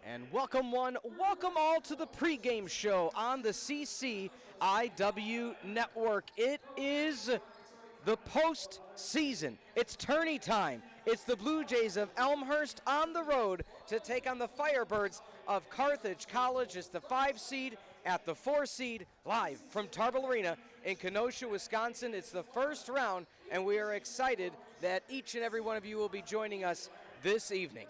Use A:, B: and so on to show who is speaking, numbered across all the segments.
A: And welcome one, welcome all to the pregame show on the CCIW network. It is the postseason. It's tourney time. It's the Blue Jays of Elmhurst on the road to take on the Firebirds of Carthage College. It's the 5 seed at the 4 seed, live from Tarble Arena in Kenosha, Wisconsin. It's the first round, and we are excited that each and every one of you will be joining us this evening.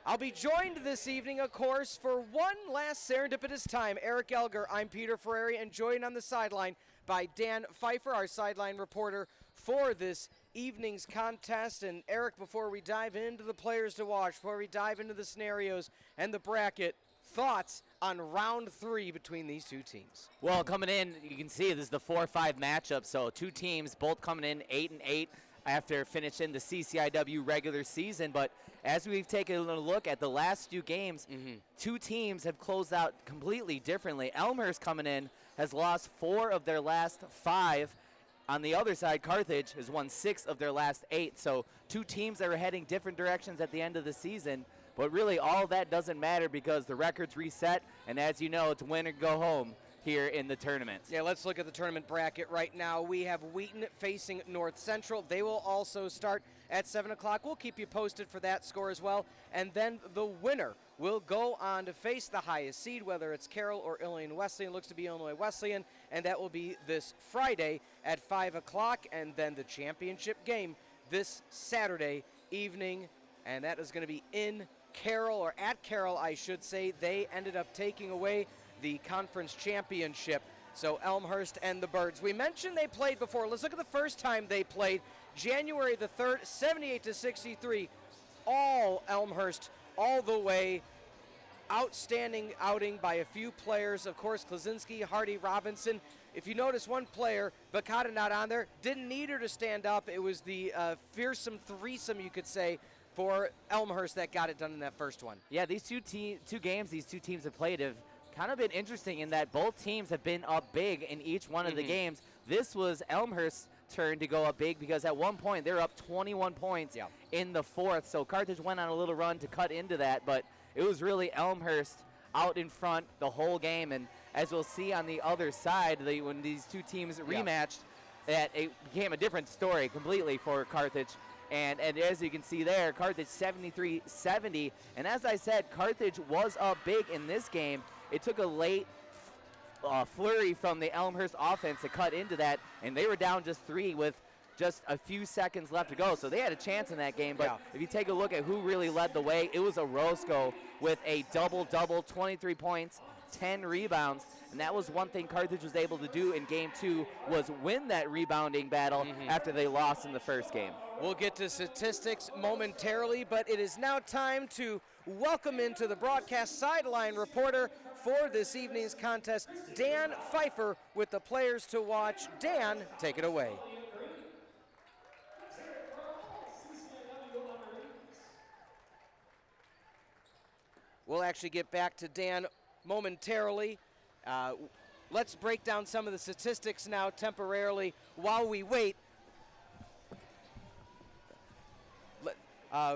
A: I'll be joined this evening, of course, for one last serendipitous time. Eric Elger, I'm Peter Ferreri, and joined on the sideline by Dan Pfeifer, our sideline reporter for this evening's contest. And Eric, before we dive into the players to watch, before we dive into the scenarios and the bracket, thoughts on round 3 between these two teams?
B: Well, coming in, you can see this is the 4-5 matchup, so two teams both coming in 8-8 after finishing the CCIW regular season. But as we've taken a look at the last few games, two teams have closed out completely differently. Elmhurst coming in has lost 4 of their last 5. On the other side, Carthage has won 6 of their last 8. So two teams that are heading different directions at the end of the season. But really all that doesn't matter because the record's reset, and as you know, it's win or go home here in the tournament.
A: Yeah, let's look at the tournament bracket right now. We have Wheaton facing North Central. They will also start at 7 o'clock. We'll keep you posted for that score as well. And then the winner will go on to face the highest seed, whether it's Carroll or Illinois Wesleyan. Looks to be Illinois Wesleyan, and that will be this Friday at 5 o'clock. And then the championship game this Saturday evening, and that is going to be in Carroll, or at Carroll, I should say. They ended up taking away the conference championship. So Elmhurst and the Birds. We mentioned they played before. Let's look at the first time they played. January the 3rd, 78-63. All Elmhurst, all the way. Outstanding outing by a few players. Of course, Klaczynski, Hardy, Robinson. If you notice one player, Bakata not on there, didn't need her to stand up. It was the fearsome threesome, you could say, for Elmhurst that got it done in that first one.
B: Yeah, these two games these two teams have played have kind of been interesting in that both teams have been up big in each one of the games. This was Elmhurst's turn to go up big because at one point they were up 21 points in the 4th. So Carthage went on a little run to cut into that, but it was really Elmhurst out in front the whole game. And as we'll see on the other side, when these two teams rematched, that it became a different story completely for Carthage. And as you can see there, Carthage 73-70. And as I said, Carthage was up big in this game. It took a late flurry from the Elmhurst offense to cut into that, and they were down just 3 with just a few seconds left to go. So they had a chance in that game. But if you take a look at who really led the way, it was Orozco with a double-double, 23 points, 10 rebounds. And that was one thing Carthage was able to do in Game 2 was win that rebounding battle after they lost in the first game.
A: We'll get to statistics momentarily, but it is now time to welcome into the broadcast sideline reporter for this evening's contest, Dan Pfeifer, with the players to watch. Dan, take it away. We'll actually get back to Dan momentarily. Let's break down some of the statistics now temporarily while we wait.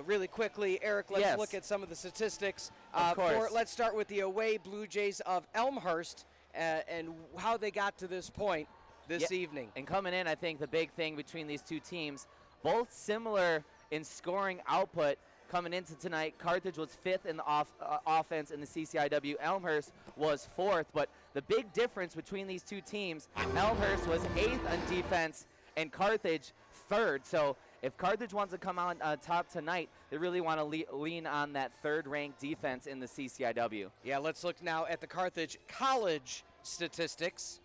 A: Really quickly, Eric, let's look at some of the statistics.
B: Of course.
A: Let's start with the away Blue Jays of Elmhurst and how they got to this point this evening.
B: And coming in, I think the big thing between these two teams, both similar in scoring output. Coming into tonight, Carthage was 5th in the offense in the CCIW. Elmhurst was 4th. But the big difference between these two teams, Elmhurst was 8th on defense and Carthage 3rd. So if Carthage wants to come out on top tonight, they really want to lean on that 3rd-ranked defense in the CCIW.
A: Yeah, let's look now at the Carthage College statistics.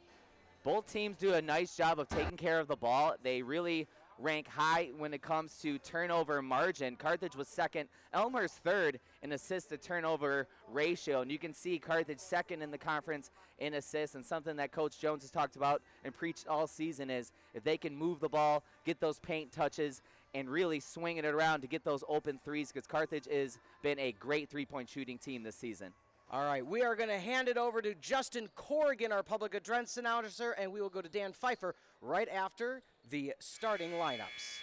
B: Both teams do a nice job of taking care of the ball. They really rank high when it comes to turnover margin. Carthage was 2nd, Elmhurst 3rd in assist to turnover ratio. And you can see Carthage 2nd in the conference in assists. And something that Coach Jones has talked about and preached all season is if they can move the ball, get those paint touches, and really swing it around to get those open threes, because Carthage has been a great three-point shooting team this season.
A: All right, we are going to hand it over to Justin Corrigan, our public address announcer, and we will go to Dan Pfeifer right after the starting lineups.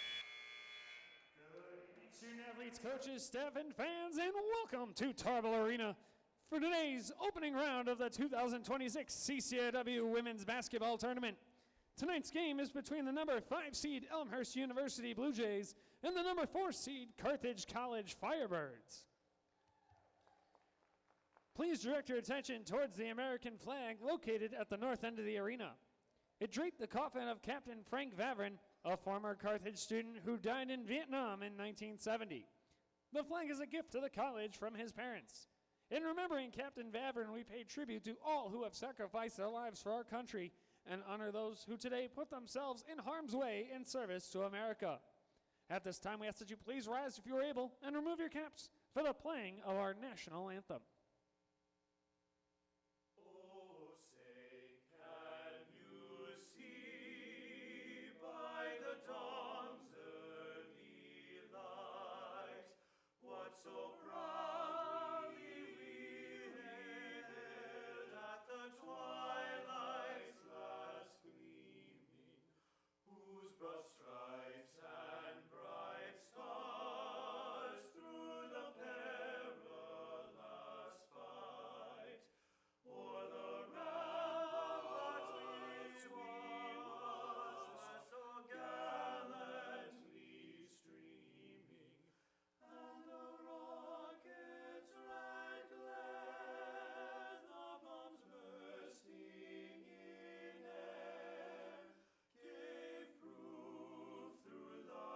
C: Good evening, student athletes, coaches, staff, and fans, and welcome to Tarble Arena For today's opening round of the 2026 CCIW Women's Basketball Tournament, tonight's game is between the number 5 seed Elmhurst University Blue Jays and the number 4 seed Carthage College Firebirds. Please direct your attention towards the American flag located at the north end of the arena. It draped the coffin of Captain Frank Vavrin, a former Carthage student who died in Vietnam in 1970. The flag is a gift to the college from his parents. In remembering Captain Vavrin, we pay tribute to all who have sacrificed their lives for our country and honor those who today put themselves in harm's way in service to America. At this time, we ask that you please rise if you are able and remove your caps for the playing of our national anthem.
D: So proudly we hailed at the twilight's last gleaming, whose broad stripes and bright stars through the perilous fight o'er the ramparts which was so gallantly streaming, and the rocket's red glare, the bombs bursting in air, gave proof through the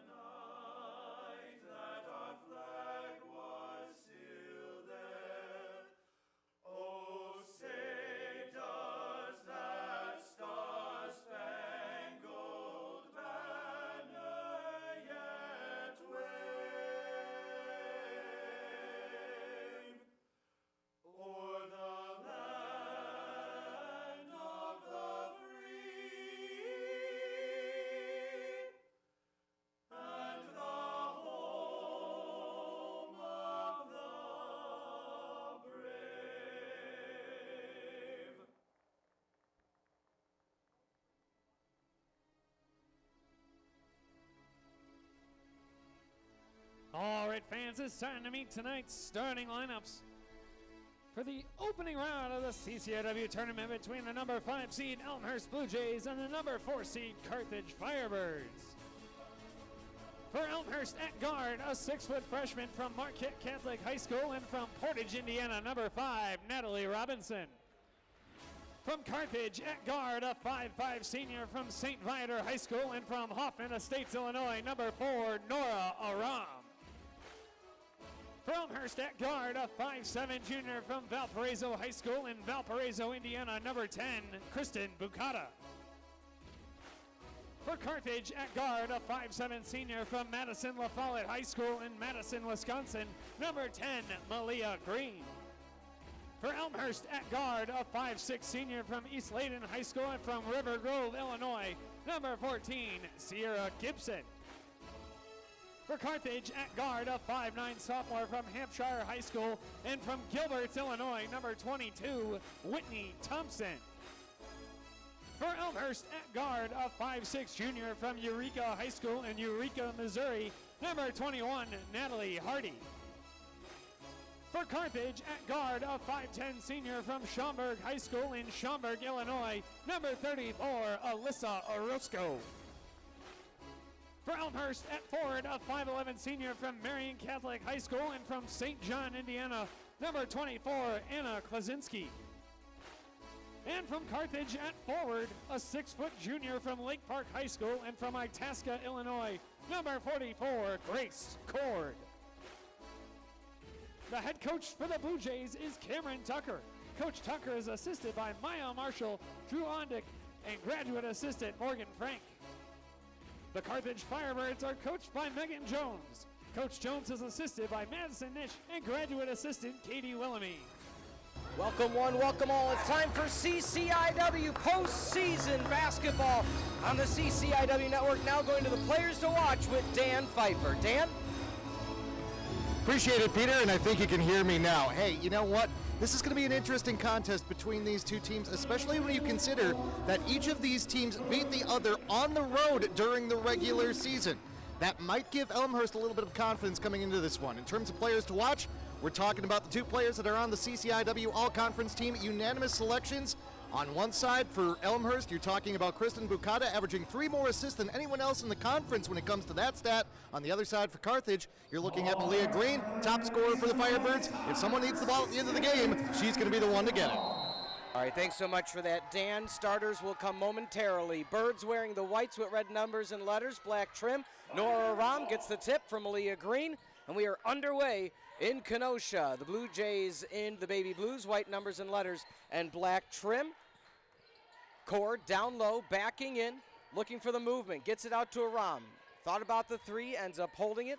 D: night that our flag was still there. Oh, say does that star-spangled banner yet wave o'er the land of the free and the home of the brave?
C: All right, fans, it's time to meet tonight's starting lineups. For the opening round of the CCIW tournament between the number 5 seed Elmhurst Blue Jays and the number 4 seed Carthage Firebirds. For Elmhurst at guard, a 6-foot freshman from Marquette Catholic High School, and from Portage, Indiana, number 5, Natalie Robinson. From Carthage at guard, a 5'5" senior from St. Viator High School, and from Hoffman Estates, Illinois, number 4, Nora Aram. For Elmhurst at guard, a 5'7" junior from Valparaiso High School in Valparaiso, Indiana, number 10, Kristen Bucata. For Carthage at guard, a 5'7" senior from Madison La Follette High School in Madison, Wisconsin, number 10, Malia Green. For Elmhurst at guard, a 5'6" senior from East Layton High School and from River Grove, Illinois, number 14, Sierra Gibson. For Carthage at guard, a 5'9" sophomore from Hampshire High School and from Gilbert, Illinois, number 22, Whitney Thompson. For Elmhurst at guard, a 5'6" junior from Eureka High School in Eureka, Missouri, number 21, Natalie Hardy. For Carthage at guard, a 5'10" senior from Schaumburg High School in Schaumburg, Illinois, number 34, Alyssa Orozco. For Elmhurst at forward, a 5'11" senior from Marion Catholic High School and from St. John, Indiana, number 24, Anna Klasinski. And from Carthage at forward, a 6-foot junior from Lake Park High School and from Itasca, Illinois, number 44, Grace Cord. The head coach for the Blue Jays is Cameron Tucker. Coach Tucker is assisted by Maya Marshall, Drew Ondick, and graduate assistant Morgan Frank. The Carthage Firebirds are coached by Megan Jones. Coach Jones is assisted by Madison Nish and graduate assistant Katie Willamy.
A: Welcome one, welcome all. It's time for CCIW postseason basketball on the CCIW network. Now going to the players to watch with Dan Pfeifer. Dan?
E: Appreciate it, Peter, and I think you can hear me now. Hey, you know what? This is going to be an interesting contest between these two teams, especially when you consider that each of these teams beat the other on the road during the regular season. That might give Elmhurst a little bit of confidence coming into this one. In terms of players to watch, We're talking about the two players that are on the CCIW All-Conference team, unanimous selections. On one side for Elmhurst, you're talking about Kristen Bukata averaging 3 more assists than anyone else in the conference when it comes to that stat. On the other side for Carthage, you're looking at Malia Green, top scorer for the Firebirds. If someone needs the ball at the end of the game, she's going to be the one to get it.
A: All right, thanks so much for that, Dan. Starters will come momentarily. Birds wearing the whites with red numbers and letters, black trim. Nora Aram gets the tip from Malia Green, and we are underway in Kenosha. The Blue Jays in the baby blues, white numbers and letters, and black trim. Cord down low, backing in, looking for the movement, gets it out to Aram. Thought about the 3, ends up holding it.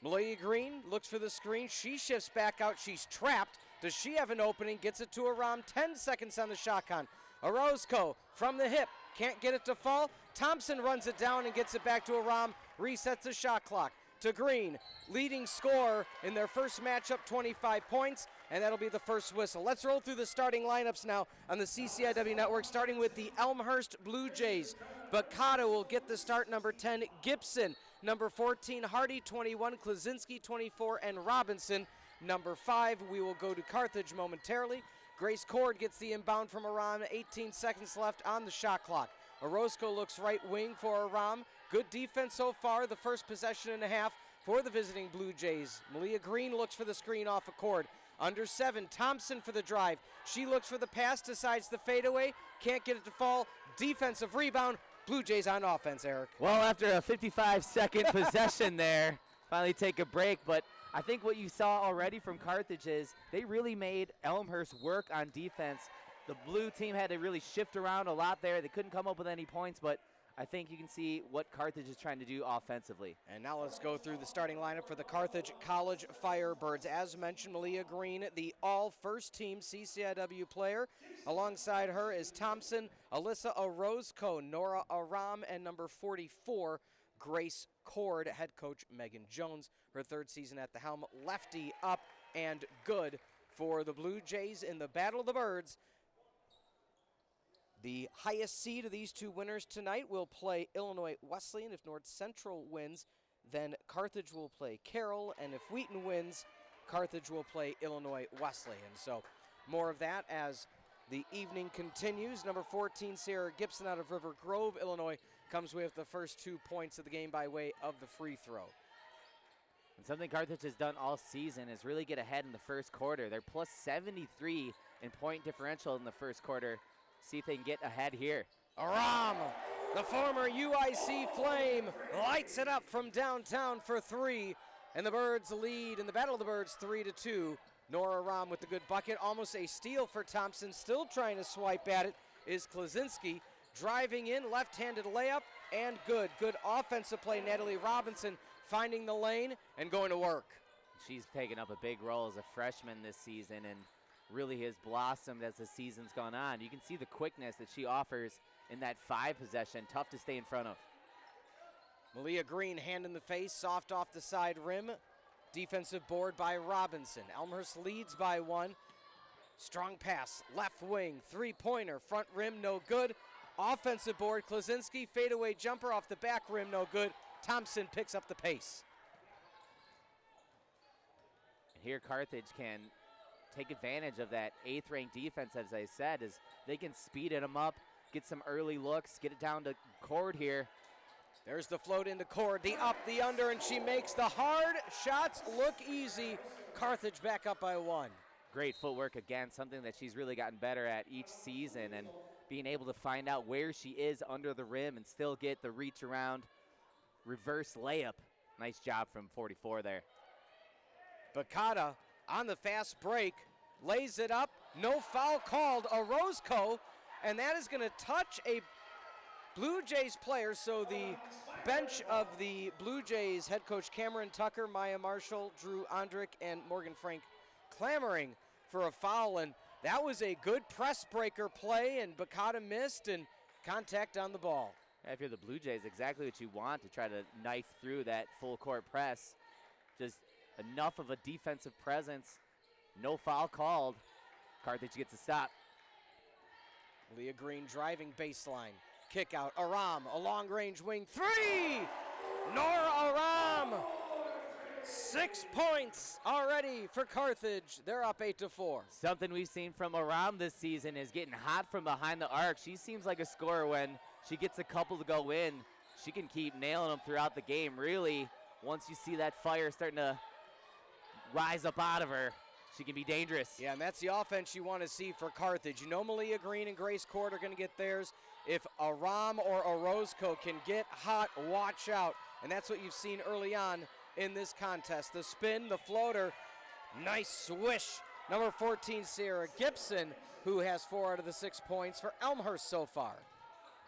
A: Malia Green looks for the screen. She shifts back out. She's trapped. Does she have an opening? Gets it to Aram. 10 seconds on the shot clock. Orozco from the hip. Can't get it to fall. Thompson runs it down and gets it back to Aram. Resets the shot clock. To Green, leading scorer in their first matchup, 25 points, and that'll be the first whistle. Let's roll through the starting lineups now on the CCIW network, starting with the Elmhurst Blue Jays. Bacata will get the start, number 10, Gibson, number 14, Hardy, 21, Klaczynski, 24, and Robinson, number 5. We will go to Carthage momentarily. Grace Cord gets the inbound from Aram, 18 seconds left on the shot clock. Orozco looks right wing for Aram. Good defense so far, the first possession and a half for the visiting Blue Jays. Malia Green looks for the screen off a cord. Under 7, Thompson for the drive. She looks for the pass, decides the fadeaway. Can't get it to fall. Defensive rebound. Blue Jays on offense, Eric.
B: Well, after a 55-second possession there, finally take a break. But I think what you saw already from Carthage is they really made Elmhurst work on defense. The blue team had to really shift around a lot there. They couldn't come up with any points, but I think you can see what Carthage is trying to do offensively.
A: And now let's go through the starting lineup for the Carthage College Firebirds. As mentioned, Malia Green, the all-first-team CCIW player. Alongside her is Thompson, Alyssa Orozco, Nora Aram, and number 44, Grace Cord. Head coach Megan Jones, her 3rd season at the helm. Lefty up and good for the Blue Jays in the Battle of the Birds. The highest seed of these two winners tonight will play Illinois Wesleyan. If North Central wins, then Carthage will play Carroll, and if Wheaton wins, Carthage will play Illinois Wesleyan. So more of that as the evening continues. Number 14, Sarah Gibson out of River Grove, Illinois, comes with the first 2 points of the game by way of the free throw.
B: And something Carthage has done all season is really get ahead in the first quarter. They're plus 73 in point differential in the first quarter. See if they can get ahead here.
A: Aram, the former UIC Flame, lights it up from downtown for 3. And the Birds lead in the Battle of the Birds 3-2. Nora Aram with the good bucket. Almost a steal for Thompson. Still trying to swipe at it is Klaczynski. Driving in, left-handed layup, and good. Good offensive play. Natalie Robinson finding the lane and going to work.
B: She's taken up a big role as a freshman this season and really has blossomed as the season's gone on. You can see the quickness that she offers in that 5 possession. Tough to stay in front of.
A: Malia Green, hand in the face, soft off the side rim. Defensive board by Robinson. Elmhurst leads by 1. Strong pass, left wing, 3-pointer, front rim, no good. Offensive board, Klaczynski, fadeaway jumper off the back rim, no good. Thompson picks up the pace.
B: And here Carthage can take advantage of that 8th-ranked defense, as I said, as they can speed them up, get some early looks, get it down to Cord here.
A: There's the float into Cord, the up, the under, and she makes the hard shots look easy. Carthage back up by 1.
B: Great footwork again, something that she's really gotten better at each season, and being able to find out where she is under the rim and still get the reach around reverse layup. Nice job from 44 there.
A: Bacata on the fast break, lays it up, no foul called. Orozco, and that is going to touch a Blue Jays player, so the bench of the Blue Jays, head coach Cameron Tucker, Maya Marshall, Drew Ondrick, and Morgan Frank clamoring for a foul, and that was a good press breaker play, and Bacata missed, and contact on the ball.
B: If you're the Blue Jays, exactly what you want to try to knife through that full court press. Just enough of a defensive presence, no foul called. Carthage gets a stop.
A: Leah Green driving baseline. Kick out, Aram, a long range wing 3! Nora Aram 6 points already for Carthage. They're up 8-4.
B: Something we've seen from Aram this season is getting hot from behind the arc. She seems like a scorer when she gets a couple to go in. She can keep nailing them throughout the game. Really, once you see that fire starting to rise up out of her, she can be dangerous.
A: Yeah, and that's the offense you want to see for Carthage. You know Malia Green and Grace Court are going to get theirs. If Aram or Orozco can get hot, watch out. And that's what you've seen early on in this contest. The spin, the floater, nice swish. Number 14, Sierra Gibson, who has 4 out of the 6 points for Elmhurst so far.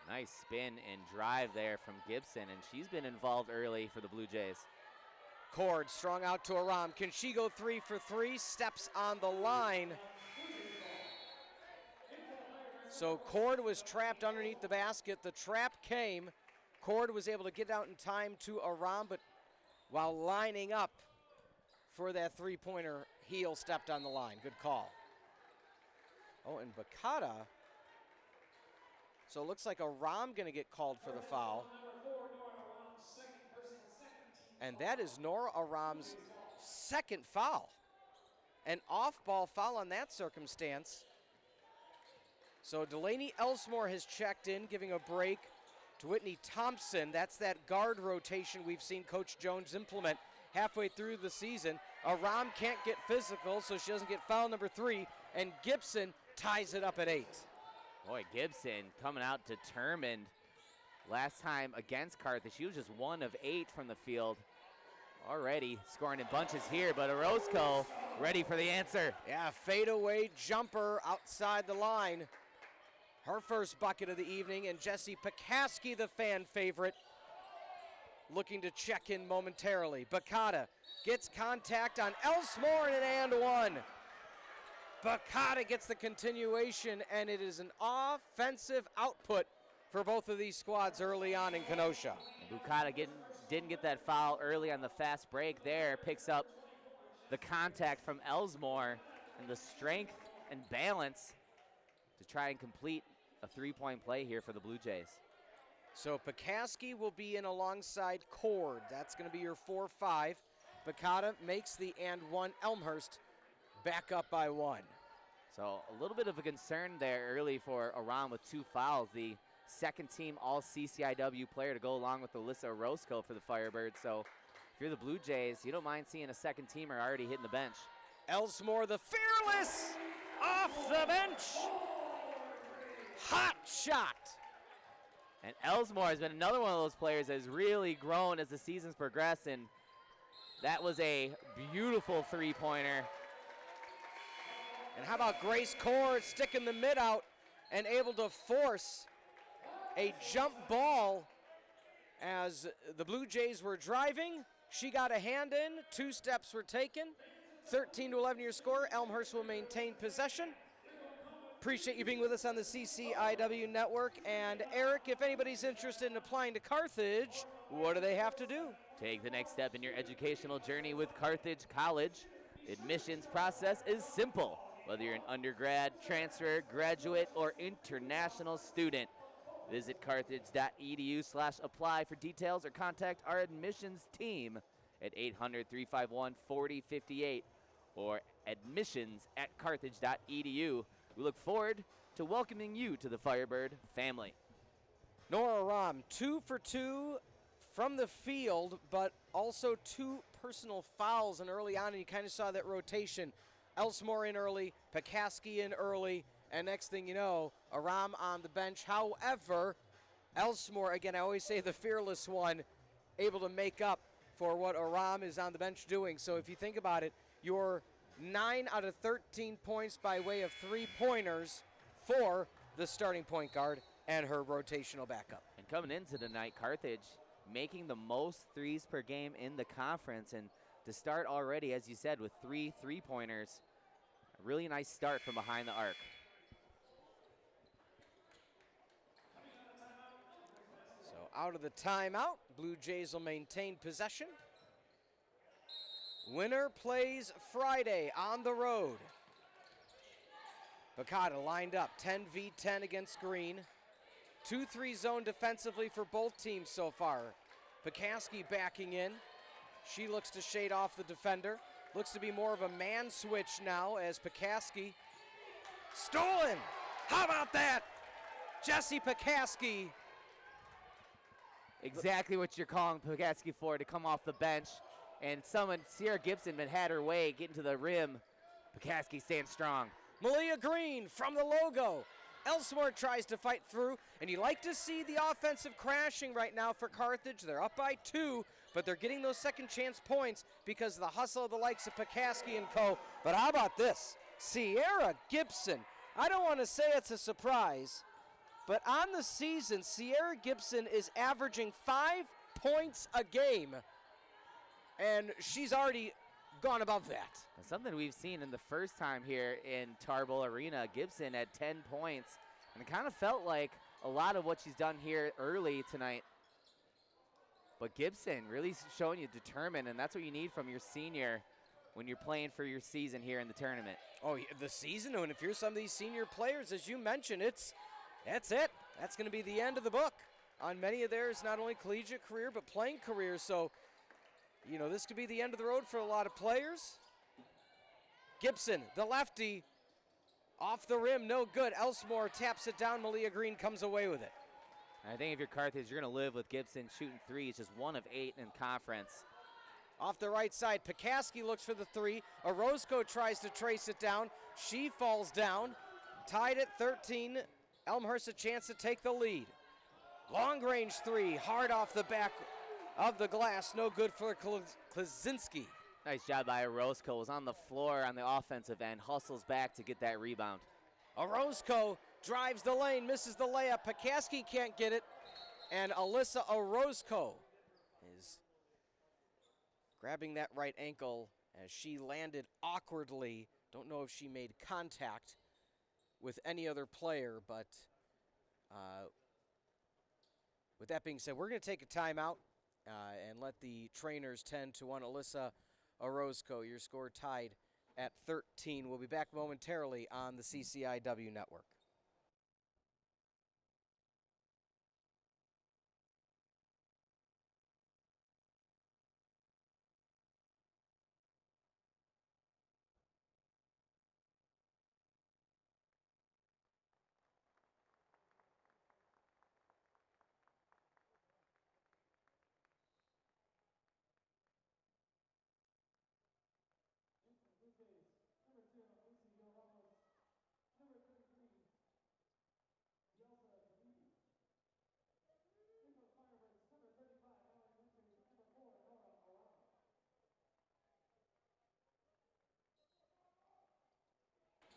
B: Nice spin and drive there from Gibson, and she's been involved early for the Blue Jays.
A: Cord strung out to Aram. Can she go 3 for 3? Steps on the line. So Cord was trapped underneath the basket. The trap came. Cord was able to get out in time to Aram, but while lining up for that three-pointer, heel stepped on the line. Good call. Oh, and Bakata. So it looks like Aram going to get called for the foul. And that is Nora Aram's second foul. An off-ball foul on that circumstance. So Delaney Elsmore has checked in, giving a break to Whitney Thompson. That's that guard rotation we've seen Coach Jones implement halfway through the season. Aram can't get physical, so she doesn't get foul number 3, and Gibson ties it up at 8.
B: Boy, Gibson coming out determined. Last time against Carthage, she was just 1 of 8 from the field. Already scoring in bunches here, but Orozco ready for the answer.
A: Yeah, fadeaway jumper outside the line. Her first bucket of the evening, and Jessie Pekaski, the fan favorite, looking to check in momentarily. Bakata gets contact on Elsmore and an and one. Bakata gets the continuation, and it is an offensive output for both of these squads early on in Kenosha.
B: Bukata didn't get that foul early on the fast break there. Picks up the contact from Elsmore and the strength and balance to try and complete a three-point play here for the Blue Jays.
A: So Pekaski will be in alongside Cord. That's going to be your 4-5. Bakata makes the and one. Elmhurst back up by 1.
B: So a little bit of a concern there early for Aram with 2 fouls. The second team all CCIW player to go along with Alyssa Orozco for the Firebirds. So if you're the Blue Jays, you don't mind seeing a second teamer already hitting the bench.
A: Elsmore, the fearless, off the bench. Hot shot.
B: And Elsmore has been another one of those players that has really grown as the season's progressed, and that was a beautiful three-pointer.
A: And how about Grace Cord sticking the mid out and able to force a jump ball as the Blue Jays were driving. She got a hand in, 2 steps were taken. 13-11 your score. Elmhurst will maintain possession. Appreciate you being with us on the CCIW network. And Eric, if anybody's interested in applying to Carthage, what do they have to do?
B: Take the next step in your educational journey with Carthage College. Admissions process is simple. Whether you're an undergrad, transfer, graduate, or international student, visit carthage.edu/apply for details or contact our admissions team at 800-351-4058 or admissions@carthage.edu. We look forward to welcoming you to the Firebird family.
A: Nora Ram, 2 for 2 from the field, but also 2 personal fouls and early on, and you kind of saw that rotation. Elsmore in early, Pekaski in early, and next thing you know, Aram on the bench. However, Elsmore, again, I always say the fearless one, able to make up for what Aram is on the bench doing. So if you think about it, you're 9 out of 13 points by way of 3-pointers for the starting point guard and her rotational backup.
B: And coming into tonight, Carthage making the most threes per game in the conference, and to start already, as you said, with 3 3-pointers, a really nice start from behind the arc.
A: So out of the timeout, Blue Jays will maintain possession. Winner plays Friday on the road. Bakata lined up, 10v10 against Green. 2-3 zone defensively for both teams so far. Pekaski backing in. She looks to shade off the defender. Looks to be more of a man switch now as Pekaski. Stolen! How about that? Jesse Pekaski.
B: Exactly what you're calling Pekaski for, to come off the bench. And Sierra Gibson had her way, getting to the rim. Pekaski stands strong.
A: Malia Green from the logo. Elsmore tries to fight through, and you like to see the offensive crashing right now for Carthage. They're up by 2, but they're getting those second chance points because of the hustle of the likes of Pekaski and co. But how about this? Sierra Gibson. I don't want to say it's a surprise, but on the season, Sierra Gibson is averaging 5 points a game, and she's already gone above that.
B: Something we've seen in the first time here in Tarble Arena. Gibson at 10 points, and it kind of felt like a lot of what she's done here early tonight. But Gibson really showing you determined, and that's what you need from your senior when you're playing for your season here in the tournament.
A: Oh, yeah, the season, and if you're some of these senior players, as you mentioned, that's it. That's going to be the end of the book on many of theirs, not only collegiate career, but playing career. So, you know, this could be the end of the road for a lot of players. Gibson, the lefty, off the rim, no good. Elsmore taps it down. Malia Green comes away with it.
B: I think if you're Carthage, you're going to live with Gibson shooting threes, just 1 of 8 in conference.
A: Off the right side, Pekaski looks for the 3. Orozco tries to trace it down. She falls down. Tied at 13. Elmhurst a chance to take the lead. Long range 3, hard off the back of the glass. No good for Klaczynski.
B: Nice job by Orozco. Was on the floor on the offensive end. Hustles back to get that rebound.
A: Orozco drives the lane, misses the layup. Pekaski can't get it. And Alyssa Orozco is grabbing that right ankle as she landed awkwardly. Don't know if she made contact with any other player, but with that being said, we're going to take a timeout and let the trainers tend to one. Alyssa Orozco, your score tied at 13. We'll be back momentarily on the CCIW network.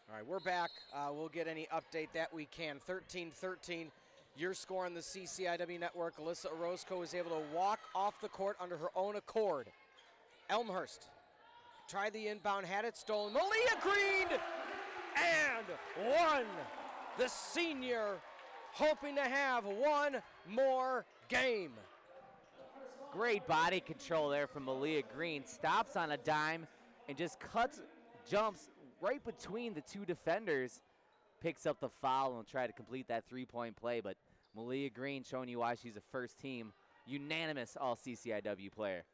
A: All right, we're back. We'll get any update that we can. 13-13, your score on the CCIW network. Alyssa Orozco was able to walk off the court under her own accord. Elmhurst tried the inbound, had it stolen. Malia Green and one. The senior hoping to have one more game.
B: Great body control there from Malia Green. Stops on a dime and just jumps right between the 2 defenders. Picks up the foul and try to complete that 3-point play, but Malia Green showing you why she's a first team, unanimous all CCIW player.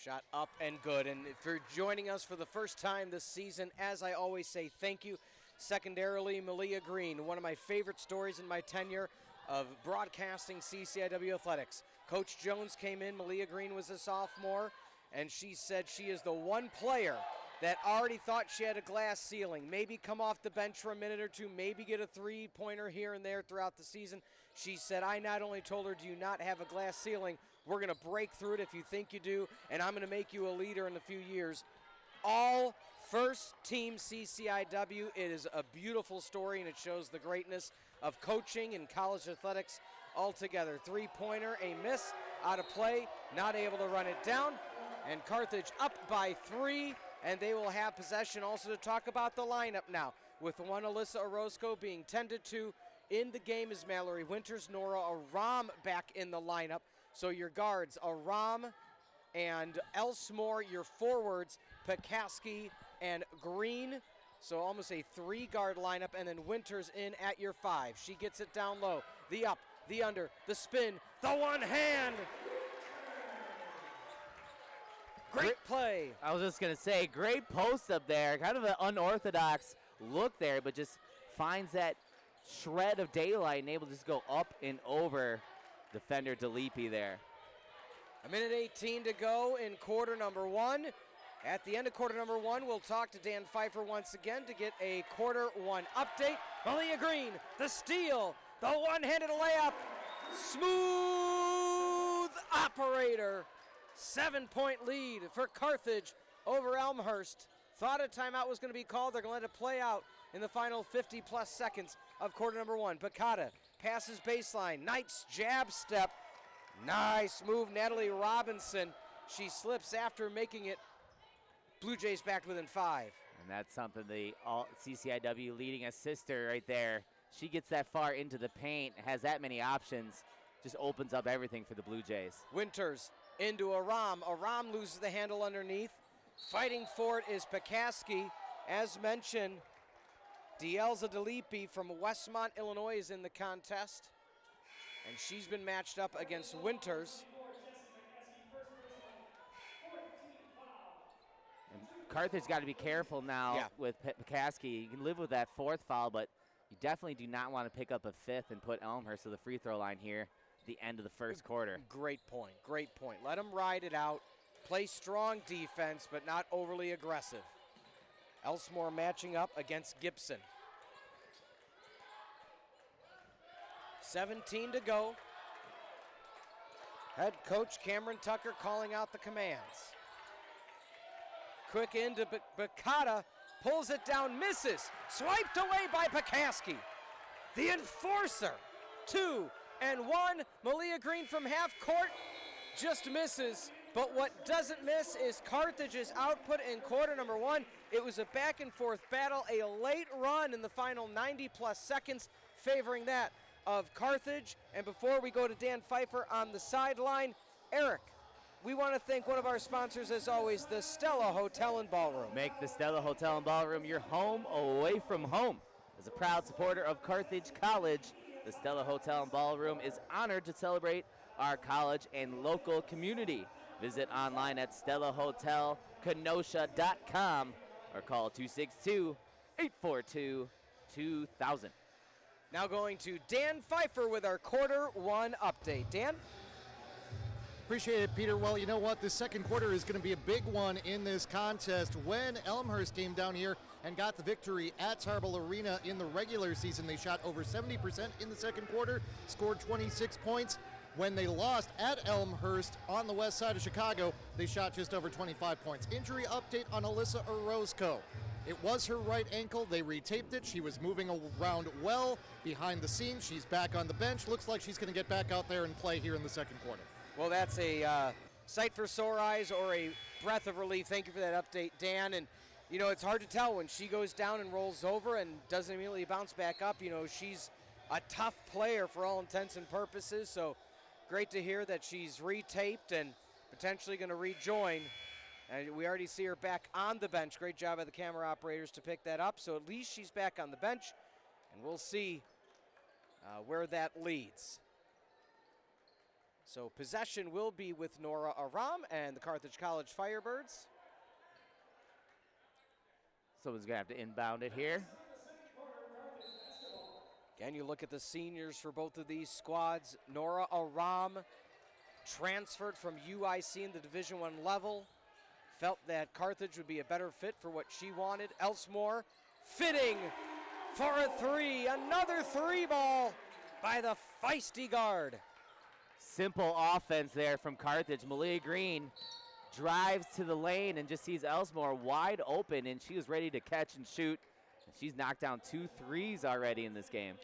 A: Shot up and good. And if you're joining us for the first time this season, as I always say, thank you. Secondarily, Malia Green, one of my favorite stories in my tenure of broadcasting CCIW athletics. Coach Jones came in, Malia Green was a sophomore, and she said she is the one player that already thought she had a glass ceiling. Maybe come off the bench for a minute or two, maybe get a 3-pointer here and there throughout the season. She said, I not only told her, do you not have a glass ceiling, we're going to break through it if you think you do, and I'm going to make you a leader in a few years. All first team CCIW. It is a beautiful story, and it shows the greatness of coaching and college athletics altogether. 3-pointer, a miss, out of play, not able to run it down, and Carthage up by 3. And they will have possession. Also to talk about the lineup now, with one Alyssa Orozco being tended to in the game is Mallory Winters, Nora Aram back in the lineup. So your guards, Aram and Elsmore, your forwards, Pekaski and Green. So almost a 3-guard lineup, and then Winters in at your 5. She gets it down low, the up, the under, the spin, the one hand. Great play.
B: I was just going to say, great post up there. Kind of an unorthodox look there, but just finds that shred of daylight and able to just go up and over defender DeLepe there.
A: A minute 18 to go in quarter number one. At the end of quarter number one, we'll talk to Dan Pfeifer once again to get a quarter one update. Malia Green, the steal, the one-handed layup. Smooth operator. 7-point lead for Carthage over Elmhurst. Thought a timeout was going to be called. They're going to let it play out in the final 50-plus seconds of quarter number one. Bakata passes baseline. Nice jab step. Nice move, Natalie Robinson. She slips after making it. Blue Jays back within 5.
B: And that's something the CCIW leading assister right there. She gets that far into the paint, has that many options, just opens up everything for the Blue Jays.
A: Winters into Aram. Aram loses the handle underneath. Fighting for it is Pekaski. As mentioned, Dielza DeLepe from Westmont, Illinois is in the contest. And she's been matched up against Winters.
B: And Carthage got to be careful now with Pekaski. You can live with that 4th foul, but you definitely do not want to pick up a 5th and put Elmhurst to the free throw line here at the end of the first quarter.
A: Great point, great point. Let them ride it out. Play strong defense, but not overly aggressive. Elsmore matching up against Gibson. 17 to go. Head coach Cameron Tucker calling out the commands. Quick into Bakata, pulls it down, misses. Swiped away by Pekaski. The enforcer. 2 and 1. Malia Green from half court just misses. But what doesn't miss is Carthage's output in quarter number one. It was a back and forth battle, a late run in the final 90-plus seconds favoring that of Carthage. And before we go to Dan Pfeifer on the sideline, Eric, we want to thank one of our sponsors, as always, the Stella Hotel and Ballroom.
B: Make the Stella Hotel and Ballroom your home away from home. As a proud supporter of Carthage College, the Stella Hotel and Ballroom is honored to celebrate our college and local community. Visit online at stellahotelkenosha.com or call 262-842-2000.
A: Now going to Dan Pfeifer with our quarter one update. Dan?
E: Appreciate it, Peter. Well, you know what? This second quarter is going to be a big one in this contest. When Elmhurst came down here and got the victory at Tarble Arena in the regular season, they shot over 70% in the second quarter, scored 26 points. When they lost at Elmhurst on the west side of Chicago, they shot just over 25 points. Injury update on Alyssa Orozco. It was her right ankle. They retaped it. She was moving around well behind the scenes. She's back on the bench. Looks like she's going to get back out there and play here in the second quarter.
A: Well, that's a sight for sore eyes or a breath of relief. Thank you for that update, Dan. And, you know, it's hard to tell when she goes down and rolls over and doesn't immediately bounce back up. You know, she's a tough player for all intents and purposes. So great to hear that she's retaped and potentially going to rejoin. And we already see her back on the bench. Great job by the camera operators to pick that up. So at least she's back on the bench, and we'll see where that leads. So possession will be with Nora Aram and the Carthage College Firebirds.
B: Someone's going to have to inbound it here.
A: Again, you look at the seniors for both of these squads. Nora Aram transferred from UIC in the Division I level. Felt that Carthage would be a better fit for what she wanted. Elsmore fitting for a three. Another three ball by the feisty guard.
B: Simple offense there from Carthage. Malia Green drives to the lane and just sees Elsmore wide open, and she was ready to catch and shoot. And she's knocked down 2 threes already in this game.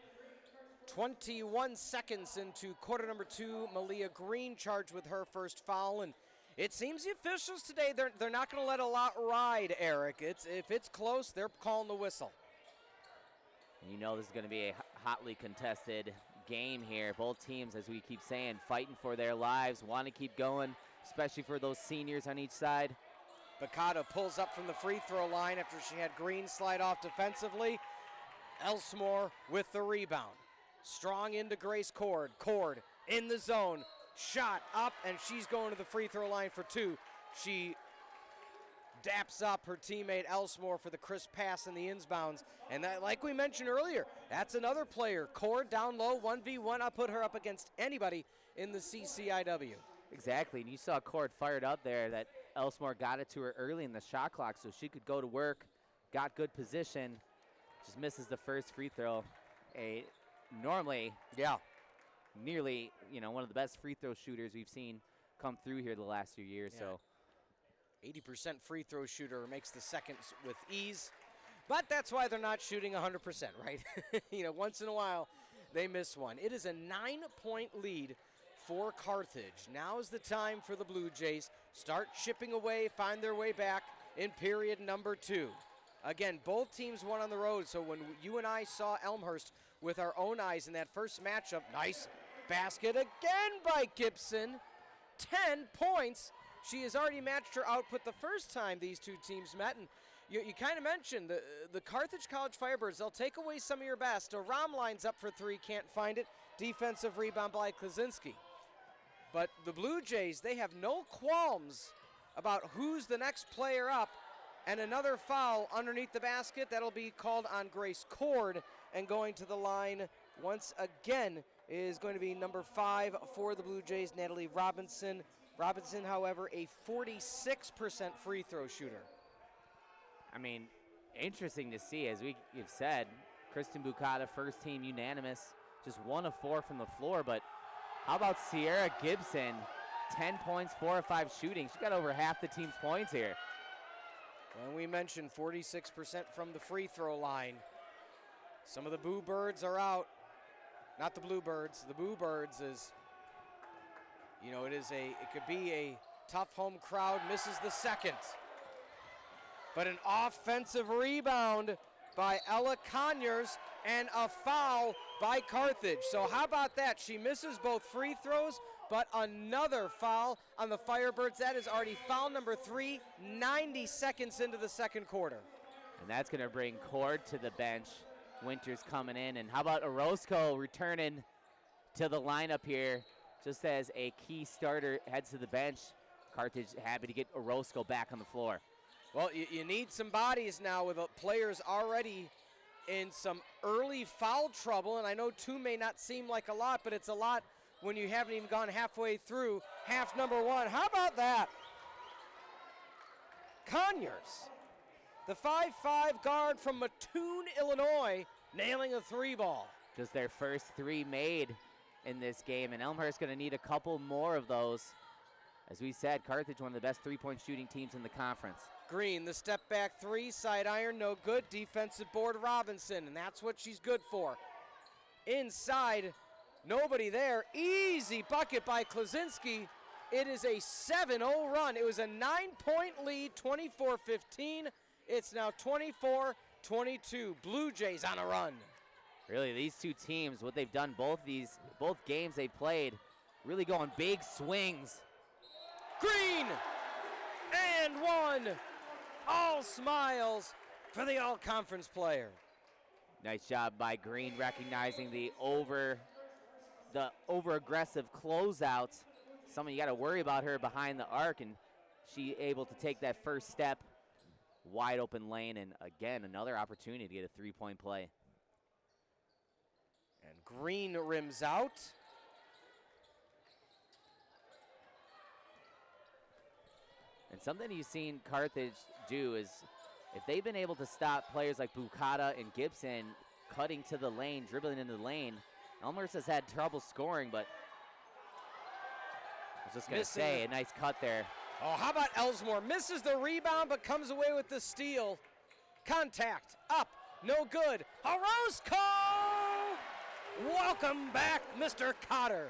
A: 21 seconds into quarter number two. Malia Green charged with her first foul, and it seems the officials today, they're not going to let a lot ride, Eric. If it's close, they're calling the whistle.
B: And you know this is going to be a hotly contested game here. Both teams, as we keep saying, fighting for their lives, want to keep going, especially for those seniors on each side.
A: Bakata pulls up from the free throw line after she had Green slide off defensively. Elsmore with the rebound. Strong into Grace Cord. Cord in the zone. Shot up, and she's going to the free throw line for two. She daps up her teammate Elsmore for the crisp pass in the inbounds. And that, like we mentioned earlier, that's another player. Cord down low, 1v1. I'll put her up against anybody in the CCIW.
B: Exactly, and you saw Cord fired up there that Elsmore got it to her early in the shot clock so she could go to work, got good position, just misses the first free throw. Normally, nearly, one of the best free throw shooters we've seen come through here the last few years.
A: Yeah.
B: So
A: 80% free throw shooter makes the seconds with ease. But that's why they're not shooting 100%, right? Once in a while, they miss one. It is a 9-point lead for Carthage. Now is the time for the Blue Jays. Start chipping away, find their way back in period number 2. Again, both teams won on the road, so when you and I saw Elmhurst with our own eyes in that first matchup, nice basket again by Gibson. 10 points. She has already matched her output the first time these two teams met, and you kind of mentioned the Carthage College Firebirds. They'll take away some of your best. A Rom lines up for 3, can't find it. Defensive rebound by Klaczynski. But the Blue Jays, they have no qualms about who's the next player up, and another foul underneath the basket. That'll be called on Grace Cord, and going to the line once again is going to be number 5 for the Blue Jays, Natalie Robinson. Robinson, however, a 46% free throw shooter.
B: I mean, interesting to see, as we've said, Kristen Bucata, first team unanimous, just 1 of 4 from the floor. But how about Sierra Gibson? 10 points, 4 of 5 shooting. She got over half the team's points here.
A: When we mentioned 46% from the free throw line, some of the Boo Birds are out. Not the Bluebirds. The Boo Birds is, it could be a tough home crowd. Misses the second. But an offensive rebound by Ella Conyers and a foul by Carthage. So how about that? She misses both free throws, but another foul on the Firebirds. That is already foul number 3, 90 seconds into the second quarter.
B: And that's going to bring Cord to the bench. Winters coming in. And how about Orozco returning to the lineup here just as a key starter heads to the bench. Carthage happy to get Orozco back on the floor.
A: Well, you need some bodies now with players already in some early foul trouble. And I know 2 may not seem like a lot, but it's a lot when you haven't even gone halfway through half number 1. How about that? Conyers, the 5'5" guard from Mattoon, Illinois, nailing a 3-ball.
B: Just their first 3 made in this game, and Elmhurst going to need a couple more of those. As we said, Carthage, one of the best 3-point shooting teams in the conference.
A: Green, the step back 3, side iron, no good. Defensive board, Robinson, and that's what she's good for. Inside, nobody there. Easy bucket by Klaczynski. It is a 7-0 run. It was a 9-point lead, 24-15. It's now 24-22. Blue Jays on a run.
B: Really, these two teams, what they've done both games they played, really going big swings.
A: Green, and 1. All smiles for the all-conference player.
B: Nice job by Green recognizing the over-aggressive closeouts. Something you got to worry about her behind the arc, and she able to take that first step. Wide open lane, and again, another opportunity to get a 3-point play.
A: And Green rims out.
B: And something you've seen Carthage do is if they've been able to stop players like Bucata and Gibson cutting to the lane, dribbling into the lane, Elmhurst has had trouble scoring, but I was just going to say, a nice cut there.
A: Oh, how about Elsmore? Misses the rebound, but comes away with the steal. Contact, up, no good. Orozco! Welcome back, Mr. Cotter.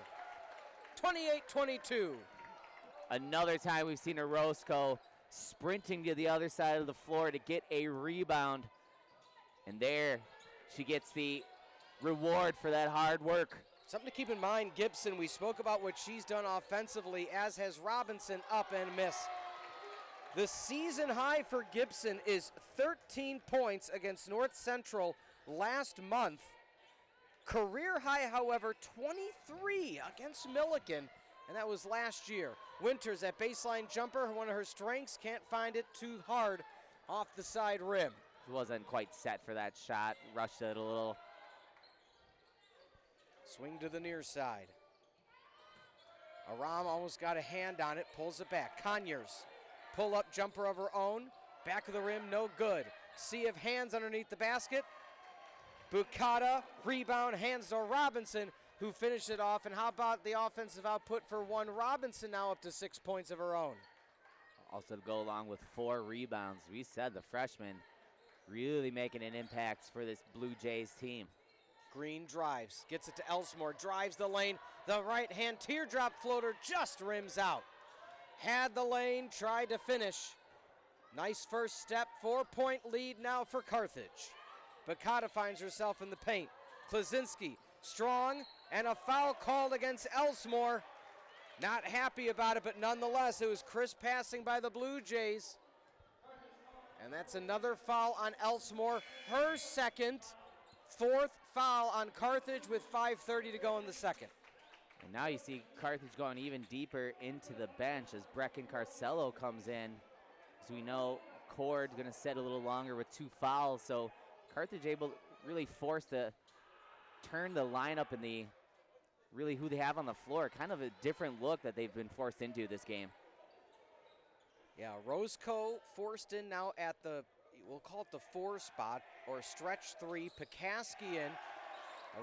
A: 28-22.
B: Another time we've seen Orozco sprinting to the other side of the floor to get a rebound. And there she gets the reward for that hard work.
A: Something to keep in mind, Gibson, we spoke about what she's done offensively, as has Robinson, up and miss. The season high for Gibson is 13 points against North Central last month. Career high, however, 23 against Milliken and that was last year. Winters, that baseline jumper, one of her strengths, can't find it too hard off the side rim.
B: He wasn't quite set for that shot, rushed it a little.
A: Swing to the near side. Aram almost got a hand on it, pulls it back. Conyers, pull-up jumper of her own. Back of the rim, no good. Sea of hands underneath the basket. Bukata, rebound, hands to Robinson, who finished it off. And how about the offensive output for one Robinson, now up to 6 points of her own.
B: Also to go along with 4 rebounds. We said the freshman really making an impact for this Blue Jays team.
A: Green drives, gets it to Elsmore, drives the lane. The right-hand teardrop floater just rims out. Had the lane, tried to finish. Nice first step, 4-point lead now for Carthage. Bukata finds herself in the paint. Klaczynski, strong, and a foul called against Elsmore. Not happy about it, but nonetheless, it was crisp passing by the Blue Jays. And that's another foul on Elsmore, her second. 4th foul on Carthage with 5:30 to go in the second.
B: And now you see Carthage going even deeper into the bench as Brecken Carcello comes in. As we know, Cord's going to sit a little longer with 2 fouls, so Carthage able to really force to turn the lineup and the really who they have on the floor. Kind of a different look that they've been forced into this game.
A: Yeah, Roscoe forced in now at the, we'll call it the 4 spot or stretch 3. Pekaski in.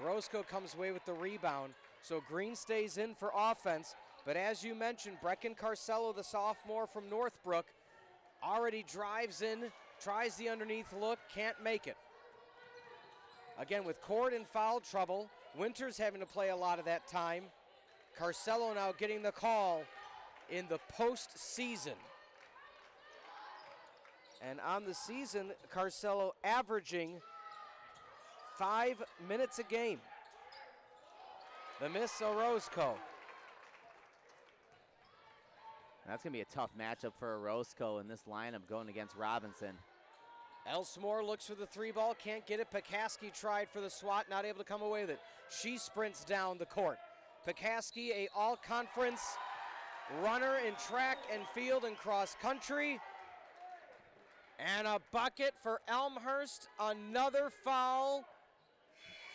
A: Roscoe comes away with the rebound. So Green stays in for offense. But as you mentioned, Brecken Carcello, the sophomore from Northbrook, already drives in, tries the underneath look, can't make it. Again, with Cord in foul trouble, Winters having to play a lot of that time. Carcello now getting the call in the postseason. And on the season, Carcello averaging 5 minutes a game. The miss, Orozco.
B: That's going to be a tough matchup for Orozco in this lineup going against Robinson.
A: Elsmore looks for the 3 ball, can't get it. Pekaski tried for the swat, not able to come away with it. She sprints down the court. Pekaski, a all-conference runner in track and field and cross country. And a bucket for Elmhurst, another foul.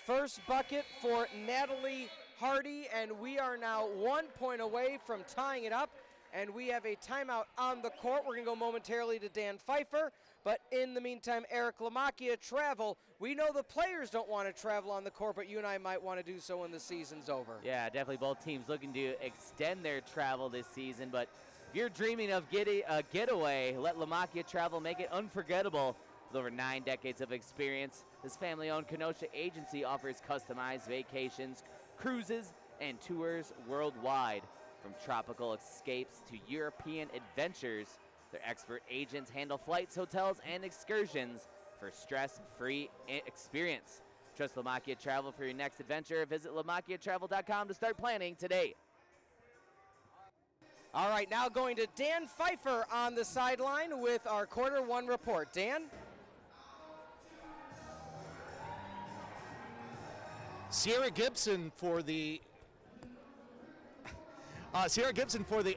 A: First bucket for Natalie Hardy, and we are now 1 point away from tying it up. And we have a timeout on the court. We're going to go momentarily to Dan Pfeifer. But in the meantime, Eric Lamacchia, travel. We know the players don't want to travel on the court, but you and I might want to do so when the season's over.
B: Yeah, definitely both teams looking to extend their travel this season. But if you're dreaming of getting a getaway, let Lamacchia Travel make it unforgettable. With over 9 decades of experience, this family-owned Kenosha agency offers customized vacations, cruises, and tours worldwide. From tropical escapes to European adventures, their expert agents handle flights, hotels, and excursions for stress-free experience. Trust Lamacchia Travel for your next adventure. Visit LamacchiaTravel.com to start planning today.
A: All right, now going to Dan Pfeifer on the sideline with our quarter 1 report. Dan?
E: Sierra Gibson for the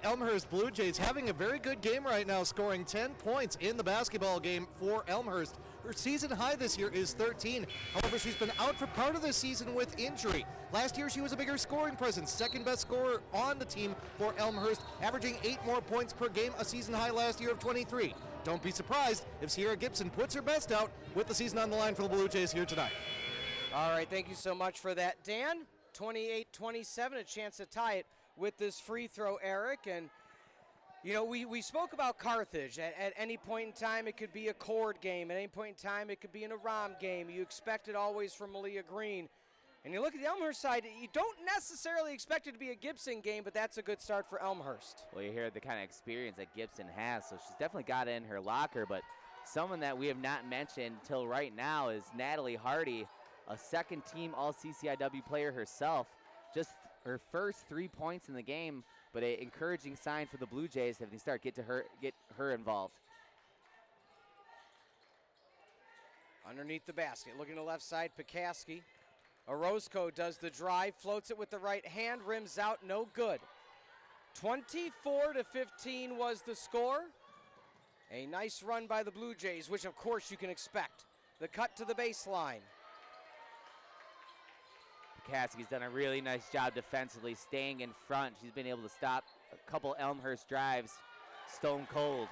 E: Elmhurst Blue Jays, having a very good game right now, scoring 10 points in the basketball game for Elmhurst. Her season high this year is 13. However, she's been out for part of the season with injury. Last year, she was a bigger scoring presence, second best scorer on the team for Elmhurst, averaging 8 more points per game, a season high last year of 23. Don't be surprised if Sierra Gibson puts her best out with the season on the line for the Blue Jays here tonight.
A: All right, thank you so much for that, Dan. 28-27, a chance to tie it with this free throw, Eric. And, you know, we spoke about Carthage. At any point in time, it could be a Cord game. At any point in time, it could be an Aram game. You expect it always from Malia Green. And you look at the Elmhurst side, you don't necessarily expect it to be a Gibson game, but that's a good start for Elmhurst.
B: Well, you hear the kind of experience that Gibson has, so she's definitely got it in her locker. But someone that we have not mentioned till right now is Natalie Hardy, a second-team All-CCIW player herself. Just her first 3 points in the game, but an encouraging sign for the Blue Jays if they start get her involved.
A: Underneath the basket, looking to the left side, Pekaski. Orozco does the drive, floats it with the right hand, rims out, no good. 24-15 was the score. A nice run by the Blue Jays, which of course you can expect. The cut to the baseline.
B: McCaskey's done a really nice job defensively, staying in front. She's been able to stop a couple Elmhurst drives stone cold.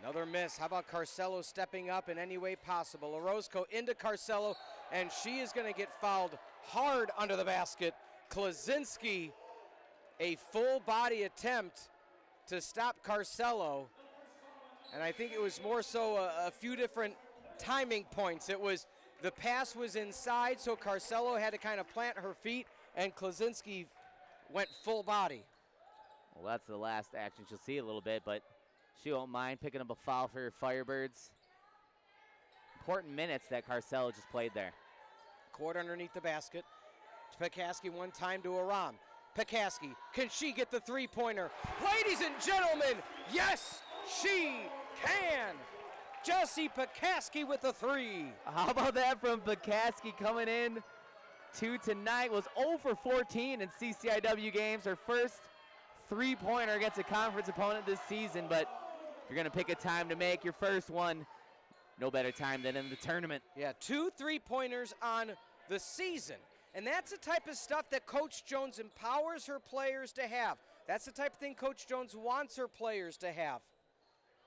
A: Another miss. How about Carcelo stepping up in any way possible? Orozco into Carcelo, and she is going to get fouled hard under the basket. Klaczynski, a full body attempt to stop Carcelo. And I think it was more so a few different timing points. It was the pass was inside, so Carcelo had to kind of plant her feet, and Klaczynski went full body.
B: Well, that's the last action she'll see a little bit, but she won't mind picking up a foul for her Firebirds. Important minutes that Carcelo just played there.
A: Court underneath the basket. Pekaski one time to Aram. Pekaski, can she get the three-pointer? Ladies and gentlemen, yes, she can. Jessie Pekaski with the three.
B: How about that from Pekaski coming in to tonight? Was 0 for 14 in CCIW games. Her first three-pointer against a conference opponent this season, but if you're going to pick a time to make your first one, no better time than in the tournament.
A: Yeah, 2 3-pointers on the season. And that's the type of stuff that Coach Jones empowers her players to have. That's the type of thing Coach Jones wants her players to have.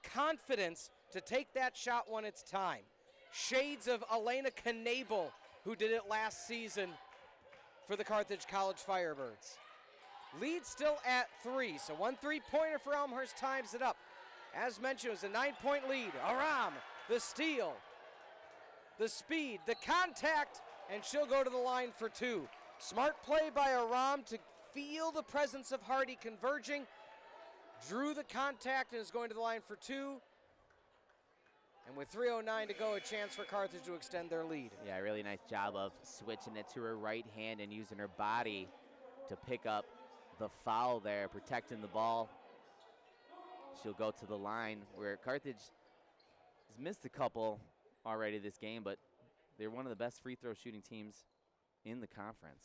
A: Confidence to take that shot when it's time. Shades of Elena Knabel, who did it last season for the Carthage College Firebirds. Lead still at 3, so 1 3-pointer for Elmhurst times it up. As mentioned, it was a 9-point lead. Aram, the steal, the speed, the contact, and she'll go to the line for 2. Smart play by Aram to feel the presence of Hardy converging. Drew the contact and is going to the line for 2. And with 3:09 to go, a chance for Carthage to extend their lead.
B: Yeah, really nice job of switching it to her right hand and using her body to pick up the foul there, protecting the ball. She'll go to the line where Carthage has missed a couple already this game, but they're one of the best free throw shooting teams in the conference.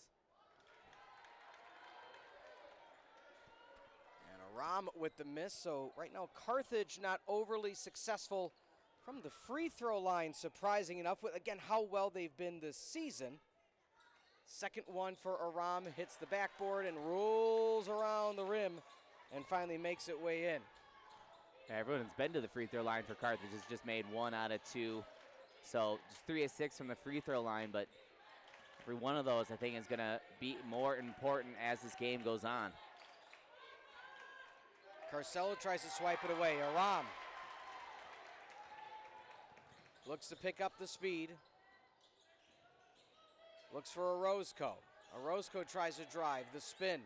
A: And Aram with the miss, so right now Carthage not overly successful from the free throw line, surprising enough, with again how well they've been this season. Second one for Aram, hits the backboard and rolls around the rim and finally makes it way in.
B: Yeah, everyone that's been to the free throw line for Carthage has just made 1 out of 2. So just 3 of 6 from the free throw line, but every one of those I think is going to be more important as this game goes on.
A: Carcelo tries to swipe it away. Aram looks to pick up the speed. Looks for Orozco. Orozco tries to drive, the spin.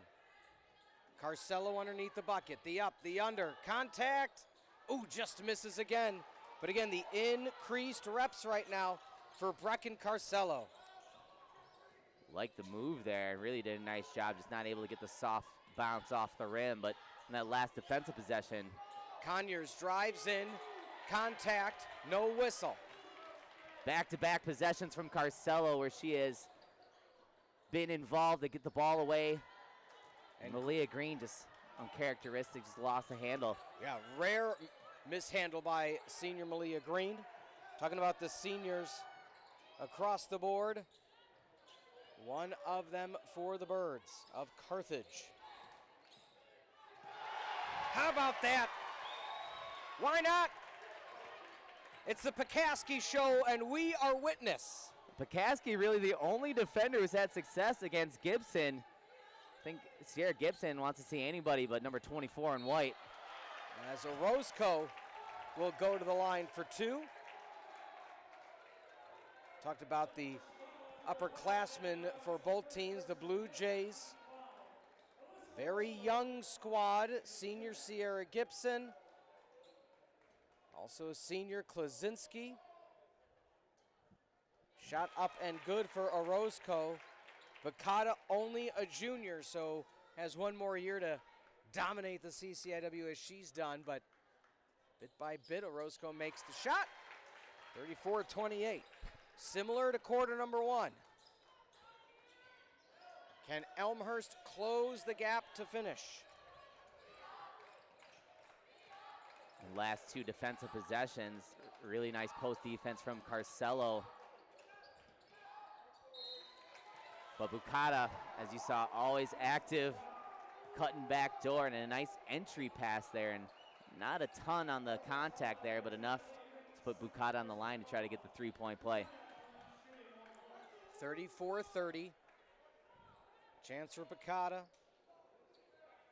A: Carcelo underneath the bucket, the up, the under, contact. Ooh, just misses again. But again, the increased reps right now for Brecken Carcelo.
B: Like the move there, really did a nice job, just not able to get the soft bounce off the rim, but in that last defensive possession.
A: Conyers drives in, contact, no whistle.
B: Back-to-back possessions from Carcelo where she has been involved to get the ball away. And Malia Green just uncharacteristic, just lost the handle.
A: Yeah, rare mishandle by senior Malia Green. Talking about the seniors across the board. One of them for the Birds of Carthage. How about that? Why not? It's the Pekaski show, and we are witness.
B: Pekaski really the only defender who's had success against Gibson. I think Sierra Gibson wants to see anybody but number 24 in white.
A: As Orozco will go to the line for 2. Talked about the upperclassmen for both teams, the Blue Jays. Very young squad, senior Sierra Gibson. Also senior Klaczynski. Shot up and good for Orozco. Bakata only a junior, so has one more year to dominate the CCIW as she's done, but bit by bit, Orozco makes the shot. 34-28. Similar to quarter number 1. Can Elmhurst close the gap to finish?
B: last 2 defensive possessions. Really nice post defense from Carcelo. But Bucata, as you saw, always active, cutting back door, and a nice entry pass there. And not a ton on the contact there, but enough to put Bucata on the line to try to get the 3-point play.
A: 34-30. Chance for Bucata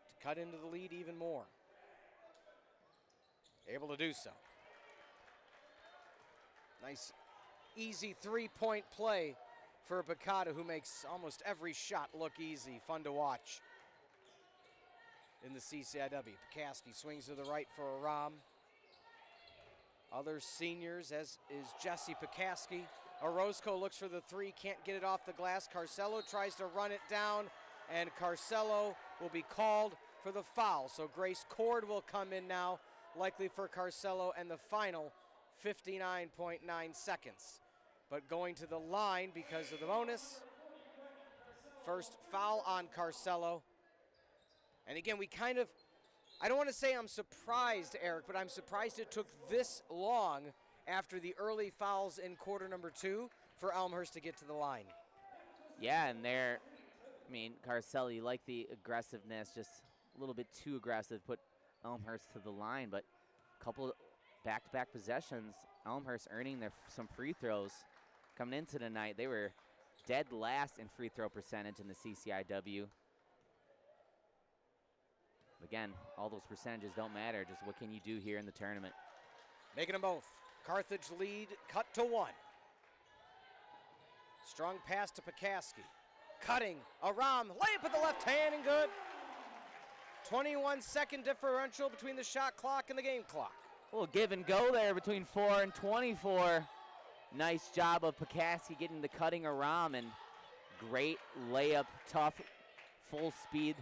A: to cut into the lead even more. Able to do so. Nice, easy 3-point play for Bucata, who makes almost every shot look easy, fun to watch in the CCIW. Pekaski swings to the right for Aram. Other seniors, as is Jesse Pekaski. Orozco looks for the 3, can't get it off the glass. Carcelo tries to run it down, and Carcelo will be called for the foul. So Grace Cord will come in now, likely for Carcelo, and the final 59.9 seconds. But going to the line because of the bonus. First foul on Carcelo. And again, I don't want to say I'm surprised, Eric, but I'm surprised it took this long after the early fouls in quarter number 2 for Elmhurst to get to the line.
B: Yeah, and there, I mean, Carcelo, you like the aggressiveness, just a little bit too aggressive, put Elmhurst to the line, but a couple back-to-back possessions, Elmhurst earning some free throws. Coming into tonight, they were dead last in free throw percentage in the CCIW. Again, all those percentages don't matter, just what can you do here in the tournament.
A: Making them both. Carthage lead cut to 1. Strong pass to Pekaski. Cutting, Aram, layup with the left hand and good. 21-second differential between the shot clock and the game clock.
B: A little give and go there between 4 and 24. Nice job of Pekaski getting the cutting Aram, and great layup, tough, full speed.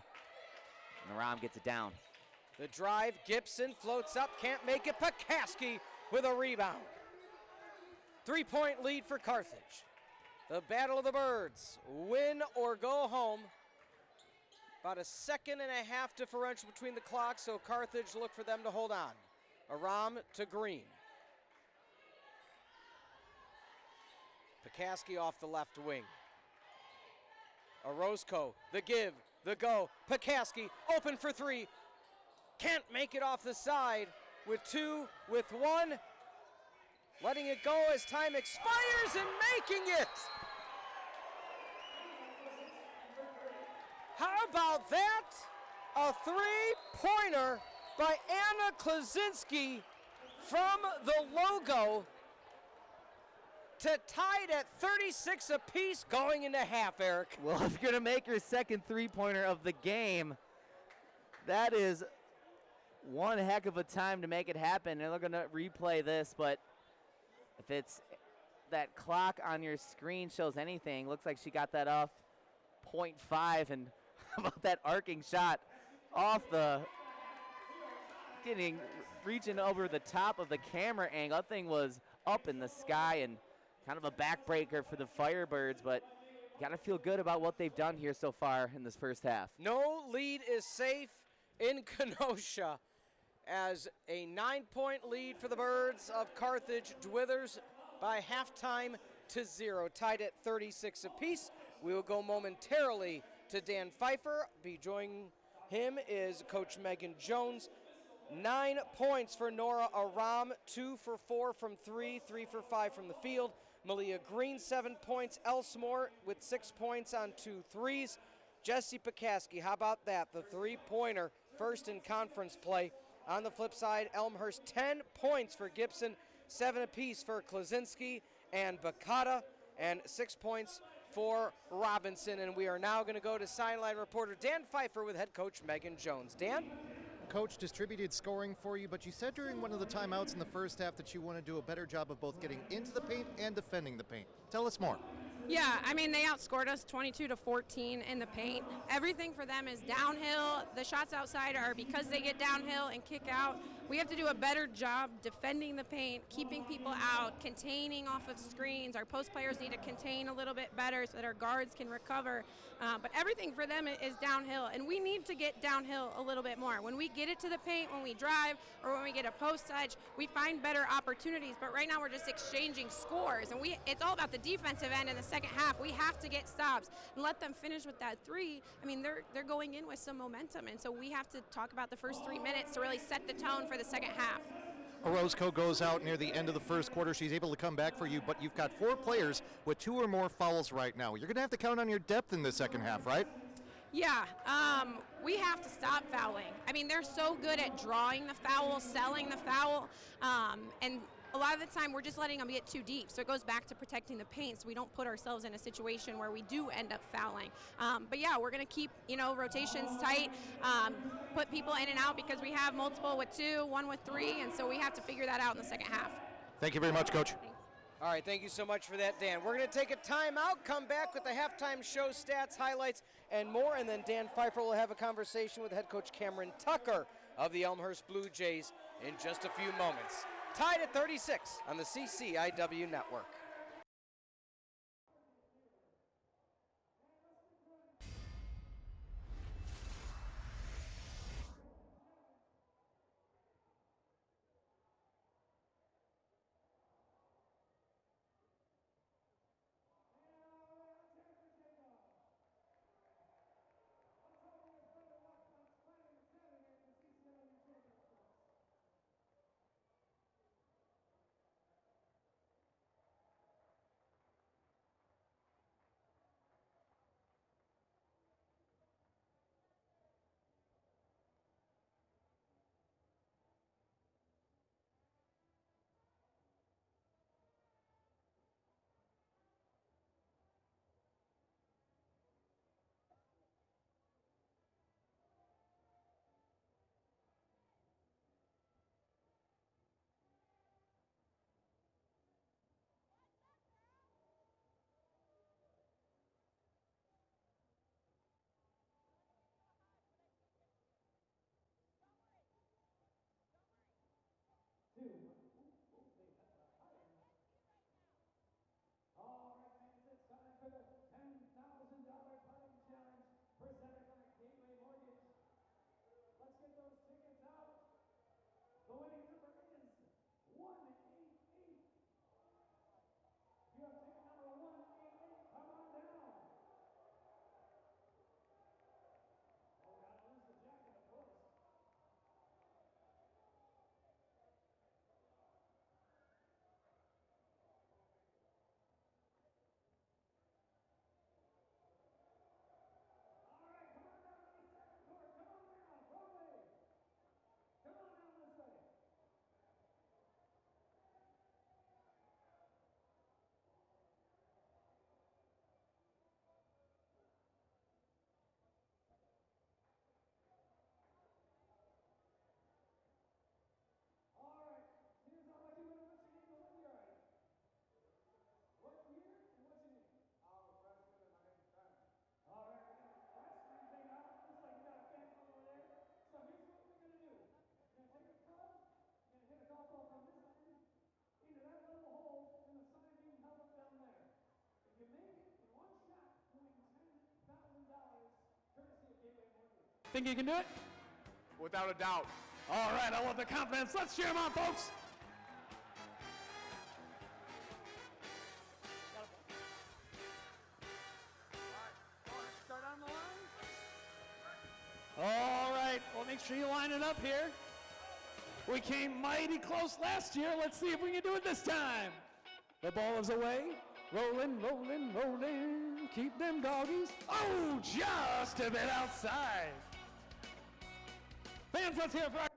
B: And Aram gets it down.
A: The drive, Gibson floats up, can't make it. Pekaski with a rebound. 3-point lead for Carthage. The Battle of the Birds, win or go home. About a 1.5 seconds differential between the clocks, so Carthage look for them to hold on. Aram to Green. Pekaski off the left wing. Orozco, the give, the go. Pekaski open for 3. Can't make it off the side with 2, with 1. Letting it go as time expires and making it. How about that? A 3-pointer by Anna Klaczynski from the logo to tie it at 36 apiece going into half, Eric.
B: Well, if you're going to make your second 3-pointer of the game, that is one heck of a time to make it happen. And they're going to replay this, but if it's that clock on your screen shows anything, looks like she got that off 0.5, and how about that arcing shot off the, reaching over the top of the camera angle. That thing was up in the sky and kind of a backbreaker for the Firebirds, but got to feel good about what they've done here so far in this first half.
A: No lead is safe in Kenosha as a 9-point lead for the Birds of Carthage dwithers by halftime to 0, tied at 36 apiece. We will go momentarily to Dan Pfeifer. Be joining him is Coach Megan Jones. 9 points for Nora Aram, 2 for 4 from 3, 3 for 5 from the field. Malia Green, 7 points. Elsmore with 6 points on 2 threes. Jesse Pekaski, how about that? The 3-pointer, first in conference play. On the flip side, Elmhurst, 10 points for Gibson, 7 apiece for Klaczynski and Bucata, and 6 points for Robinson. And we are now going to go to sideline reporter Dan Pfeifer with head coach Megan Jones. Dan?
E: Coach, distributed scoring for you, but you said during one of the timeouts in the first half that you want to do a better job of both getting into the paint and defending the paint. Tell us more.
F: Yeah, I mean, they outscored us 22-14 in the paint. Everything for them is downhill. The shots outside are because they get downhill and kick out. We have to do a better job defending the paint, keeping people out, containing off of screens. Our post players need to contain a little bit better so that our guards can recover. But everything for them is downhill, and we need to get downhill a little bit more. When we get it to the paint, when we drive, or when we get a post touch, we find better opportunities. But right now we're just exchanging scores, and it's all about the defensive end in the second half. We have to get stops and let them finish with that three. I mean, they're going in with some momentum, and so we have to talk about the first 3 minutes to really set the tone for the second half.
E: Orozco goes out near the end of the first quarter. She's able to come back for you, but you've got 4 players with 2 or more fouls right now. You're going to have to count on your depth in the second half, right?
F: Yeah, we have to stop fouling. I mean, they're so good at drawing the foul, selling the foul, and a lot of the time we're just letting them get too deep. So it goes back to protecting the paint so we don't put ourselves in a situation where we do end up fouling. But yeah, we're going to keep, rotations tight, put people in and out because we have multiple with 2, 1 with 3, and so we have to figure that out in the second half.
E: Thank you very much, Coach.
F: Thanks.
A: All right, thank you so much for that, Dan. We're going to take a timeout, come back with the halftime show stats, highlights, and more, and then Dan Pfeifer will have a conversation with head coach Cameron Tucker of the Elmhurst Blue Jays in just a few moments. Tied at 36 on the CCIW network.
C: Think you can do it?
G: Without a doubt.
C: All right, I love the confidence. Let's cheer them on, folks. All right, well, make sure you line it up here. We came mighty close last year. Let's see if we can do it this time. The ball is away. Rolling, rolling, rolling. Keep them doggies. Oh, just a bit outside. Fans, let's hear it for our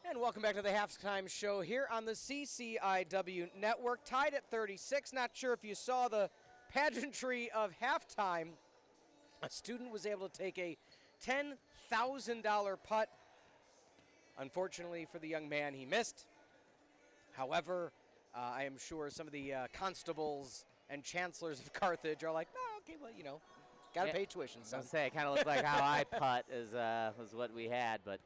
A: And welcome back to the halftime show here on the CCIW network. Tied at 36. Not sure if you saw the pageantry of halftime. A student was able to take a $10,000 putt. Unfortunately for the young man, he missed. However, I am sure some of the constables and chancellors of Carthage are like, oh, okay, well, you know, got to pay tuition, son.
B: I'll say it kind of looked like how I putt was what we had, but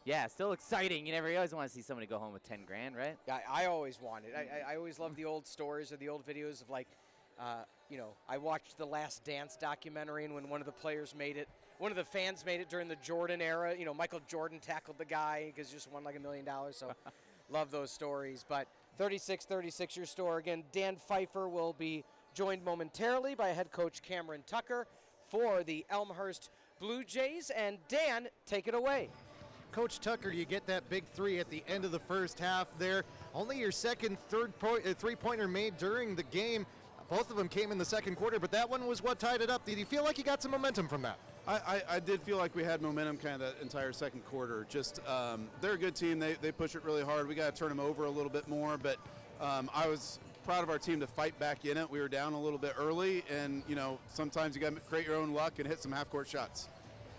B: yeah, still exciting. You always want to see somebody go home with 10 grand, right?
A: Yeah, I always wanted. I always love the old stories or the old videos of, like, you know, I watched the Last Dance documentary, and when one of the players made it, one of the fans made it during the Jordan era. You know, Michael Jordan tackled the guy because he just won like $1 million. So love those stories. But 36-36 your score. Again, Dan Pfeifer will be joined momentarily by head coach Cameron Tucker for the Elmhurst Blue Jays. And Dan, take it away.
E: Coach Tucker, you get that big three at the end of the first half there. Only your second, three-pointer made during the game. Both of them came in the second quarter, but that one was what tied it up. Did you feel like you got some momentum from that?
H: I did feel like we had momentum kind of that entire second quarter. Just they're a good team. They push it really hard. We got to turn them over a little bit more, but I was proud of our team to fight back in it. We were down a little bit early, and, you know, sometimes you got to create your own luck and hit some half-court shots.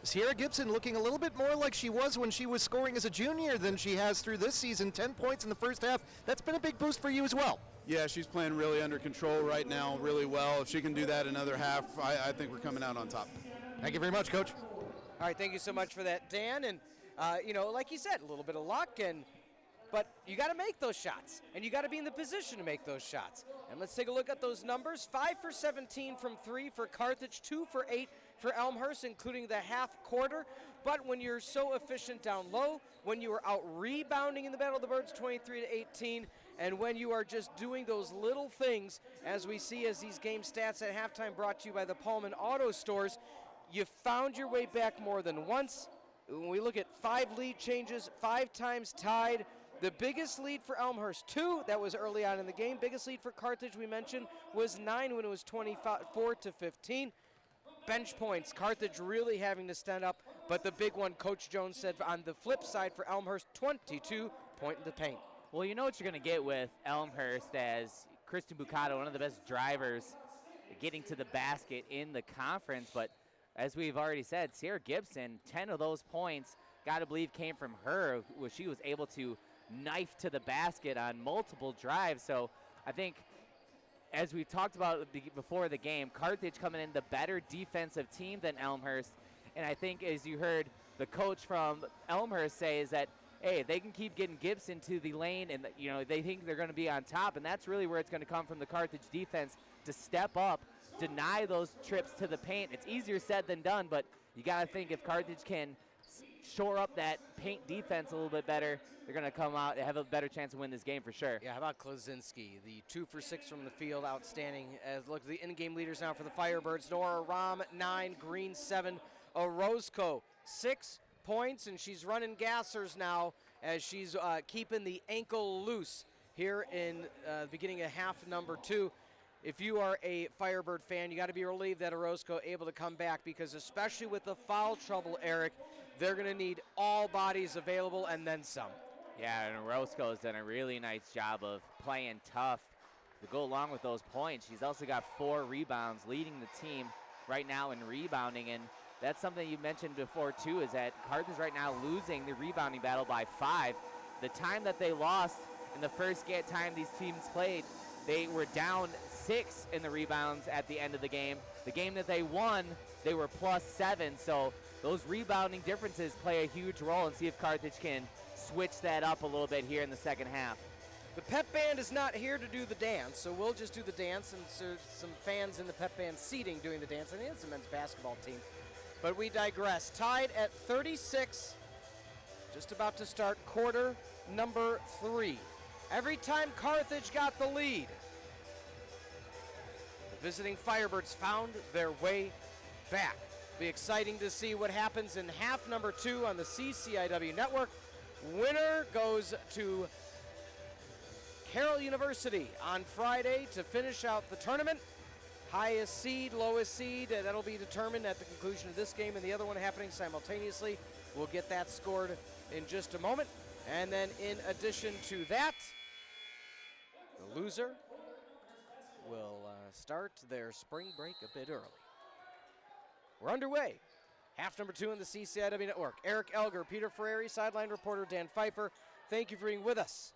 E: Sierra Gibson looking a little bit more like she was when she was scoring as a junior than she has through this season. 10 points in the first half. That's been a big boost for you as well.
H: Yeah, she's playing really under control right now, really well. If she can do that another half, I think we're coming out on top.
E: Thank you very much, Coach.
A: All right, thank you so much for that, Dan. And, you know, like you said, a little bit of luck, but you got to make those shots, and you got to be in the position to make those shots. And let's take a look at those numbers. 5 for 17 from 3 for Carthage, 2 for 8 for Elmhurst, including the half quarter. But when you're so efficient down low, when you are out rebounding in the Battle of the Birds 23-18, and when you are just doing those little things, as we see as these game stats at halftime brought to you by the Pullman Auto Stores, you found your way back more than once. When we look at 5 lead changes, 5 times tied. The biggest lead for Elmhurst, 2. That was early on in the game. Biggest lead for Carthage, we mentioned, was 9 when it was 24-15. Bench points, Carthage really having to stand up, but the big one, Coach Jones said on the flip side for Elmhurst, 22 point in the paint.
B: Well, you know what you're going to get with Elmhurst as Kristen Bucata, one of the best drivers getting to the basket in the conference, but as we've already said, Sierra Gibson, 10 of those points, got to believe came from her, where she was able to knife to the basket on multiple drives. So I think, as we've talked about before the game, Carthage coming in the better defensive team than Elmhurst. And I think, as you heard the coach from Elmhurst say, is that, hey, if they can keep getting Gibson to the lane and, you know, they think they're going to be on top. And that's really where it's going to come from the Carthage defense to step up, deny those trips to the paint. It's easier said than done, but you got to think if Carthage can shore up that paint defense a little bit better, they're going to come out and have a better chance to win this game for sure.
A: Yeah, how about Klaczynski? The 2 for 6 from the field, outstanding. As look at the in-game leaders now for the Firebirds. Nora Rom, 9, Green, 7. Orozco, 6 points, and she's running gassers now as she's keeping the ankle loose here in the beginning of half number 2. If you are a Firebird fan, you got to be relieved that Orozco able to come back, because especially with the foul trouble, Eric, they're going to need all bodies available and then some.
B: Yeah, and Orozco has done a really nice job of playing tough to go along with those points. She's also got 4 rebounds, leading the team right now in rebounding, and that's something you mentioned before too, is that Carthage right now losing the rebounding battle by 5. The time that they lost in the first time these teams played, they were down 6 in the rebounds at the end of the game. The game that they won, they were +7, so those rebounding differences play a huge role, and see if Carthage can switch that up a little bit here in the second half.
A: The pep band is not here to do the dance, so we'll just do the dance, and so some fans in the pep band seating doing the dance. I think it's a men's basketball team, but we digress. Tied at 36, just about to start quarter number 3. Every time Carthage got the lead, the visiting Firebirds found their way back. Be exciting to see what happens in half number 2 on the CCIW network. Winner goes to Carroll University on Friday to finish out the tournament. Highest seed, lowest seed, that'll be determined at the conclusion of this game and the other one happening simultaneously. We'll get that scored in just a moment. And then in addition to that, the loser will start their spring break a bit early. We're underway. Half number 2 in the CCIW Network. Eric Elger, Peter Ferreri, sideline reporter Dan Pfeifer. Thank you for being with us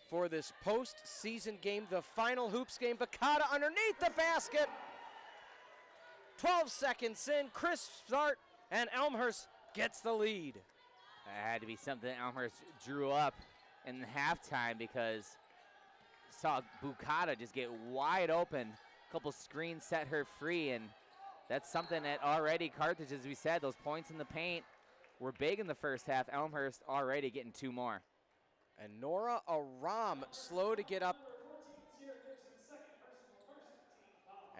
A: for this postseason game, the final hoops game. Bacata underneath the basket. 12 seconds in, crisp start, and Elmhurst gets the lead.
B: It had to be something Elmhurst drew up in halftime because saw Bukata just get wide open. A couple screens set her free, and that's something that already Carthage, as we said, those points in the paint were big in the first half. Elmhurst already getting 2 more.
A: And Nora Aram slow to get up.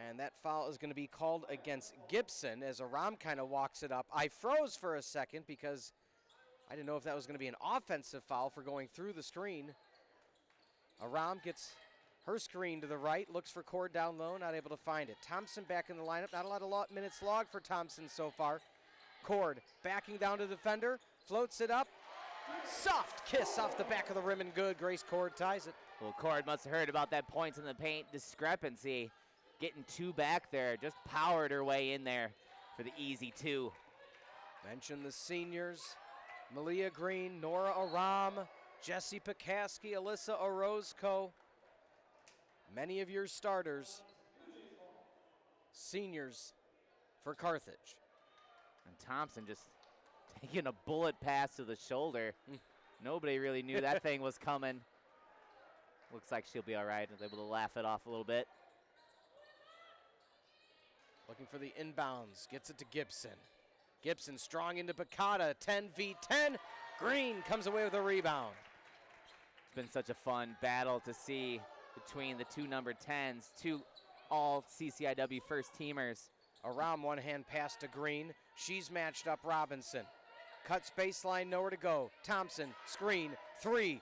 A: And that foul is going to be called against Gibson as Aram kind of walks it up. I froze for a second because I didn't know if that was going to be an offensive foul for going through the screen. Aram gets her screen to the right, looks for Cord down low, not able to find it. Thompson back in the lineup, not a lot of minutes logged for Thompson so far. Cord backing down to the defender, floats it up. Soft kiss off the back of the rim and good. Grace Cord ties it.
B: Well, Cord must have heard about that points in the paint discrepancy. Getting 2 back there, just powered her way in there for the easy 2.
A: Mention the seniors, Malia Green, Nora Aram, Jessie Pekaski, Alyssa Orozco. Many of your starters, seniors for Carthage.
B: And Thompson just taking a bullet pass to the shoulder. Nobody really knew that thing was coming. Looks like she'll be all right. Was able to laugh it off a little bit.
A: Looking for the inbounds, gets it to Gibson. Gibson strong into Bacata, 10v10. Green comes away with a rebound.
B: It's been such a fun battle to see between the 2 number 10s, 2 all CCIW first teamers.
A: Around one-hand pass to Green. She's matched up Robinson. Cuts baseline, nowhere to go. Thompson, screen, 3.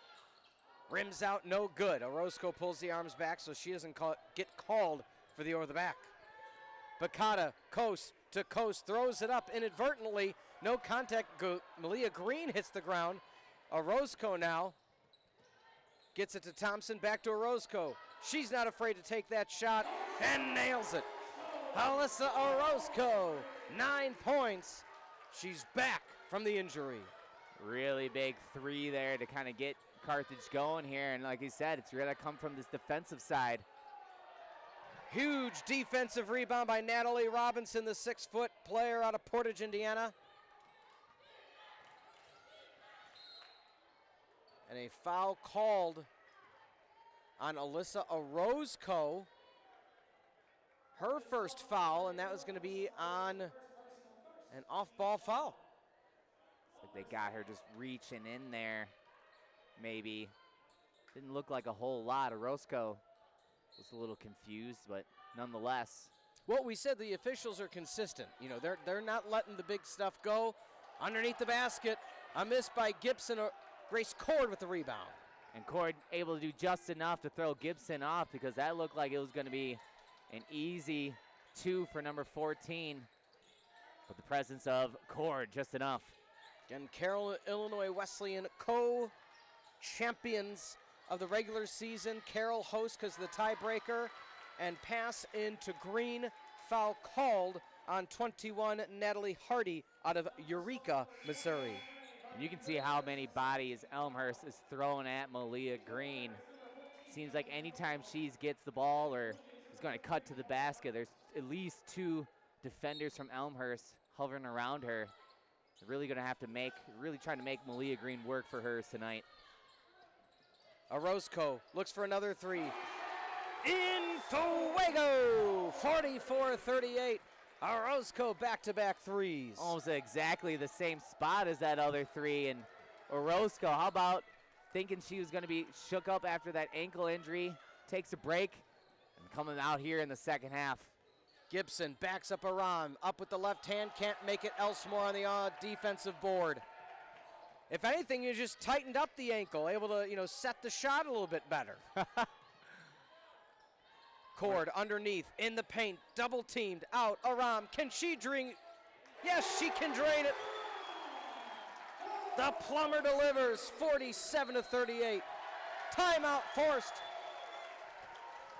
A: Rims out, no good. Orozco pulls the arms back so she doesn't get called for the over the back. Bacata, coast to coast, throws it up inadvertently. No contact. Malia Green hits the ground. Orozco now gets it to Thompson, back to Orozco. She's not afraid to take that shot and nails it. Alyssa Orozco, 9 points. She's back from the injury.
B: Really big 3 there to kind of get Carthage going here. And like he said, it's really come from this defensive side.
A: Huge defensive rebound by Natalie Robinson, the 6-foot player out of Portage, Indiana. And a foul called on Alyssa Orozco. Her first foul, and that was going to be on an off-ball foul.
B: It's like they got her just reaching in there, maybe. Didn't look like a whole lot. Orozco was a little confused, but nonetheless.
A: Well, we said the officials are consistent. You know, they're not letting the big stuff go. Underneath the basket, a miss by Gibson. Grace Cord with the rebound.
B: And Cord able to do just enough to throw Gibson off because that looked like it was going to be an easy 2 for number 14. But the presence of Cord, just enough.
A: Again, Carroll Illinois Wesleyan co-champions of the regular season. Carroll hosts because of the tiebreaker. And pass into Green. Foul called on 21, Natalie Hardy out of Eureka, Missouri.
B: And you can see how many bodies Elmhurst is throwing at Malia Green. Seems like anytime she gets the ball or is going to cut to the basket, there's at least 2 defenders from Elmhurst hovering around her. They're really going to have to really trying to make Malia Green work for hers tonight.
A: Orozco looks for another 3. In Fuego, 44-38. Orozco back-to-back threes.
B: Almost exactly the same spot as that other 3. And Orozco, how about thinking she was going to be shook up after that ankle injury, takes a break, and coming out here in the second half.
A: Gibson backs up Aram, up with the left hand, can't make it. Elsmore on the defensive board. If anything, you just tightened up the ankle, able to, set the shot a little bit better. Cord underneath, in the paint, double teamed, out, Aram, can she drain? Yes, she can drain it. The Plumber delivers, 47-38. Timeout forced.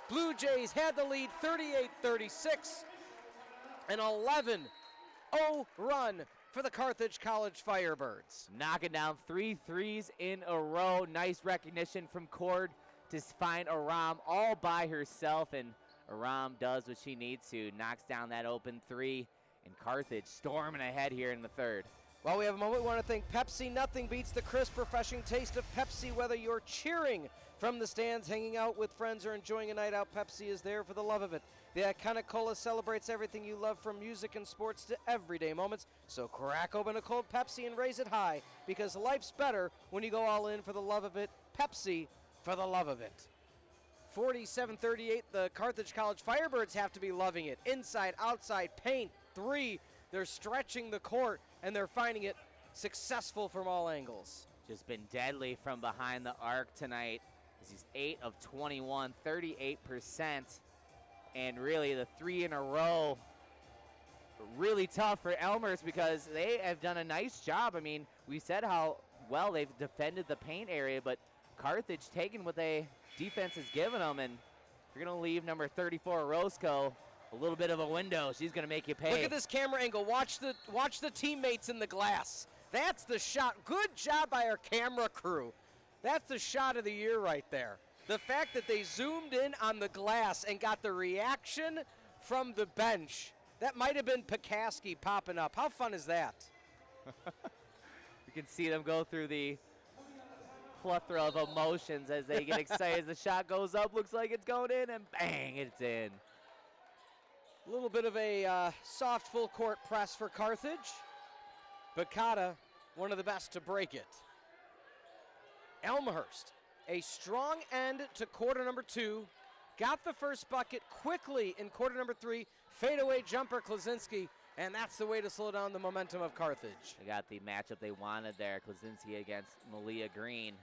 A: Blue Jays had the lead, 38-36. An 11-0 run for the Carthage College Firebirds.
B: Knocking down 3 threes in a row. Nice recognition from Cord to find Aram all by herself, and Aram does what she needs to, knocks down that open 3, and Carthage storming ahead here in the third.
A: While we have a moment, we want to thank Pepsi. Nothing beats the crisp, refreshing taste of Pepsi. Whether you're cheering from the stands, hanging out with friends, or enjoying a night out, Pepsi is there for the love of it. The iconic cola celebrates everything you love, from music and sports to everyday moments. So crack open a cold Pepsi and raise it high, because life's better when you go all in for the love of it. Pepsi, for the love of it. 47-38, the Carthage College Firebirds have to be loving it. Inside, outside, paint, 3. They're stretching the court, and they're finding it successful from all angles.
B: Just been deadly from behind the arc tonight. This is 8 of 21, 38%. And really the 3 in a row, really tough for Elmhurst, because they have done a nice job. I mean, we said how well they've defended the paint area, but Carthage taking what they defense has given them, and you're going to leave number 34, Roscoe, a little bit of a window. She's going to make you pay.
A: Look at this camera angle. Watch the teammates in the glass. That's the shot. Good job by our camera crew. That's the shot of the year right there. The fact that they zoomed in on the glass and got the reaction from the bench. That might have been Pekaski popping up. How fun is that?
B: You can see them go through the plethora of emotions as they get excited. As the shot goes up, looks like it's going in, and bang, it's in.
A: A little bit of a soft full court press for Carthage. Bakata, one of the best to break it. Elmhurst, a strong end to quarter number 2. Got the first bucket quickly in quarter number 3. Fadeaway jumper, Klaczynski, and that's the way to slow down the momentum of Carthage.
B: They got the matchup they wanted there. Klaczynski against Malia Green.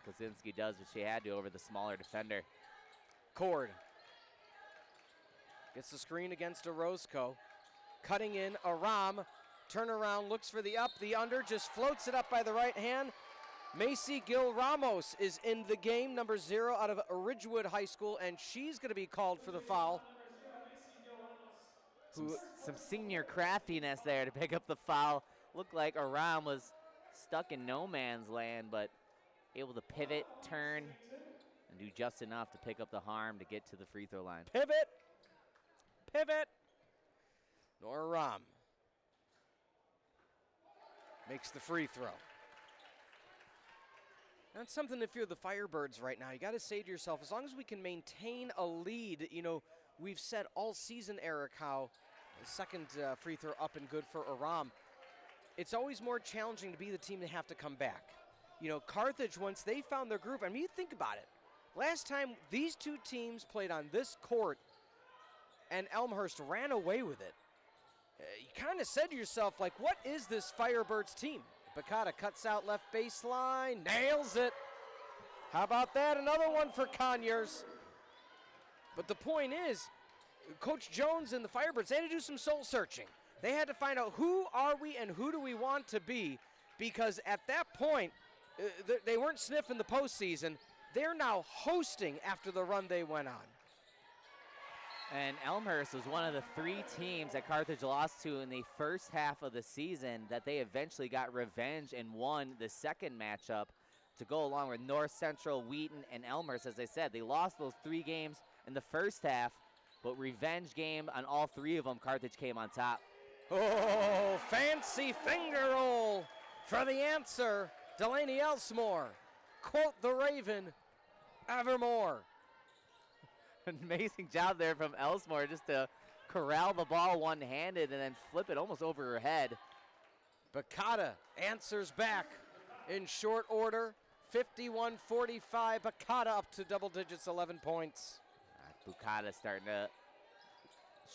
B: Klaczynski does what she had to over the smaller defender.
A: Cord gets the screen against Orozco. Cutting in, Aram. Turnaround, looks for the up, the under, just floats it up by the right hand. Macy Gil Ramos is in the game, number 0 out of Ridgewood High School, and she's going to be called for the foul.
B: Some senior craftiness there to pick up the foul. Looked like Aram was stuck in no man's land, but able to pivot, turn, and do just enough to pick up the harm to get to the free throw line.
A: Pivot. Nora Ram makes the free throw. That's something if you're the Firebirds right now. You got to say to yourself, as long as we can maintain a lead, you know, we've said all season, Eric, how the second free throw up and good for Aram. It's always more challenging to be the team that have to come back. You know, Carthage, once they found their groove, I mean, you think about it. Last time these two teams played on this court and Elmhurst ran away with it, you kind of said to yourself, like, what is this Firebirds team? Bakata cuts out left baseline, nails it. How about that? Another one for Conyers. But the point is, Coach Jones and the Firebirds, they had to do some soul searching. They had to find out who are we and who do we want to be, because at that point, they weren't sniffing the postseason. They're now hosting after the run they went on.
B: And Elmhurst was one of the 3 teams that Carthage lost to in the first half of the season that they eventually got revenge and won the second matchup to go along with North Central, Wheaton, and Elmhurst. As I said, they lost those 3 games in the first half, but revenge game on all 3 of them, Carthage came on top.
A: Oh, fancy finger roll for the answer. Delaney Elsmore, quote the Raven, evermore.
B: An amazing job there from Elsmore just to corral the ball one-handed and then flip it almost over her head.
A: Bakata answers back in short order. 51-45, Bakata up to double digits, 11 points.
B: Bakata starting to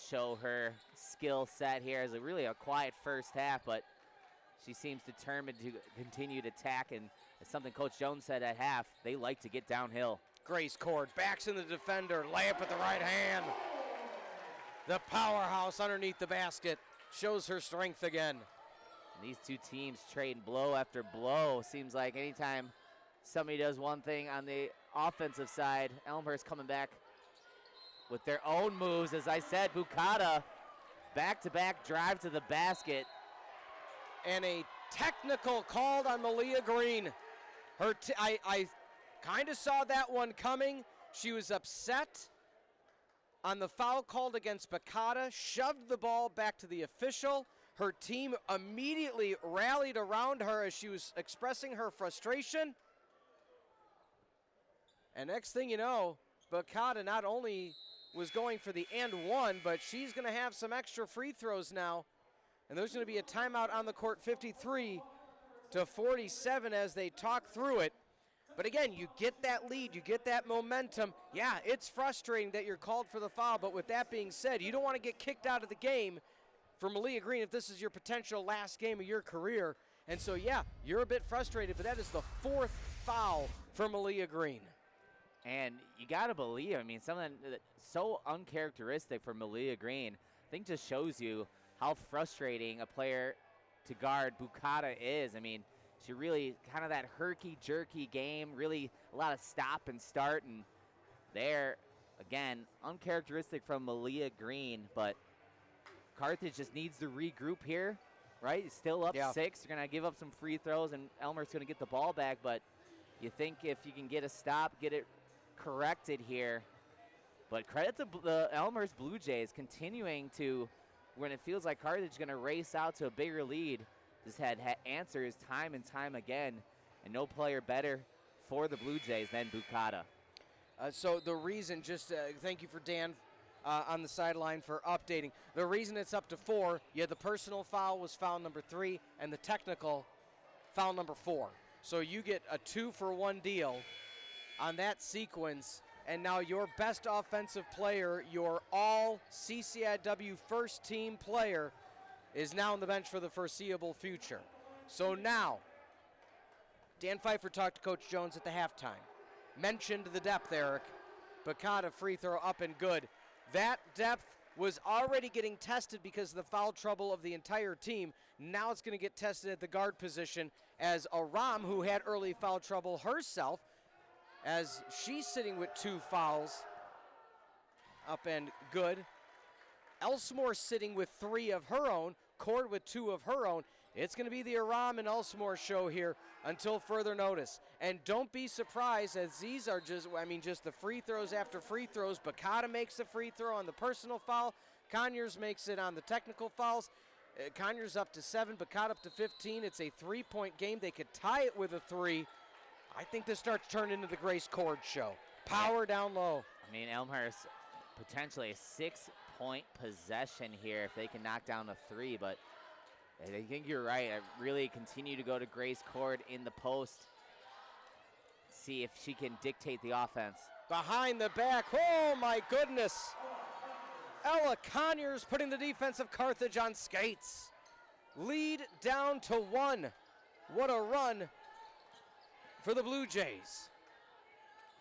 B: show her skill set here as really a quiet first half, but she seems determined to continue to attack, and as something Coach Jones said at half, they like to get downhill.
A: Grace Cord backs in the defender, layup at the right hand. The powerhouse underneath the basket shows her strength again.
B: These two teams trading blow after blow. Seems like anytime somebody does one thing on the offensive side, Elmhurst coming back with their own moves. As I said, Bukata, back-to-back drive to the basket.
A: And a technical called on Malia Green. I kind of saw that one coming. She was upset on the foul called against Bukata, shoved the ball back to the official. Her team immediately rallied around her as she was expressing her frustration. And next thing you know, Bukata not only was going for the and one, but she's going to have some extra free throws now. And there's going to be a timeout on the court, 53-47 as they talk through it. But again, you get that lead, you get that momentum. Yeah, it's frustrating that you're called for the foul, but with that being said, you don't want to get kicked out of the game for Malia Green if this is your potential last game of your career. And so, yeah, you're a bit frustrated, but that is the 4th foul for Malia Green.
B: And you got to believe, I mean, something that's so uncharacteristic for Malia Green, I think just shows you how frustrating a player to guard Bukata is. I mean, she really kind of that herky-jerky game, really a lot of stop and start. And there, again, uncharacteristic from Malia Green, but Carthage just needs to regroup here, right? Still up 6. They're going to give up some free throws, and Elmer's going to get the ball back. But you think if you can get a stop, get it corrected here. But credit to the Elmhurst Blue Jays continuing to, when it feels like Carthage is going to race out to a bigger lead, just had answers time and time again, and no player better for the Blue Jays than Bukata.
A: So the reason, thank you for Dan on the sideline for updating. The reason it's up to 4, you had the personal foul was foul number 3, and the technical foul number 4. So you get a 2-for-1 deal on that sequence, and now your best offensive player, your all CCIW first team player, is now on the bench for the foreseeable future. So now, Dan Pfeifer talked to Coach Jones at the halftime. Mentioned the depth, Eric. Bukata free throw up and good. That depth was already getting tested because of the foul trouble of the entire team. Now it's going to get tested at the guard position as Aram, who had early foul trouble herself, as she's sitting with 2 fouls, up and good. Elsmore sitting with 3 of her own, Cord with 2 of her own. It's going to be the Aram and Elsmore show here until further notice. And don't be surprised, as these are just the free throws after free throws. Bukata makes the free throw on the personal foul. Conyers makes it on the technical fouls. Conyers up to 7, Bukata up to 15. It's a 3-point game. They could tie it with a 3. I think this starts to turn into the Grace Cord show. Power down low.
B: I mean, Elmhurst potentially a 6-point possession here if they can knock down a 3, but I think you're right. I really continue to go to Grace Cord in the post. See if she can dictate the offense.
A: Behind the back, oh my goodness. Ella Conyers putting the defense of Carthage on skates. Lead down to 1. What a run for the Blue Jays.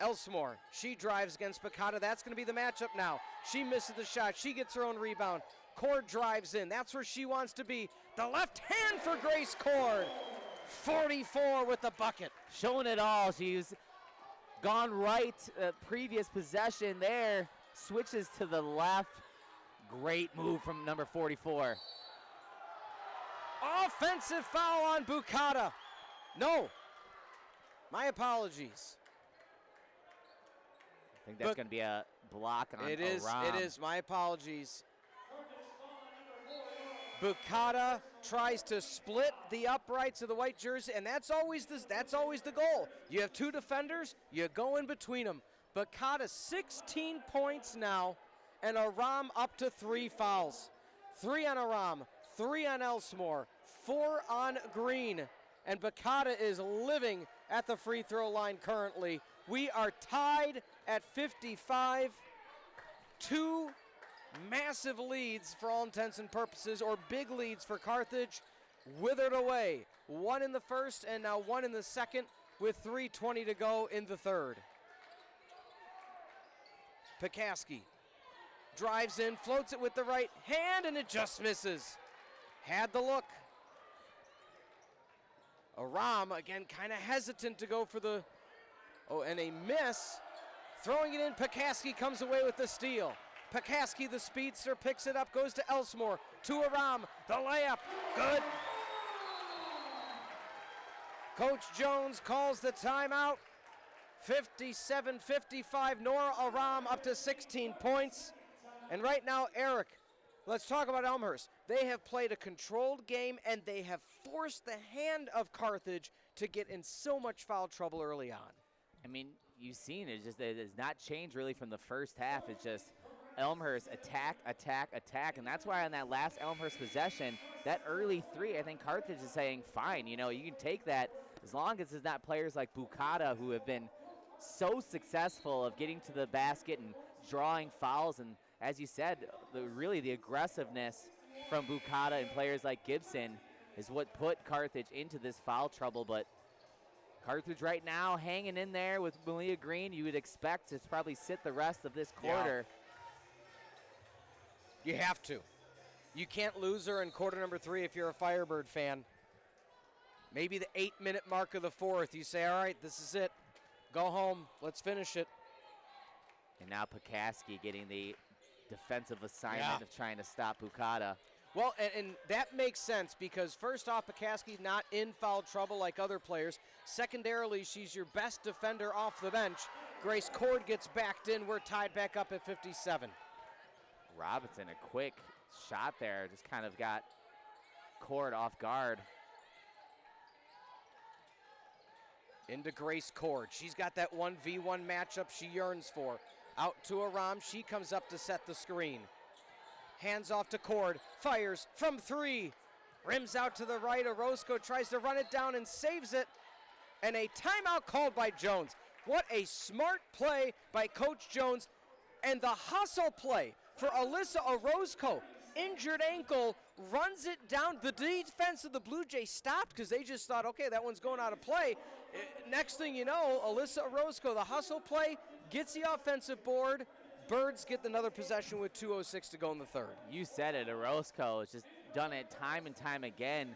A: Elsmore, she drives against Bukata. That's going to be the matchup now. She misses the shot. She gets her own rebound. Cord drives in. That's where she wants to be. The left hand for Grace Cord. 44 with the bucket.
B: Showing it all. She's gone right. Previous possession there. Switches to the left. Great move from number 44.
A: Offensive foul on Bukata. No. My apologies.
B: I think that's going to be a block on Aram.
A: It is. My apologies. Bukata tries to split the uprights of the white jersey, and that's always the goal. You have 2 defenders, you go in between them. Bukata 16 points now, and Aram up to 3 fouls. 3 on Aram, 3 on Elsmore, 4 on Green, and Bukata is living at the free throw line currently. We are tied at 55. 2 massive leads for all intents and purposes, or big leads for Carthage, withered away. 1 in the first and now 1 in the second with 3:20 to go in the third. Pekaski drives in, floats it with the right hand, and it just misses. Had the look. Aram, again, kind of hesitant to go for the, and a miss. Throwing it in, Pekaski comes away with the steal. Pekaski, the speedster, picks it up, goes to Elsmore, to Aram, the layup, good. Coach Jones calls the timeout. 57-55, Nora Aram up to 16 points. And right now, Eric, let's talk about Elmhurst. They have played a controlled game, and they have forced the hand of Carthage to get in so much foul trouble early on.
B: I mean, you've seen it. It has not changed really from the first half. It's just Elmhurst attack, attack, attack. And that's why on that last Elmhurst possession, that early three, I think Carthage is saying, fine, you know, you can take that as long as it's not players like Bukata who have been so successful of getting to the basket and drawing fouls. And as you said, really the aggressiveness from Bukata and players like Gibson is what put Carthage into this foul trouble. But Carthage right now hanging in there with Malia Green. You would expect to probably sit the rest of this quarter.
A: Yeah. You have to. You can't lose her in quarter number 3 if you're a Firebird fan. Maybe the 8-minute mark of the fourth, you say, all right, this is it. Go home, let's finish it.
B: And now Pekaski getting the defensive assignment of trying to stop Bukata.
A: Well, and that makes sense because first off, Pekaski's not in foul trouble like other players. Secondarily, she's your best defender off the bench. Grace Cord gets backed in. We're tied back up at 57.
B: Robinson, a quick shot there, just kind of got Cord off guard.
A: Into Grace Cord. She's got that 1v1 matchup she yearns for. Out to Aram. She comes up to set the screen. Hands off to Cord. Fires from 3. Rims out to the right. Orozco tries to run it down and saves it. And a timeout called by Jones. What a smart play by Coach Jones. And the hustle play for Alyssa Orozco. Injured ankle, runs it down. The defense of the Blue Jays stopped because they just thought, okay, that one's going out of play. Next thing you know, Alyssa Orozco, the hustle play, gets the offensive board. Birds get another possession with 2:06 to go in the third.
B: You said it, Orozco has just done it time and time again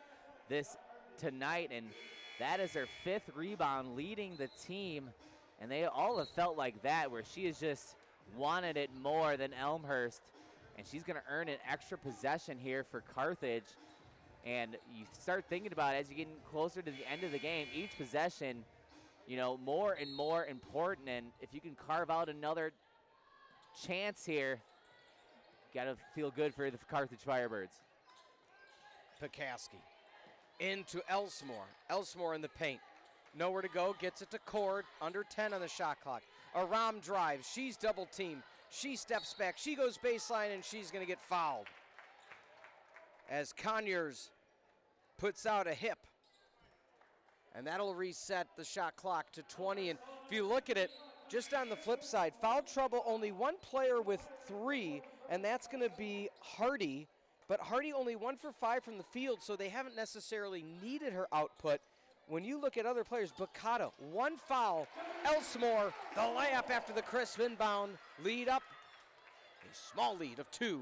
B: this tonight, and that is her 5th rebound, leading the team. And they all have felt like that, where she has just wanted it more than Elmhurst. And she's going to earn an extra possession here for Carthage. And you start thinking about it as you get closer to the end of the game, each possession, you know, more and more important. And if you can carve out another chance here, got to feel good for the Carthage Firebirds.
A: Pekaski into Elsmore. Elsmore in the paint. Nowhere to go, gets it to Cord, under 10 on the shot clock. Aram drives, she's double teamed. She steps back, she goes baseline, and she's going to get fouled. As Conyers puts out a hip. And that'll reset the shot clock to 20. And if you look at it, just on the flip side, foul trouble, only one player with 3, and that's going to be Hardy. But Hardy only 1 for 5 from the field, so they haven't necessarily needed her output. When you look at other players, Bukata, 1 foul. Elsmore, the layup after the crisp inbound. Lead up, a small lead of 2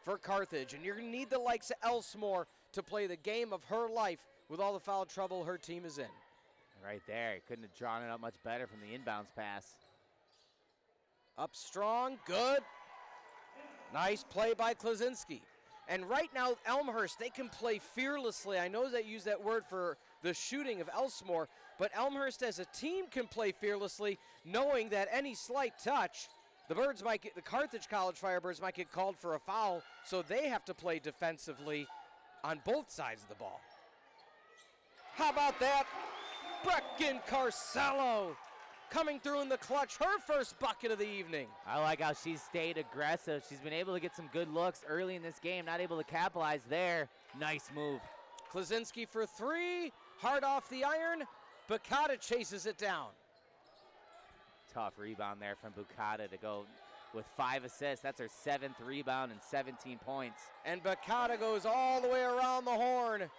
A: for Carthage. And you're going to need the likes of Elsmore to play the game of her life with all the foul trouble her team is in.
B: Right there, couldn't have drawn it up much better from the inbounds pass.
A: Up strong, good. Nice play by Klaczynski. And right now, Elmhurst, they can play fearlessly. I know that I use that word for the shooting of Elsmore, but Elmhurst as a team can play fearlessly, knowing that any slight touch, the Carthage College Firebirds might get called for a foul, so they have to play defensively on both sides of the ball. How about that? Brecken Carcello coming through in the clutch, her first bucket of the evening.
B: I like how she's stayed aggressive. She's been able to get some good looks early in this game, not able to capitalize there. Nice move.
A: Klaczynski for 3, hard off the iron. Bukata chases it down.
B: Tough rebound there from Bukata to go with 5 assists. That's her 7th rebound and 17 points.
A: And Bukata goes all the way around the horn.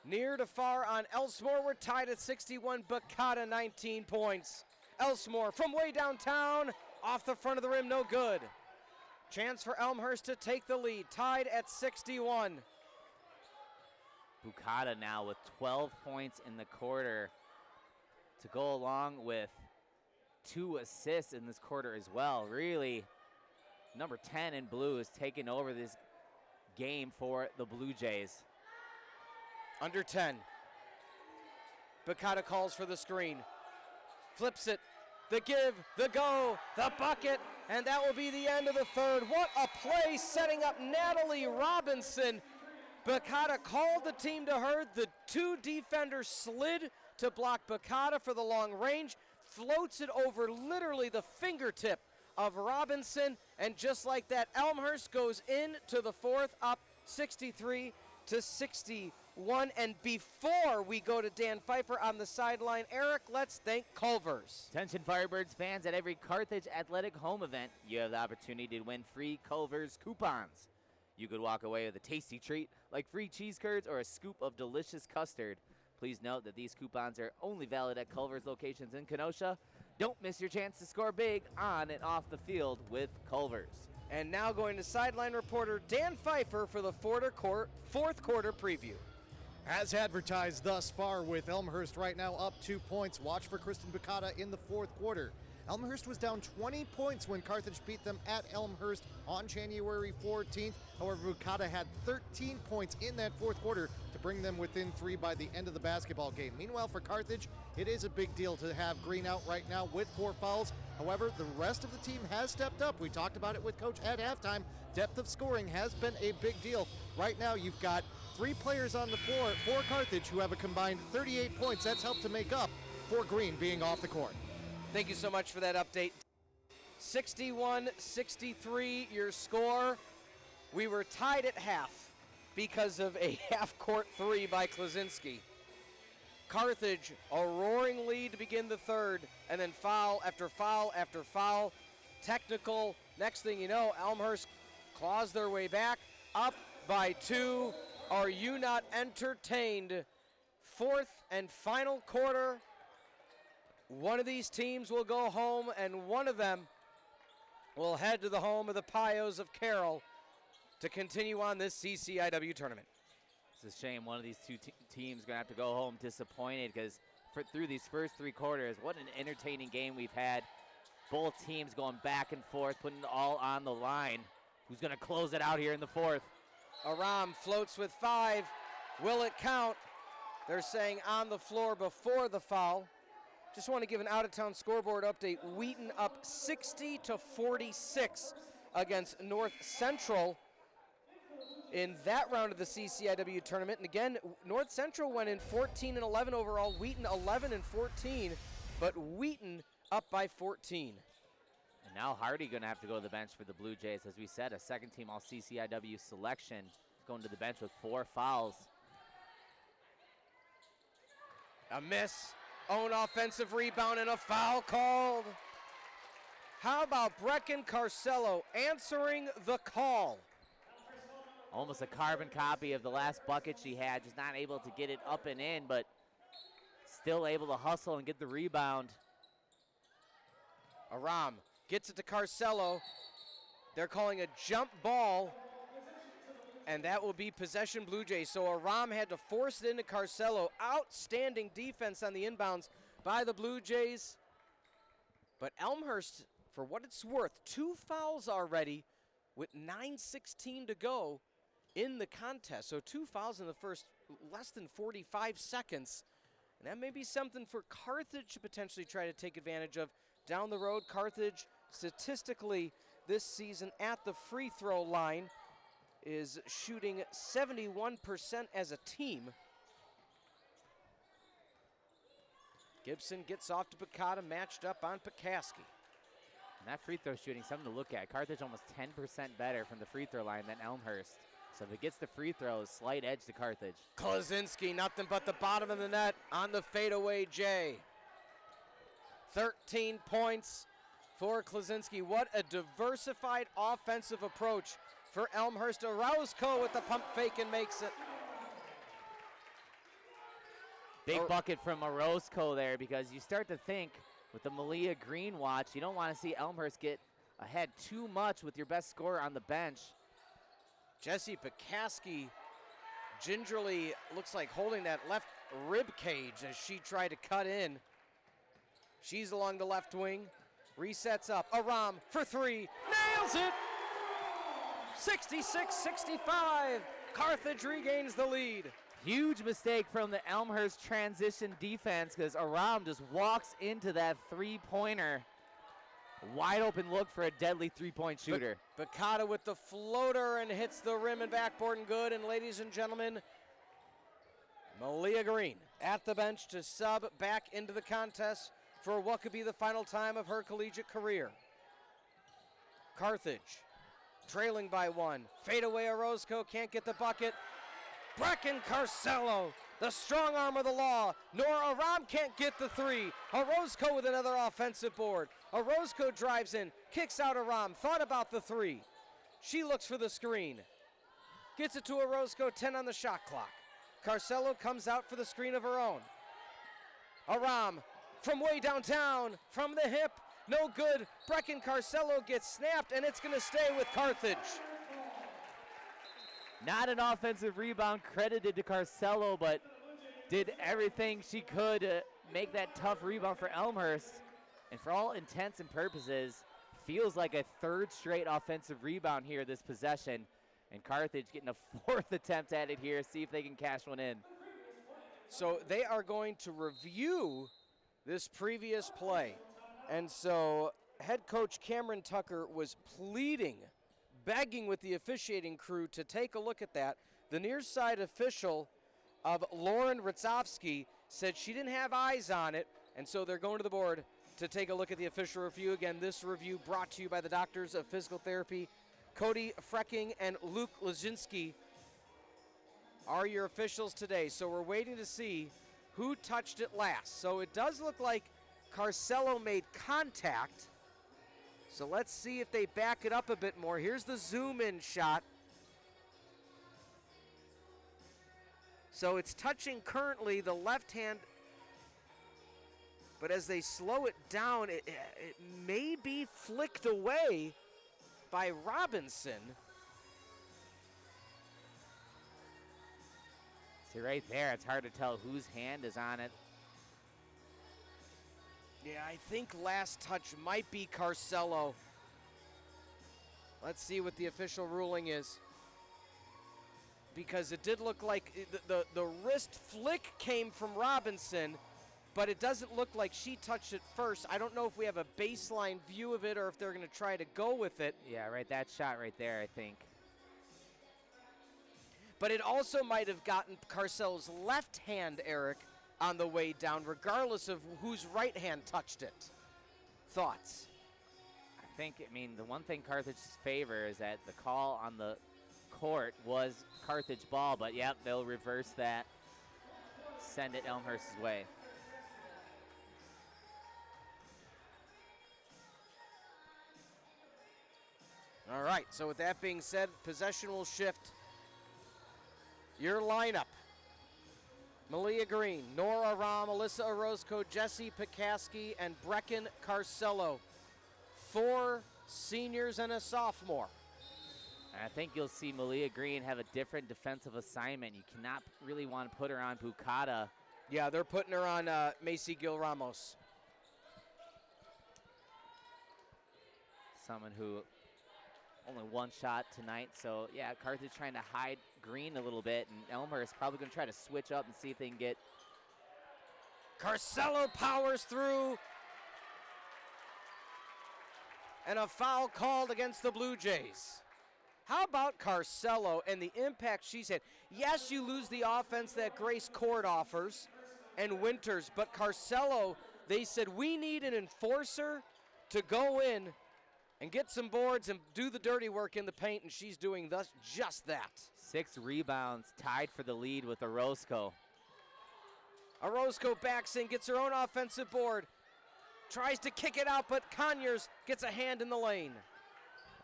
A: Near to far on Elsmore. We're tied at 61. Bukata 19 points. Elsmore from way downtown. Off the front of the rim, no good. Chance for Elmhurst to take the lead. Tied at 61.
B: Bukata now with 12 points in the quarter to go along with 2 assists in this quarter as well. Really, number 10 in blue is taking over this game for the Blue Jays.
A: Under 10. Bukata calls for the screen. Flips it. The give, the go, the bucket, and that will be the end of the third. What a play setting up Natalie Robinson. Bukata called the team to her. The 2 defenders slid to block Bukata for the long range. Floats it over literally the fingertip of Robinson. And just like that, Elmhurst goes into the fourth up 63-61. And before we go to Dan Pfeifer on the sideline, Eric, let's thank Culver's.
B: Attention Firebirds fans, at every Carthage athletic home event, you have the opportunity to win free Culver's coupons. You could walk away with a tasty treat like free cheese curds or a scoop of delicious custard. Please note that these coupons are only valid at Culver's locations in Kenosha. Don't miss your chance to score big on and off the field with Culver's.
A: And now going to sideline reporter Dan Pfeifer for the fourth quarter preview.
E: As advertised thus far, with Elmhurst right now up 2 points. Watch for Kristen Bukata in the fourth quarter. Elmhurst was down 20 points when Carthage beat them at Elmhurst on January 14th. However, Bukata had 13 points in that fourth quarter to bring them within 3 by the end of the basketball game. Meanwhile, for Carthage, it is a big deal to have Green out right now with 4 fouls. However, the rest of the team has stepped up. We talked about it with Coach at halftime. Depth of scoring has been a big deal. Right now, you've got 3 players on the floor for Carthage who have a combined 38 points. That's helped to make up for Green being off the court.
A: Thank you so much for that update. 61-63 your score. We were tied at half because of a half-court 3 by Klaczynski. Carthage, a roaring lead to begin the third, and then foul after foul after foul. Technical. Next thing you know, Elmhurst claws their way back, up by 2. Are you not entertained? Fourth and final quarter. One of these teams will go home, and one of them will head to the home of the Pios of Carroll to continue on this CCIW tournament.
B: It's a shame one of these 2 teams going to have to go home disappointed, because through these first 3 quarters, what an entertaining game we've had. Both teams going back and forth, putting it all on the line. Who's going to close it out here in the fourth?
A: Aram floats with 5. Will it count? They're saying on the floor before the foul. Just want to give an out-of-town scoreboard update. Wheaton up 60-46 against North Central in that round of the CCIW tournament. And again, North Central went in 14-11 overall. Wheaton 11-14, but Wheaton up by 14.
B: And now Hardy going to have to go to the bench for the Blue Jays. As we said, a second-team All-CCIW selection, going to the bench with 4 fouls.
A: A miss. Own offensive rebound and a foul called. How about Brecken Carcello answering the call?
B: Almost a carbon copy of the last bucket she had, just not able to get it up and in, but still able to hustle and get the rebound.
A: Aram gets it to Carcello. They're calling a jump ball, and that will be possession Blue Jays. So Aram had to force it into Carcello. Outstanding defense on the inbounds by the Blue Jays. But Elmhurst, for what it's worth, 2 fouls already with 9:16 to go in the contest. So 2 fouls in the first less than 45 seconds. And that may be something for Carthage to potentially try to take advantage of down the road. Carthage, statistically this season at the free throw line, is shooting 71% as a team. Gibson gets off to Bukata, matched up on Pekaski.
B: And that free throw shooting, something to look at. Carthage almost 10% better from the free throw line than Elmhurst. So if it gets the free throws, slight edge to Carthage.
A: Klaczynski, nothing but the bottom of the net on the fadeaway J. 13 points for Klaczynski. What a diversified offensive approach for Elmhurst. Orozco with the pump fake and makes it.
B: Big bucket from Orozco there, because you start to think with the Malia Green watch, you don't want to see Elmhurst get ahead too much with your best scorer on the bench.
A: Jesse Pekaski gingerly looks like holding that left rib cage as she tried to cut in. She's along the left wing, resets up. Aram for three, nails it! 66-65, Carthage regains the lead.
B: Huge mistake from the Elmhurst transition defense because Aram just walks into that three-pointer. Wide open look for a deadly three-point shooter.
A: Bakata with the floater and hits the rim and backboard and good. And ladies and gentlemen, Malia Green at the bench to sub back into the contest for what could be the final time of her collegiate career. Carthage trailing by one. Fadeaway Orozco can't get the bucket. Brecken Carcello, the strong arm of the law. Nora Aram can't get the three. Orozco with another offensive board. Orozco drives in, kicks out Aram, thought about the three. She looks for the screen. Gets it to Orozco, 10 on the shot clock. Carcello comes out for the screen of her own. Aram from way downtown, from the hip, no good. Brecken Carcello gets snapped, and it's going to stay with Carthage.
B: Not an offensive rebound credited to Carcello, but did everything she could to make that tough rebound for Elmhurst. And for all intents and purposes, feels like a third straight offensive rebound here this possession. And Carthage getting a fourth attempt at it here, see if they can cash one in.
A: So they are going to review this previous play. And so head coach Cameron Tucker was pleading, begging with the officiating crew to take a look at that. The near side official of Lauren Ritzovsky said she didn't have eyes on it, and so they're going to the board to take a look at the official review. Again, this review brought to you by the Doctors of Physical Therapy. Cody Frecking and Luke Lazinski are your officials today. So we're waiting to see who touched it last. So it does look like Carcello made contact. So let's see if they back it up a bit more. Here's the zoom in shot. So it's touching currently the left hand, but as they slow it down, it may be flicked away by Robinson.
B: See right there, it's hard to tell whose hand is on it.
A: Yeah, I think last touch might be Carcello. Let's see what the official ruling is. Because it did look like the wrist flick came from Robinson, but it doesn't look like she touched it first. I don't know if we have a baseline view of it or if they're going to try to go with it.
B: Yeah, right, that shot right there, I think.
A: But it also might have gotten Carcello's left hand, Eric, on the way down, regardless of whose right hand touched it. Thoughts?
B: I mean, the one thing Carthage's favor is that the call on the court was Carthage ball, but yep, they'll reverse that, send it Elmhurst's way.
A: All right, so with that being said, possession will shift. Your lineup: Malia Green, Nora Ram, Alyssa Orozco, Jessie Pekaski, and Brecken Carcello. 4 seniors and a sophomore.
B: I think you'll see Malia Green have a different defensive assignment. You cannot really want to put her on Bukata.
A: Yeah, they're putting her on Macy Gil Ramos.
B: Someone who only one shot tonight. So, yeah, Carthage trying to hide Green a little bit, and Elmhurst probably going to try to switch up and see if they can get.
A: Carcello powers through. And a foul called against the Blue Jays. How about Carcello and the impact she's had? Yes, you lose the offense that Grace Court offers and Winters, but Carcello, they said, we need an enforcer to go in and get some boards and do the dirty work in the paint, and she's doing just that.
B: 6 rebounds, tied for the lead with Orozco.
A: Orozco backs in, gets her own offensive board, tries to kick it out, but Conyers gets a hand in the lane.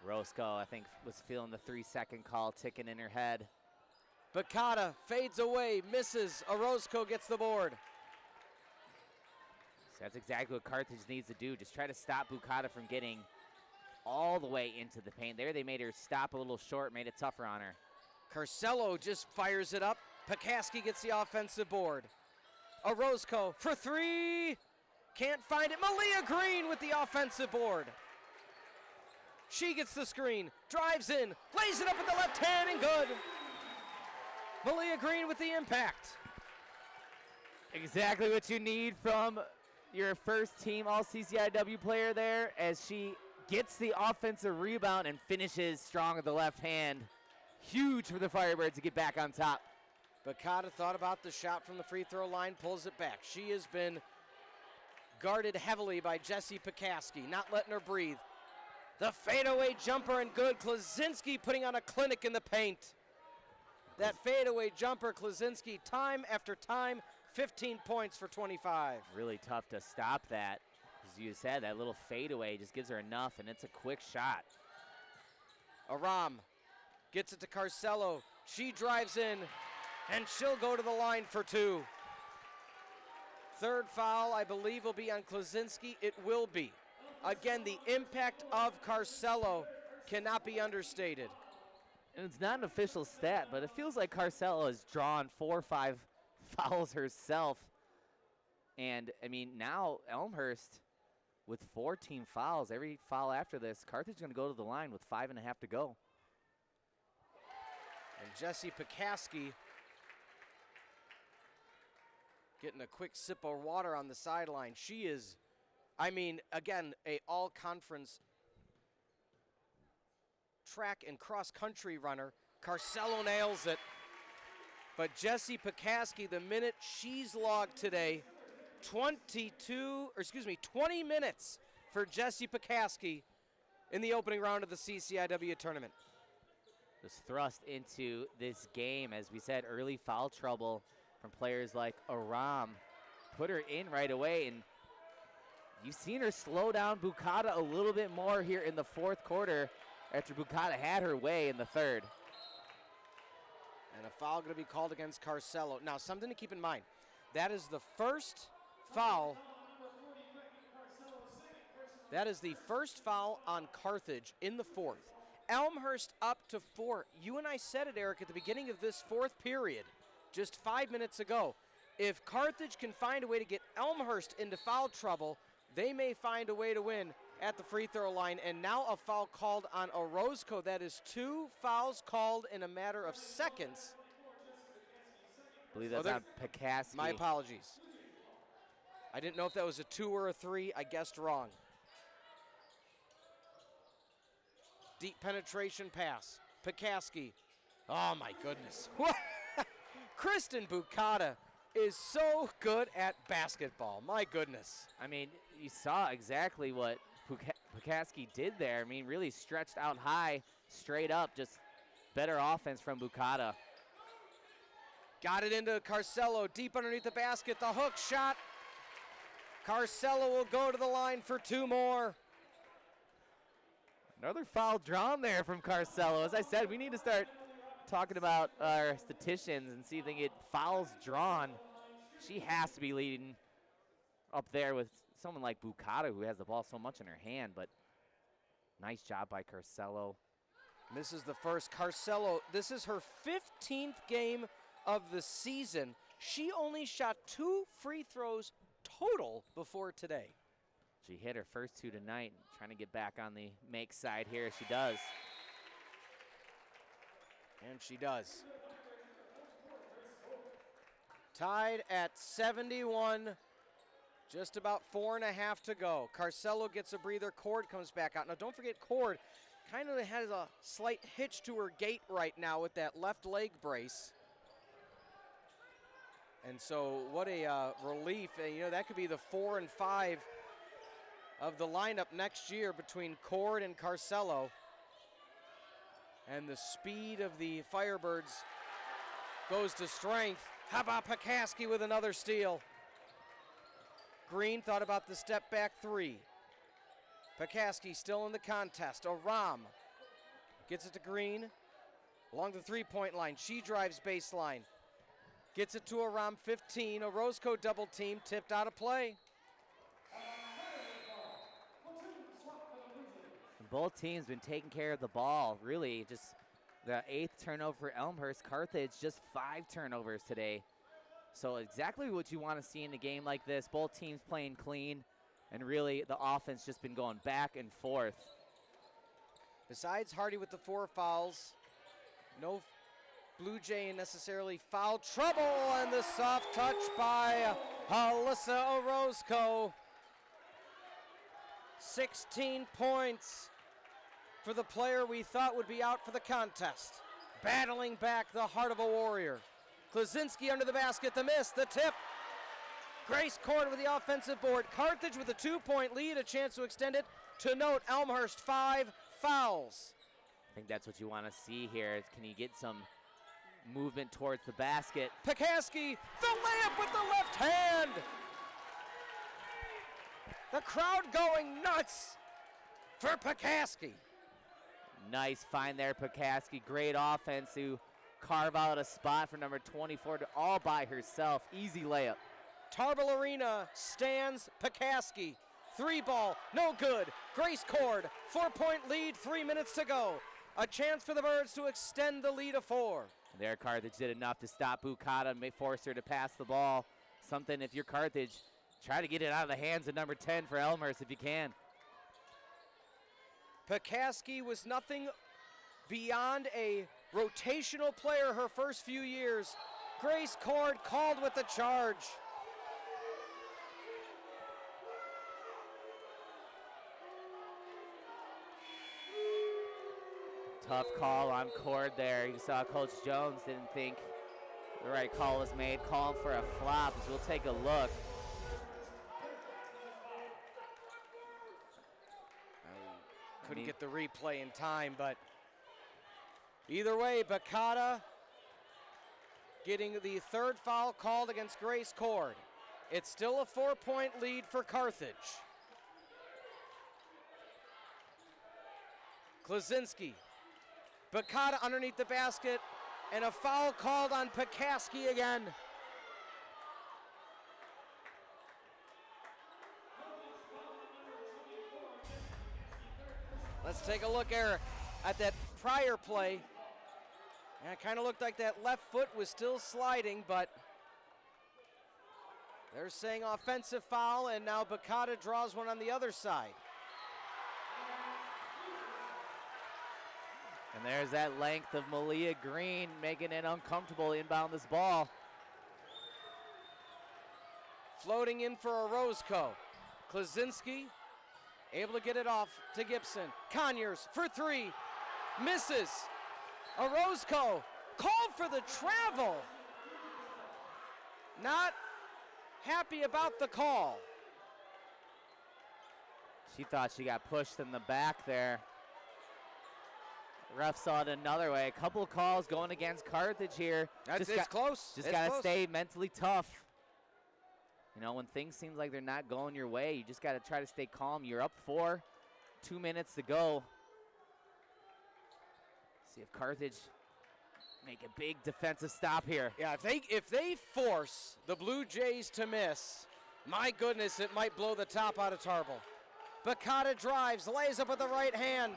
B: Orozco, I think, was feeling the 3-second call ticking in her head.
A: Bakata fades away, misses. Orozco gets the board.
B: So that's exactly what Carthage needs to do. Just try to stop Bukata from getting all the way into the paint. There they made her stop a little short, made it tougher on her.
A: Carcello just fires it up, Pekaski gets the offensive board. Orozco for three. Can't find it. Malia Green with the offensive board. She gets the screen, drives in, lays it up with the left hand, and good. Malia Green with the impact.
B: Exactly what you need from your first team all CCIW player there, as she gets the offensive rebound and finishes strong with the left hand. Huge for the Firebirds to get back on top.
A: Bakata thought about the shot from the free throw line, pulls it back. She has been guarded heavily by Jessie Pekaski, not letting her breathe. The fadeaway jumper and good. Klaczynski putting on a clinic in the paint. That fadeaway jumper, Klaczynski, time after time, 15 points for 25.
B: Really tough to stop that. As you said, that little fadeaway just gives her enough, and it's a quick shot.
A: Aram gets it to Carcelo. She drives in, and she'll go to the line for two. Third foul, I believe, will be on Klaczynski. It will be. Again, the impact of Carcelo cannot be understated.
B: And it's not an official stat, but it feels like Carcelo has drawn 4 or 5 fouls herself. And, I mean, now Elmhurst with 14 fouls. Every foul after this, Carthage is going to go to the line with 5.5 to go.
A: And Jessie Pekaski getting a quick sip of water on the sideline. She is, I mean, again, a all-conference track and cross-country runner. Carcelo nails it. But Jessie Pekaski, the minute she's logged today, 20 minutes for Jessie Pekaski in the opening round of the CCIW tournament.
B: Was thrust into this game, as we said, early foul trouble from players like Aram. Put her in right away, and you've seen her slow down Bukata a little bit more here in the fourth quarter after Bukata had her way in the third.
A: And a foul going to be called against Carcelo. Now, something to keep in mind. That is the first foul. That is the first foul on Carthage in the fourth. Elmhurst up to 4. You and I said it, Eric, at the beginning of this fourth period, just 5 minutes ago. If Carthage can find a way to get Elmhurst into foul trouble, they may find a way to win at the free throw line. And now a foul called on Orozco. That is 2 fouls called in a matter of seconds.
B: I believe that's on Pekaski.
A: My apologies. I didn't know if that was a 2 or a 3. I guessed wrong. Deep penetration pass. Pekaski. Oh, my goodness. Kristen Bukata is so good at basketball. My goodness.
B: I mean, you saw exactly what Pekaski did there. I mean, really stretched out high, straight up, just better offense from Bukata.
A: Got it into Carcelo, deep underneath the basket. The hook shot. Carcelo will go to the line for 2 more.
B: Another foul drawn there from Carcelo. As I said, we need to start talking about our statisticians and see if they get fouls drawn. She has to be leading up there with someone like Bukata, who has the ball so much in her hand, but nice job by Carcelo.
A: Misses the first. Carcelo, this is her 15th game of the season. She only shot 2 free throws total before today.
B: She hit her first 2 tonight, trying to get back on the make side here. She does.
A: And she does. Tied at 71. Just about 4.5 to go. Carcelo gets a breather. Cord comes back out. Now, don't forget, Cord kind of has a slight hitch to her gait right now with that left leg brace. And so what a relief. You know, that could be the 4 and 5 of the lineup next year between Cord and Carcelo. And the speed of the Firebirds goes to strength. How about Pekaski with another steal? Green thought about the step back 3. Pekaski still in the contest. Aram gets it to Green along the 3-point line. She drives baseline. Gets it to Aram, 15. Orozco double team, tipped out of play.
B: And both teams been taking care of the ball, really just The 8th turnover for Elmhurst. Carthage just 5 turnovers today. So exactly what you want to see in a game like this. Both teams playing clean, and really the offense just been going back and forth.
A: Besides Hardy with the 4 fouls, no Blue Jay necessarily foul trouble, and the soft touch by Alyssa Orozco. 16 points for the player we thought would be out for the contest. Battling back the heart of a warrior. Klaczynski under the basket, the miss, the tip. Grace Cord with the offensive board. Carthage with a 2-point lead, a chance to extend it. To note, Elmhurst 5 fouls.
B: I think that's what you want to see here. Can you get some movement towards the basket?
A: Pekaski, the layup with the left hand. The crowd going nuts for Pekaski.
B: Nice find there, Pekaski. Great offense to carve out a spot for number 24 to all by herself. Easy layup.
A: Tarble Arena stands Pekaski. 3 ball, no good. Grace Cord, 4-point lead, 3 minutes to go. A chance for the Birds to extend the lead of 4.
B: There, Carthage did enough to stop Bukata and may force her to pass the ball. Something, if you're Carthage, try to get it out of the hands of number 10 for Elmhurst if you can.
A: Pekaski was nothing beyond a rotational player her first few years. Grace Cord called with the charge.
B: Tough call on Cord there. You saw Coach Jones didn't think the right call was made, calling for a flop, as we'll take a look.
A: Couldn't get the replay in time, but either way, Bukata getting the 3rd foul called against Grace Cord. It's still a 4-point lead for Carthage. Klaczynski, Bukata underneath the basket, and a foul called on Pekaski again. Let's take a look, Eric, at that prior play. And it kind of looked like that left foot was still sliding, but they're saying offensive foul, and now Bukata draws one on the other side.
B: And there's that length of Malia Green making it uncomfortable inbound this ball.
A: Floating in for Orozco. Klaczynski able to get it off to Gibson. Conyers for 3. Misses. Orozco called for the travel. Not happy about the call.
B: She thought she got pushed in the back there. Ref saw it another way. A couple of calls going against Carthage here.
A: It's close.
B: Just got to stay mentally tough. You know, when things seem like they're not going your way, you just got to try to stay calm. You're up 4, 2 minutes to go. See if Carthage make a big defensive stop here.
A: Yeah, if they force the Blue Jays to miss, my goodness, it might blow the top out of Tarble. Bukata drives, lays up with the right hand.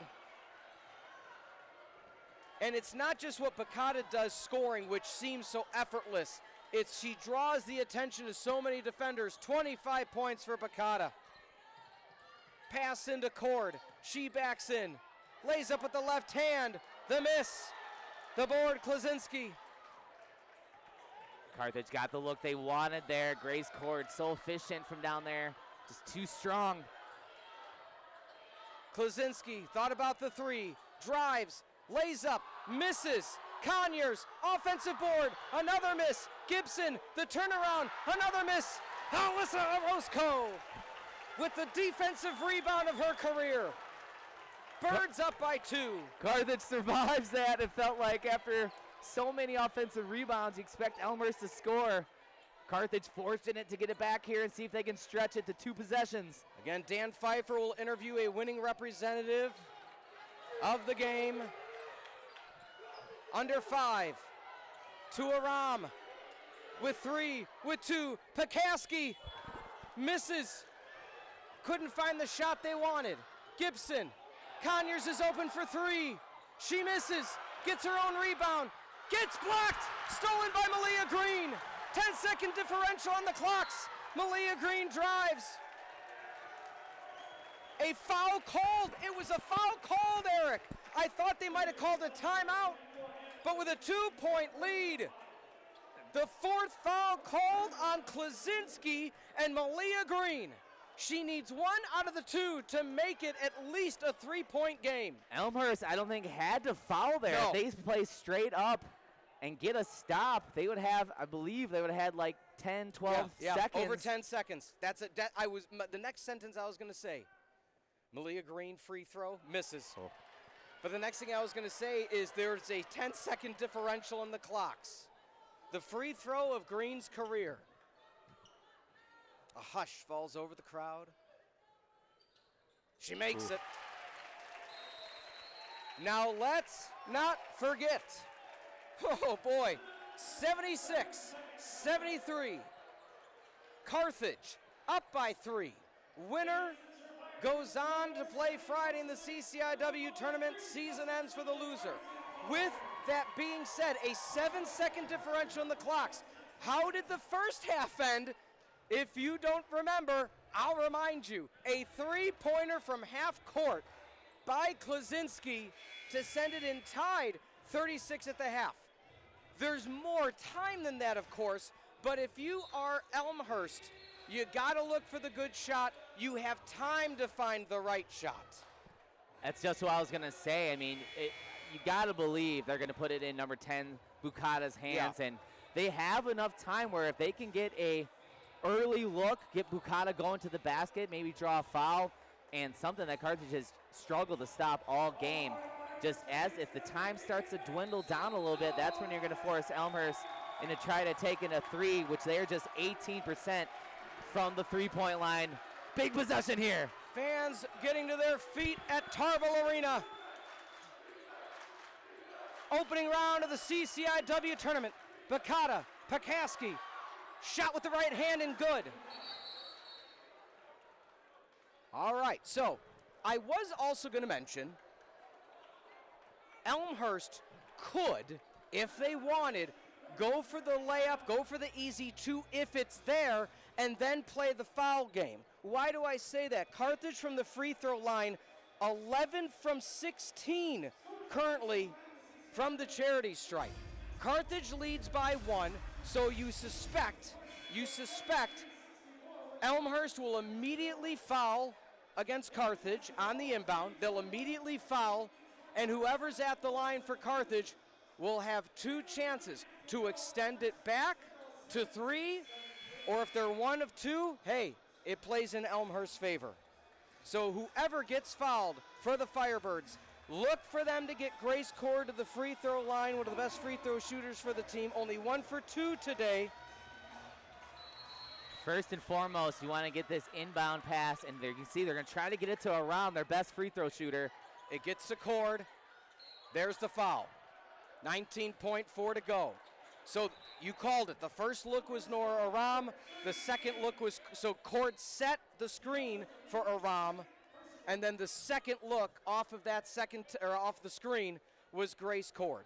A: And it's not just what Bukata does scoring, which seems so effortless. It's she draws the attention of so many defenders. 25 points for Bukata. Pass into Cord. She backs in. Lays up with the left hand. The miss. The board, Klaczynski.
B: Carthage got the look they wanted there. Grace Cord so efficient from down there. Just too strong.
A: Klaczynski thought about the 3. Drives. Lays up. Misses. Conyers, offensive board, another miss. Gibson, the turnaround, another miss. Alyssa Orozco with the defensive rebound of her career. Birds up by 2.
B: Carthage survives that. It felt like after so many offensive rebounds, you expect Elmhurst to score. Carthage forcing it to get it back here and see if they can stretch it to 2 possessions.
A: Again, Dan Pfeifer will interview a winning representative of the game. Under 5 to Aram with 3, with 2. Pekaski misses. Couldn't find the shot they wanted. Gibson. Conyers is open for 3. She misses. gets her own rebound, gets blocked, stolen by Malia Green. 10-second differential on the clocks. Malia Green drives. A foul called. It was a foul called, Eric. I thought they might have called a timeout, but with a 2-point lead, the fourth foul called on Klaczynski and Malia Green. She needs 1 out of the 2 to make it at least a 3-point game.
B: Elmhurst, I don't think, had to foul there.
A: No.
B: If they play straight up and get a stop, they would have, I believe, they would have had like 10, 12 seconds.
A: Over 10 seconds. That's it. The next sentence I was going to say. Malia Green free throw misses.
B: Oh.
A: But the next thing I was going to say is there's a 10-second differential in the clocks. The free throw of Green's career. A hush falls over the crowd. She makes it. Now let's not forget. Oh boy, 76-73. Carthage up by 3. Winner goes on to play Friday in the CCIW tournament. Season ends for the loser. With that being said, a 7-second differential in the clocks. How did the first half end? If you don't remember, I'll remind you. A 3-pointer from half court by Klaczynski to send it in tied 36 at the half. There's more time than that, of course, but if you are Elmhurst, you got to look for the good shot. You have time to find the right shot.
B: That's just what I was going to say. I mean, you got to believe they're going to put it in number 10, Bukata's hands, and they have enough time where if they can get a early look, get Bukata going to the basket, maybe draw a foul, and something that Carthage has struggled to stop all game. Just as if the time starts to dwindle down a little bit, that's when you're going to force Elmhurst into try to take in a 3, which they're just 18% from the 3-point line. Big possession here.
A: Fans getting to their feet at Tarble Arena. Opening round of the CCIW tournament. Bukata, Pekaski, shot with the right hand and good. All right, so I was also going to mention Elmhurst could, if they wanted, go for the layup, go for the easy 2 if it's there, and then play the foul game. Why do I say that? Carthage from the free throw line, 11 from 16 currently from the charity stripe. Carthage leads by 1, so you suspect Elmhurst will immediately foul against Carthage on the inbound. They'll immediately foul, and whoever's at the line for Carthage will have 2 chances to extend it back to 3, or if they're 1 of 2, hey, it plays in Elmhurst's favor. So whoever gets fouled for the Firebirds, look for them to get Grace Cord to the free throw line, one of the best free throw shooters for the team. Only 1 for 2 today.
B: First and foremost, you want to get this inbound pass, and there you can see they're going to try to get it to Aram, their best free throw shooter.
A: It gets to Cord. There's the foul. 19.4 to go. So you called it. The first look was Nora Aram. The second look was, so Cord set the screen for Aram. And then the second look off of that off the screen was Grace Cord.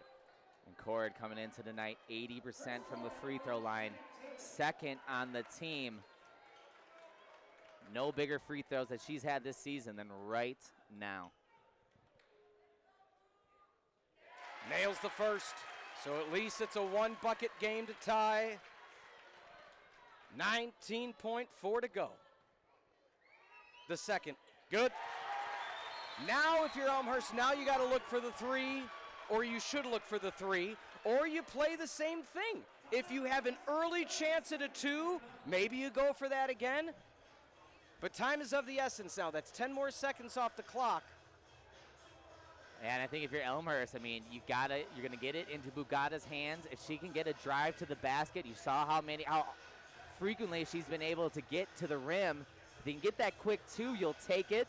B: And Cord coming into the night 80% from the free throw line. Second on the team. No bigger free throws that she's had this season than right now.
A: Nails the first, so at least it's a 1-bucket game to tie. 19.4 to go. The second, good. Now if you're Elmhurst, now you got to look for the 3, or you should look for the 3, or you play the same thing. If you have an early chance at a 2, maybe you go for that again. But time is of the essence now. That's 10 more seconds off the clock.
B: And I think if you're Elmhurst, I mean, you're going to get it into Bukata's hands. If she can get a drive to the basket, you saw how frequently she's been able to get to the rim. If you can get that quick 2, you'll take it.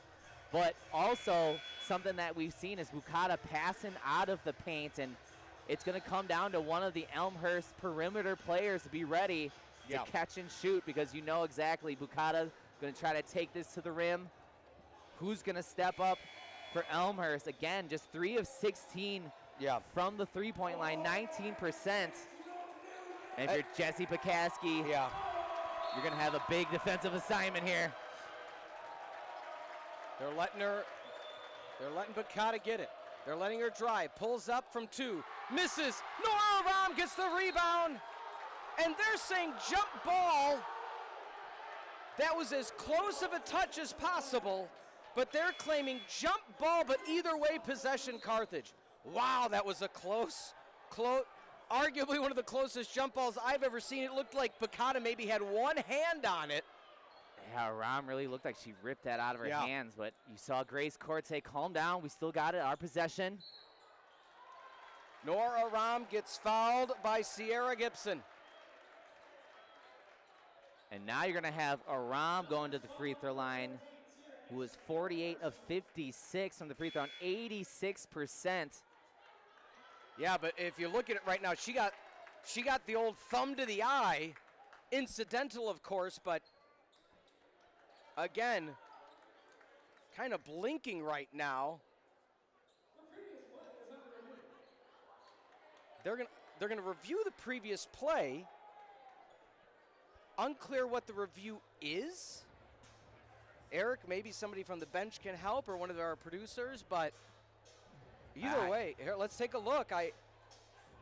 B: But also something that we've seen is Bukata passing out of the paint, and it's going to come down to one of the Elmhurst perimeter players to be ready to catch and shoot, because you know exactly Bukata going to try to take this to the rim. Who's going to step up for Elmhurst? Again, just 3 of 16
A: Yeah.
B: from the three-point line, 19%. And if you're Jesse Pekaski,
A: Yeah.
B: you're going to have a big defensive assignment here.
A: They're letting Bakata get it. They're letting her drive. Pulls up from 2. Misses. Nora Ram gets the rebound. And they're saying jump ball. That was as close of a touch as possible, but they're claiming jump ball, but either way, possession Carthage. Wow, that was a close, arguably one of the closest jump balls I've ever seen. It looked like Bakata maybe had one hand on it.
B: Yeah, Ram really looked like she ripped that out of her
A: Yeah.
B: hands, but you saw Grace Court say, calm down, we still got it, our possession.
A: Nora Ram gets fouled by Sierra Gibson.
B: And now you're going to have Aram going to the free throw line, who was 48 of 56 from the free throw, 86%.
A: Yeah, but if you look at it right now, she got the old thumb to the eye, incidental of course, but again, kind of blinking right now. They're gonna review the previous play. Unclear what the review is. Eric, maybe somebody from the bench can help, or one of our producers, but either way, here, let's take a look.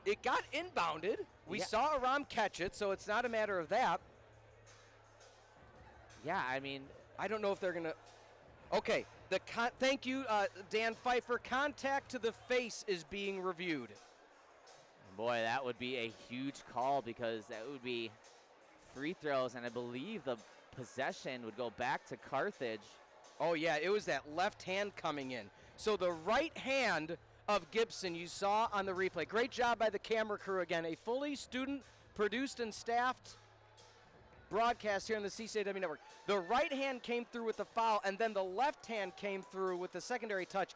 A: It got inbounded. We saw Aram catch it, so it's not a matter of that.
B: Yeah, I mean,
A: I don't know if they're gonna. Okay, thank you, Dan Pfeifer. Contact to the face is being reviewed.
B: boy, that would be a huge call because that would be free throws, and I believe the possession would go back to Carthage.
A: Oh, yeah, it was that left hand coming in. So the right hand of Gibson you saw on the replay. Great job by the camera crew again. A fully student-produced and staffed broadcast here on the CCIW Network. The right hand came through with the foul, and then the left hand came through with the secondary touch.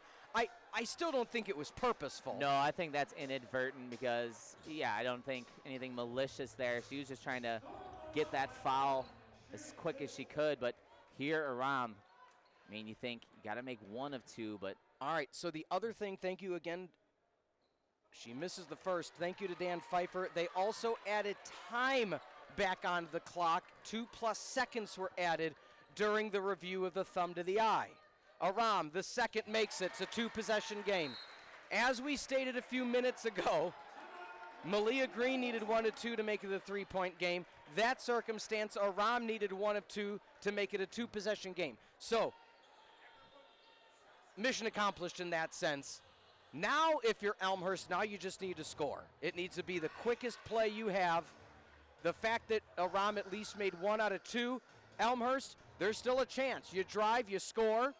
A: I still don't think it was purposeful.
B: No, I think that's inadvertent because, yeah, I don't think anything malicious there. She was just trying to get that foul as quick as she could. But here, Aram, I mean, you think you got to make one of two, but.
A: All right, so the other thing, thank you again. She misses the first. Thank you to Dan Pfeifer. They also added time back onto the clock. 2+ seconds were added during the review of the thumb to the eye. Aram, the second, makes it. It's a two-possession game. As we stated a few minutes ago, Malia Green needed 1 of 2 to make it a 3-point game. That circumstance, Aram needed 1 of 2 to make it a 2-possession game. So, mission accomplished in that sense. Now, if you're Elmhurst, now you just need to score. It needs to be the quickest play you have. The fact that Aram at least made 1 out of 2, Elmhurst, there's still a chance. You drive, you score,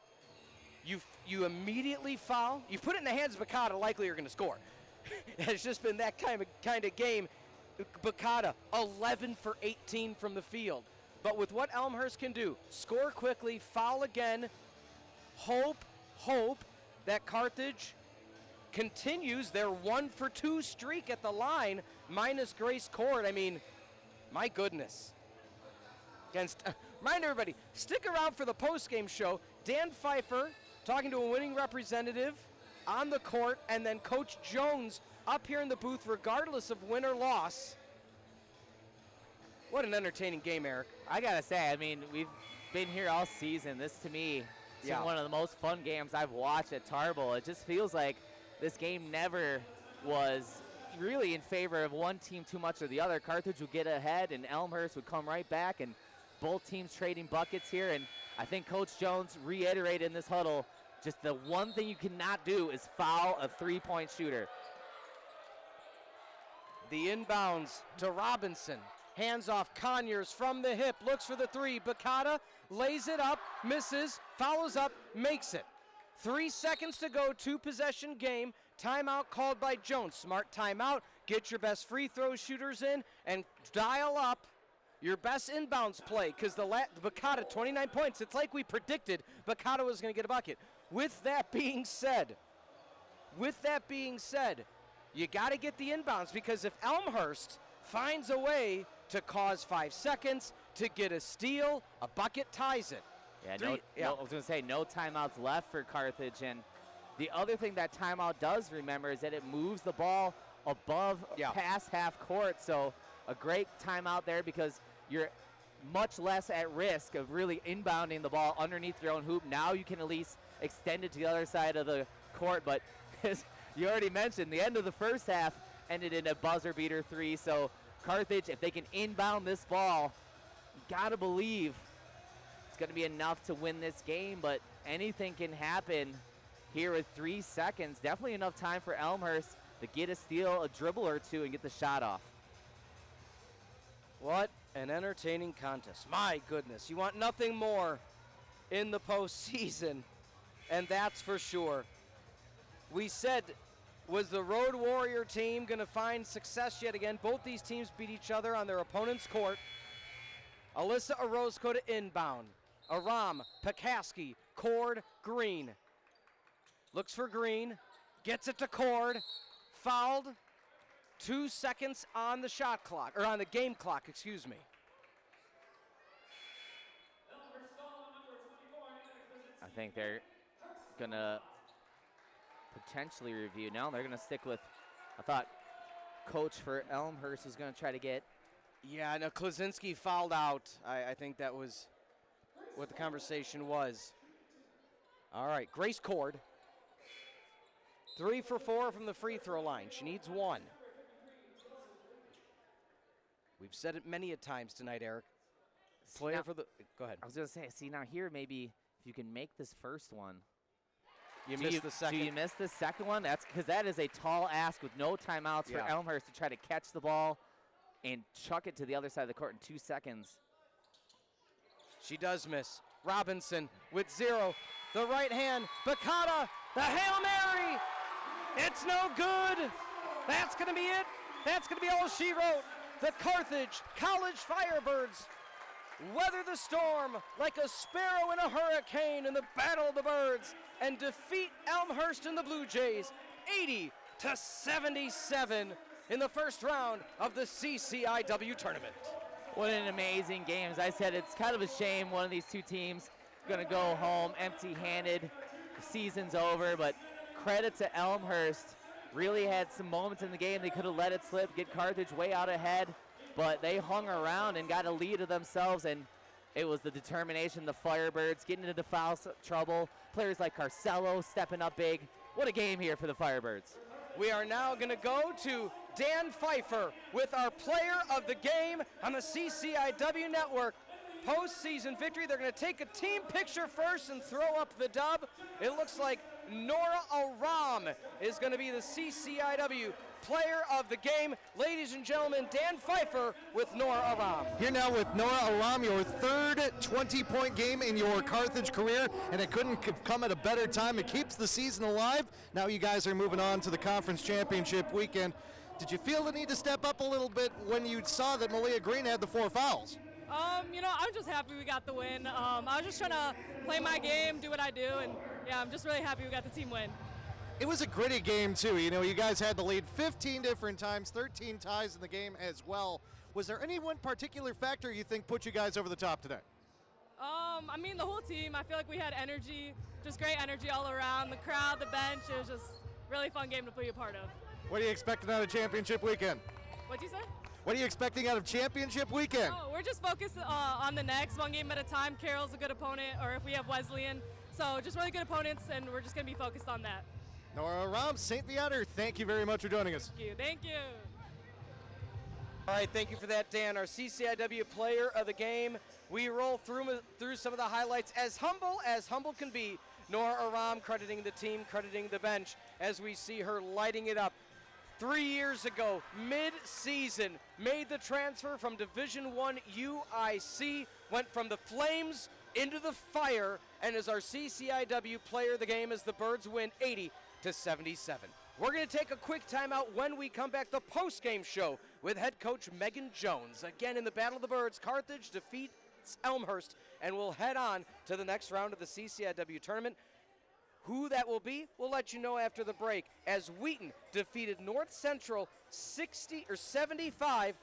A: you immediately foul. You put it in the hands of Bakata, likely you're going to score. It's just been that kind of game. Bakata, 11 for 18 from the field. But with what Elmhurst can do, score quickly, foul again, hope that Carthage continues their 1 for 2 streak at the line, minus Grace Court. I mean, my goodness. Remind everybody, stick around for the post-game show. Dan Pfeifer talking to a winning representative on the court, and then Coach Jones up here in the booth regardless of win or loss. What an entertaining game, Eric.
B: I got to say, I mean, we've been here all season. This, to me, is one of the most fun games I've watched at Tarble. It just feels like this game never was really in favor of one team too much or the other. Carthage would get ahead, and Elmhurst would come right back, and both teams trading buckets here. And I think Coach Jones reiterated in this huddle, just the one thing you cannot do is foul a three-point shooter.
A: The inbounds to Robinson. Hands off, Conyers from the hip, looks for the three. Bakata lays it up, misses, follows up, makes it. 3 seconds to go, 2-possession game. Timeout called by Jones. Smart timeout. Get your best free throw shooters in and dial up your best inbounds play, because the Bakata, 29 points. It's like we predicted Bakata was going to get a bucket. With that being said, you got to get the inbounds, because if Elmhurst finds a way to cause 5 seconds to get a steal, a bucket ties it.
B: I was going to say no timeouts left for Carthage, and The other thing that timeout does remember is that it moves the ball above past half court. So a great timeout there because you're much less at risk of really inbounding the ball underneath your own hoop. Now you can at least extend it to the other side of the court. But as you already mentioned, the end of the first half ended in a buzzer beater 3. So Carthage, if they can inbound this ball, you got to believe it's going to be enough to win this game. But anything can happen here with 3 seconds. Definitely enough time for Elmhurst to get a steal, a dribble or two, and get the shot off.
A: What an entertaining contest. My goodness. You want nothing more in the postseason, and that's for sure. We said, was the Road Warrior team going to find success yet again? Both these teams beat each other on their opponent's court. Alyssa Orozco to inbound. Aram, Pekaski, Cord, Green. Looks for Green, gets it to Cord, fouled. 2 seconds on the shot clock, or on the game clock, excuse me.
B: I think they're gonna potentially review. No, they're gonna stick with, I thought coach for Elmhurst was gonna try to get.
A: Yeah, no, Klaczynski fouled out. I think that was what the conversation was. All right, Grace Cord. 3 for 4 from the free throw line. She needs 1. We've said it many a times tonight, Eric. Player
B: now,
A: for the, go ahead.
B: I was gonna say, see now here maybe if you can make this first one.
A: You missed the second.
B: Do you miss the second one? That's because that is a tall ask with no timeouts for Elmhurst to try to catch the ball and chuck it to the other side of the court in 2 seconds.
A: She does miss. Robinson with 0. The right hand, Bakata, the Hail Mary. It's no good. That's going to be it. That's going to be all she wrote. The Carthage College Firebirds weather the storm like a sparrow in a hurricane in the Battle of the Birds and defeat Elmhurst and the Blue Jays 80-77 in the first round of the CCIW tournament.
B: What an amazing game. As I said, it's kind of a shame one of these two teams going to go home empty-handed. The season's over, but credit to Elmhurst. Really had some moments in the game they could have let it slip, get Carthage way out ahead, but they hung around and got a lead of themselves, and it was the determination, the Firebirds getting into foul trouble, players like Carcelo stepping up big. What a game here for the Firebirds.
A: We are now going to go to Dan Pfeifer with our player of the game on the CCIW network. Postseason victory. They're going to take a team picture first and throw up the dub. It looks like Nora Aram is going to be the CCIW player of the game. Ladies and gentlemen, Dan Pfeifer with Nora Aram.
E: Here now with Nora Aram, your third 20-point game in your Carthage career, and it couldn't come at a better time. It keeps the season alive. Now you guys are moving on to the conference championship weekend. Did you feel the need to step up a little bit when you saw that Malia Green had the 4 fouls?
I: I'm just happy we got the win. I was just trying to play my game, do what I do, and yeah, I'm just really happy we got the team win.
E: It was a gritty game too. You know, you guys had the lead 15 different times, 13 ties in the game as well. Was there any one particular factor you think put you guys over the top today?
I: The whole team, I feel like we had energy, just great energy all around. The crowd, the bench, it was just a really fun game to be a part of.
E: What are you expecting out of championship weekend?
I: What'd you say?
E: What are you expecting out of championship weekend?
I: Oh, we're just focused on the next, one game at a time. Carroll's a good opponent, or if we have Wesleyan. So just really good opponents, and we're just going to be focused on that.
E: Nora Aram, St. Theater, thank you very much for joining us.
I: Thank you.
A: All right, thank you for that, Dan. Our CCIW player of the game. We roll through some of the highlights as humble can be. Nora Aram crediting the team, crediting the bench as we see her lighting it up. 3 years ago, mid-season, made the transfer from Division I UIC, went from the Flames into the Fire, and is our CCIW player of the game as the Birds win 80-77. We're going to take a quick timeout. When we come back, the post-game show with head coach Megan Jones. Again, in the Battle of the Birds, Carthage defeats Elmhurst, and we'll head on to the next round of the CCIW tournament. Who that will be, we'll let you know after the break, as Wheaton defeated North Central 75-67.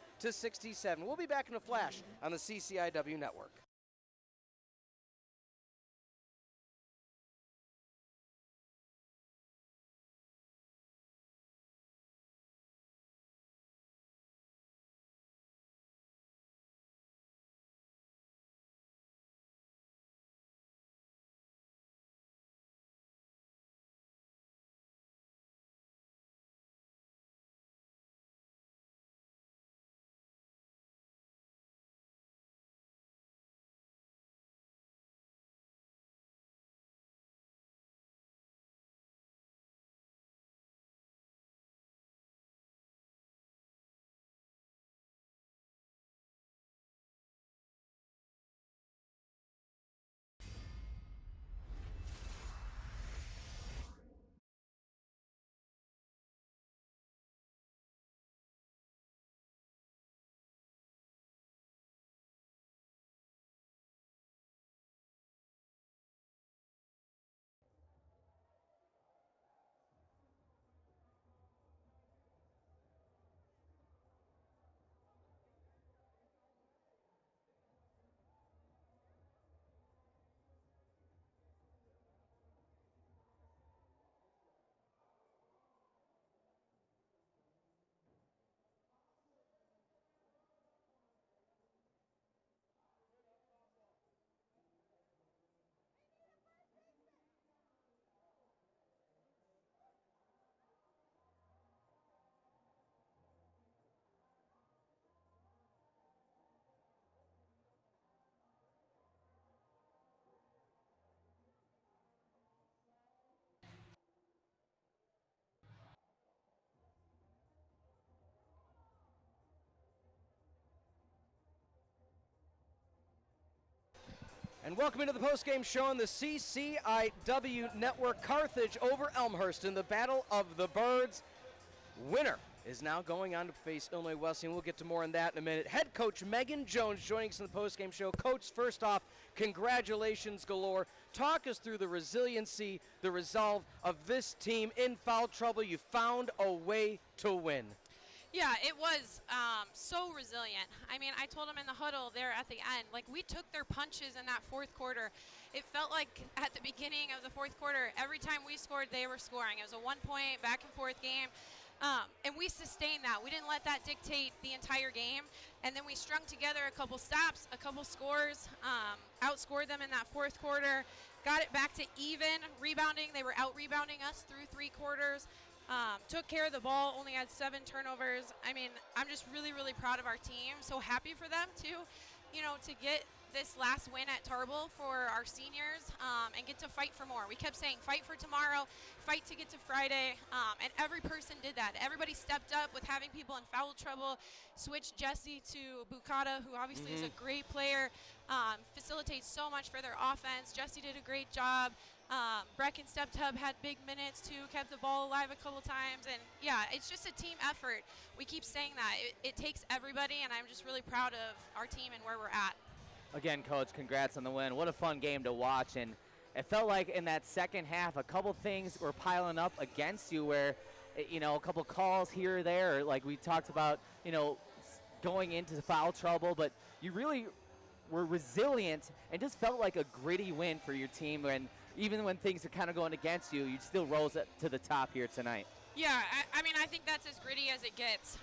A: We'll be back in a flash on the CCIW network. And welcome into the postgame show on the CCIW Network. Carthage over Elmhurst in the Battle of the Birds. Winner is now going on to face Illinois Wesleyan. We'll get to more on that in a minute. Head coach Megan Jones joining us in the postgame show. Coach, first off, congratulations galore. Talk us through the resiliency, the resolve of this team in foul trouble. You found a way to win.
F: Yeah, it was so resilient. I mean, I told them in the huddle there at the end, like, we took their punches in that fourth quarter. It felt like at the beginning of the fourth quarter, every time we scored, they were scoring. It was a one-point back-and-forth game, and we sustained that. We didn't let that dictate the entire game, and then we strung together a couple stops, a couple scores, outscored them in that fourth quarter, got it back to even, rebounding. They were out-rebounding us through three quarters. Took care of the ball, only had 7 turnovers. I mean, I'm just really, really proud of our team. So happy for them, too, you know, to get this last win at Tarble for our seniors and get to fight for more. We kept saying fight for tomorrow, fight to get to Friday, and every person did that. Everybody stepped up with having people in foul trouble, switched Jesse to Bukata, who obviously is a great player, facilitates so much for their offense. Jesse did a great job. Brecken stepped up, had big minutes too, kept the ball alive a couple times, and yeah, it's just a team effort. We keep saying that. It takes everybody, and I'm just really proud of our team and where we're at.
B: Again, Coach, congrats on the win. What a fun game to watch, and it felt like in that second half, a couple things were piling up against you where, you know, a couple calls here or there, like we talked about, you know, going into foul trouble, but you really were resilient and just felt like a gritty win for your team, and even when things are kind of going against you, you still rose up to the top here tonight.
F: Yeah, I mean, I think that's as gritty as it gets.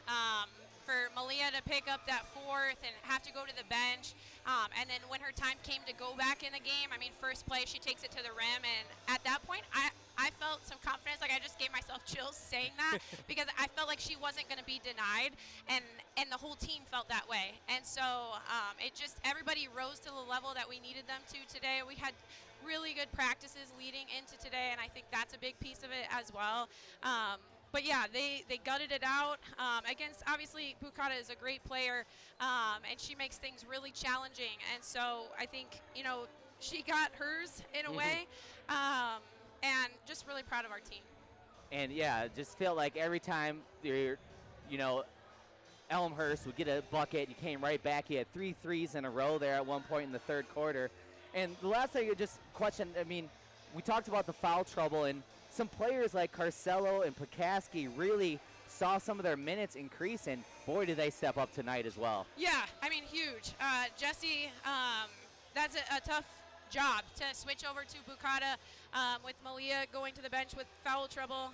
F: For Malia to pick up that fourth and have to go to the bench, and then when her time came to go back in the game, I mean, first play, she takes it to the rim, and at that point, I felt some confidence. Like, I just gave myself chills saying that because I felt like she wasn't going to be denied, and the whole team felt that way. And so it just, everybody rose to the level that we needed them to today. We had really good practices leading into today, and I think that's a big piece of it as well. But yeah, they gutted it out against, obviously, Bukata is a great player, and she makes things really challenging. And so I think, you know, she got hers in a way, and just really proud of our team.
B: And yeah, just feel like every time you're, you know, Elmhurst would get a bucket, you came right back. You had 3 threes in a row there at one point in the third quarter. And the last thing, just question, I mean, we talked about the foul trouble, and some players like Carcello and Pekaski really saw some of their minutes increase, and boy, did they step up tonight as well.
F: Yeah, I mean, huge. Jesse, that's a tough job to switch over to Bukata with Malia going to the bench with foul trouble,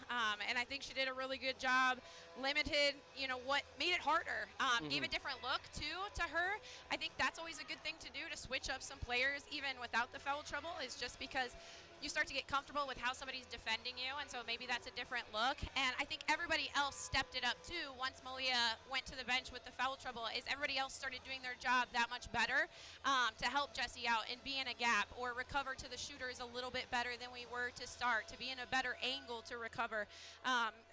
F: and I think she did a really good job. Limited, you know, what made it harder. Gave a different look, too, to her. I think that's always a good thing to do, to switch up some players even without the foul trouble, is just because you start to get comfortable with how somebody's defending you, and so maybe that's a different look. And I think everybody else stepped it up too once Malia went to the bench with the foul trouble, is everybody else started doing their job that much better to help Jesse out and be in a gap or recover to the shooters a little bit better than we were to start, to be in a better angle to recover.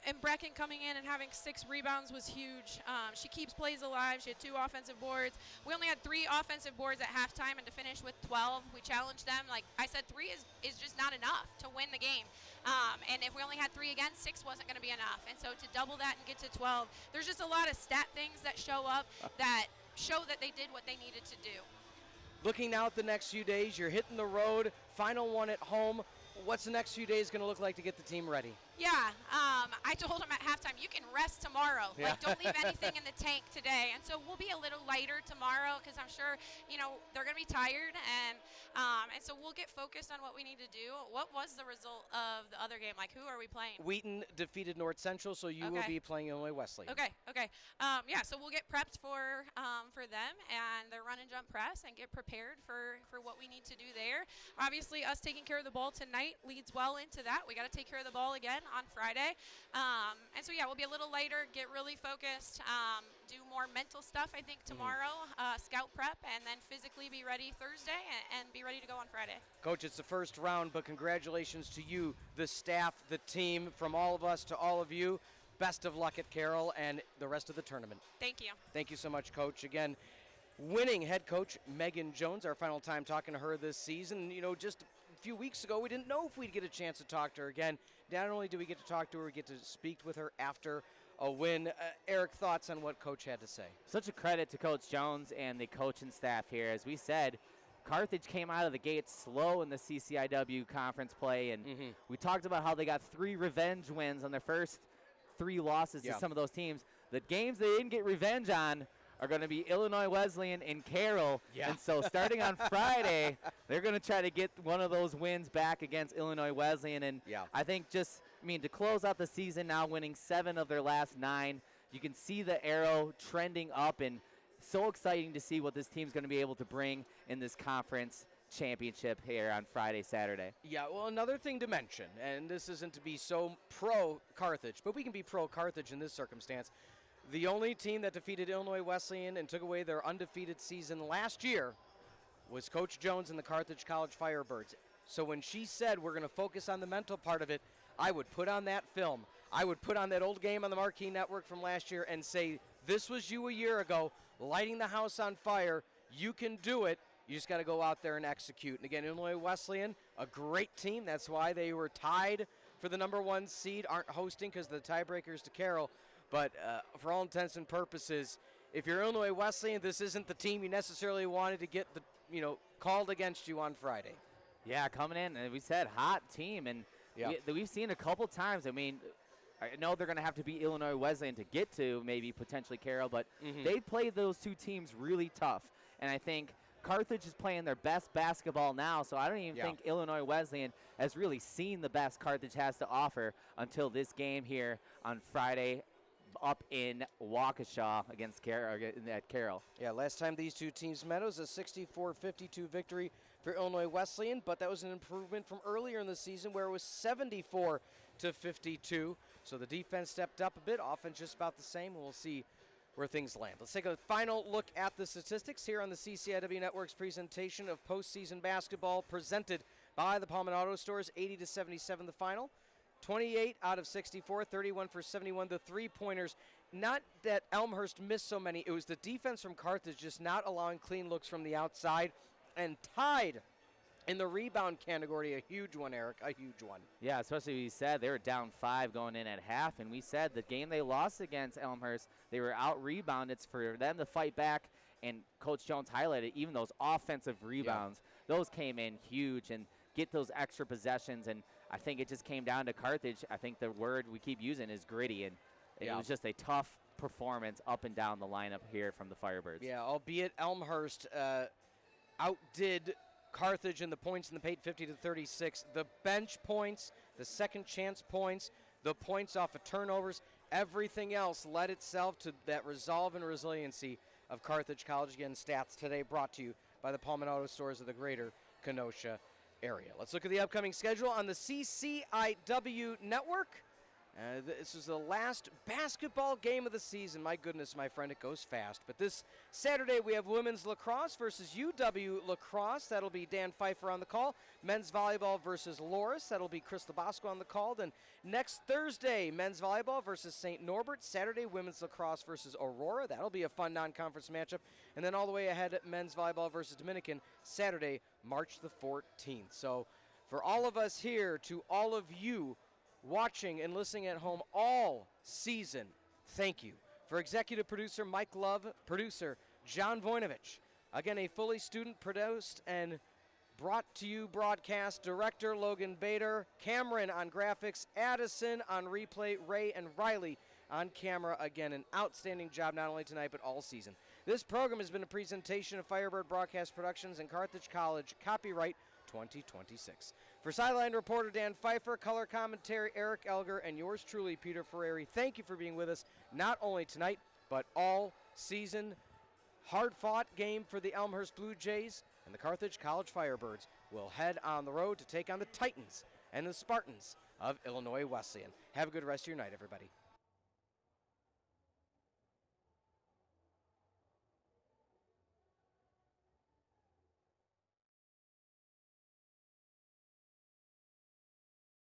F: And Brecken coming in and having 6 rebounds was huge. She keeps plays alive. She had 2 offensive boards. We only had 3 offensive boards at halftime, and to finish with 12, we challenged them. Like I said, 3 is just not enough to win the game. And if we only had 3 again, 6 wasn't going to be enough. And so to double that and get to 12, there's just a lot of stat things that show up that show that they did what they needed to do.
A: Looking now at the next few days, you're hitting the road, final one at home. What's the next few days going to look like to get the team ready?
F: Yeah, I told them at halftime, you can rest tomorrow.
A: Yeah.
F: Like, don't leave anything in the tank today. And so we'll be a little lighter tomorrow because I'm sure, you know, they're going to be tired. And so we'll get focused on what we need to do. What was the result of the other game? Like, who are we playing?
A: Wheaton defeated North Central, so you will be playing Illinois Wesleyan.
F: Okay. Yeah, so we'll get prepped for them and their run and jump press and get prepared for what we need to do there. Obviously, us taking care of the ball tonight leads well into that. We got to take care of the ball again on Friday. And so, yeah, we'll be a little lighter, get really focused, do more mental stuff, I think, tomorrow, scout prep, and then physically be ready Thursday and be ready to go on Friday.
A: Coach, it's the first round, but congratulations to you, the staff, the team, from all of us to all of you. Best of luck at Carroll and the rest of the tournament.
F: Thank you.
A: Thank you so much, Coach. Again, winning head coach Megan Jones. Our final time talking to her this season. You know, just a few weeks ago, we didn't know if we'd get a chance to talk to her again. Not only do we get to talk to her, we get to speak with her after a win. Eric, thoughts on what Coach had to say?
B: Such a credit to Coach Jones and the coaching staff here. As we said, Carthage came out of the gate slow in the CCIW conference play, and we talked about how they got 3 revenge wins on their first 3 losses to some of those teams. The games they didn't get revenge on are going to be Illinois Wesleyan and Carroll. And so starting on Friday, they're going to try to get one of those wins back against Illinois Wesleyan. And I think just, to close out the season now, winning 7 of their last 9, you can see the arrow trending up, and so exciting to see what this team's going to be able to bring in this conference championship here on Friday, Saturday.
A: Yeah, well, another thing to mention, and this isn't to be so pro-Carthage, but we can be pro-Carthage in this circumstance. The only team that defeated Illinois Wesleyan and took away their undefeated season last year was Coach Jones and the Carthage College Firebirds. So when she said we're going to focus on the mental part of it, I would put on that film. I would put on that old game on the Marquee Network from last year and say, this was you a year ago, lighting the house on fire. You can do it. You just got to go out there and execute. And again, Illinois Wesleyan, a great team. That's why they were tied for the #1 seed, aren't hosting because of the tiebreakers to Carroll. But for all intents and purposes, if you're Illinois Wesleyan, this isn't the team you necessarily wanted to get the called against you on Friday.
B: Yeah, coming in, and we said hot team, and we've seen a couple times. I know they're going to have to beat Illinois Wesleyan to get to maybe potentially Carroll, but they played those 2 teams really tough. And I think Carthage is playing their best basketball now, so I don't even think Illinois Wesleyan has really seen the best Carthage has to offer until this game here on Friday up in Waukesha against at Carroll.
A: Yeah, last time these 2 teams met, it was a 64-52 victory for Illinois Wesleyan, but that was an improvement from earlier in the season where it was 74-52. So the defense stepped up a bit, offense just about the same, and we'll see where things land. Let's take a final look at the statistics here on the CCIW Network's presentation of postseason basketball presented by the Pullman Auto Stores. 80-77 the final. 28 out of 64, 31 for 71. The three-pointers, not that Elmhurst missed so many. It was the defense from Carthage just not allowing clean looks from the outside, and tied in the rebound category. A huge one, Eric, a huge one.
B: Yeah, especially we said they were down 5 going in at half, and we said the game they lost against Elmhurst, they were out-rebounded. It's for them to fight back, and Coach Jones highlighted even those offensive rebounds. Those came in huge, and get those extra possessions, and I think it just came down to Carthage. I think the word we keep using is gritty, and it was just a tough performance up and down the lineup here from the Firebirds.
A: Yeah, albeit Elmhurst outdid Carthage in the points in the paint 50-36. The bench points, the second chance points, the points off of turnovers, everything else led itself to that resolve and resiliency of Carthage College. Again, stats today brought to you by the Pullman Auto Stores of the greater Kenosha area. Let's look at the upcoming schedule on the CCIW Network. This is the last basketball game of the season. My goodness, my friend, it goes fast. But this Saturday, we have women's lacrosse versus UW lacrosse. That'll be Dan Pfeifer on the call. Men's volleyball versus Loris. That'll be Chris Labasco on the call. Then next Thursday, men's volleyball versus St. Norbert. Saturday, women's lacrosse versus Aurora. That'll be a fun non-conference matchup. And then all the way ahead, men's volleyball versus Dominican, Saturday, March the 14th. So for all of us here, to all of you watching and listening at home all season, thank you. For executive producer Mike Love, producer John Voinovich, again a fully student-produced and brought to you broadcast, director Logan Bader, Cameron on graphics, Addison on replay, Ray and Riley on camera. Again, an outstanding job not only tonight but all season. This program has been a presentation of Firebird Broadcast Productions and Carthage College, copyright 2026. For sideline reporter Dan Pfeifer, color commentary Eric Elger, and yours truly, Peter Ferreri, thank you for being with us not only tonight, but all season. Hard-fought game for the Elmhurst Blue Jays, and the Carthage College Firebirds will head on the road to take on the Titans and the Spartans of Illinois Wesleyan. Have a good rest of your night, everybody.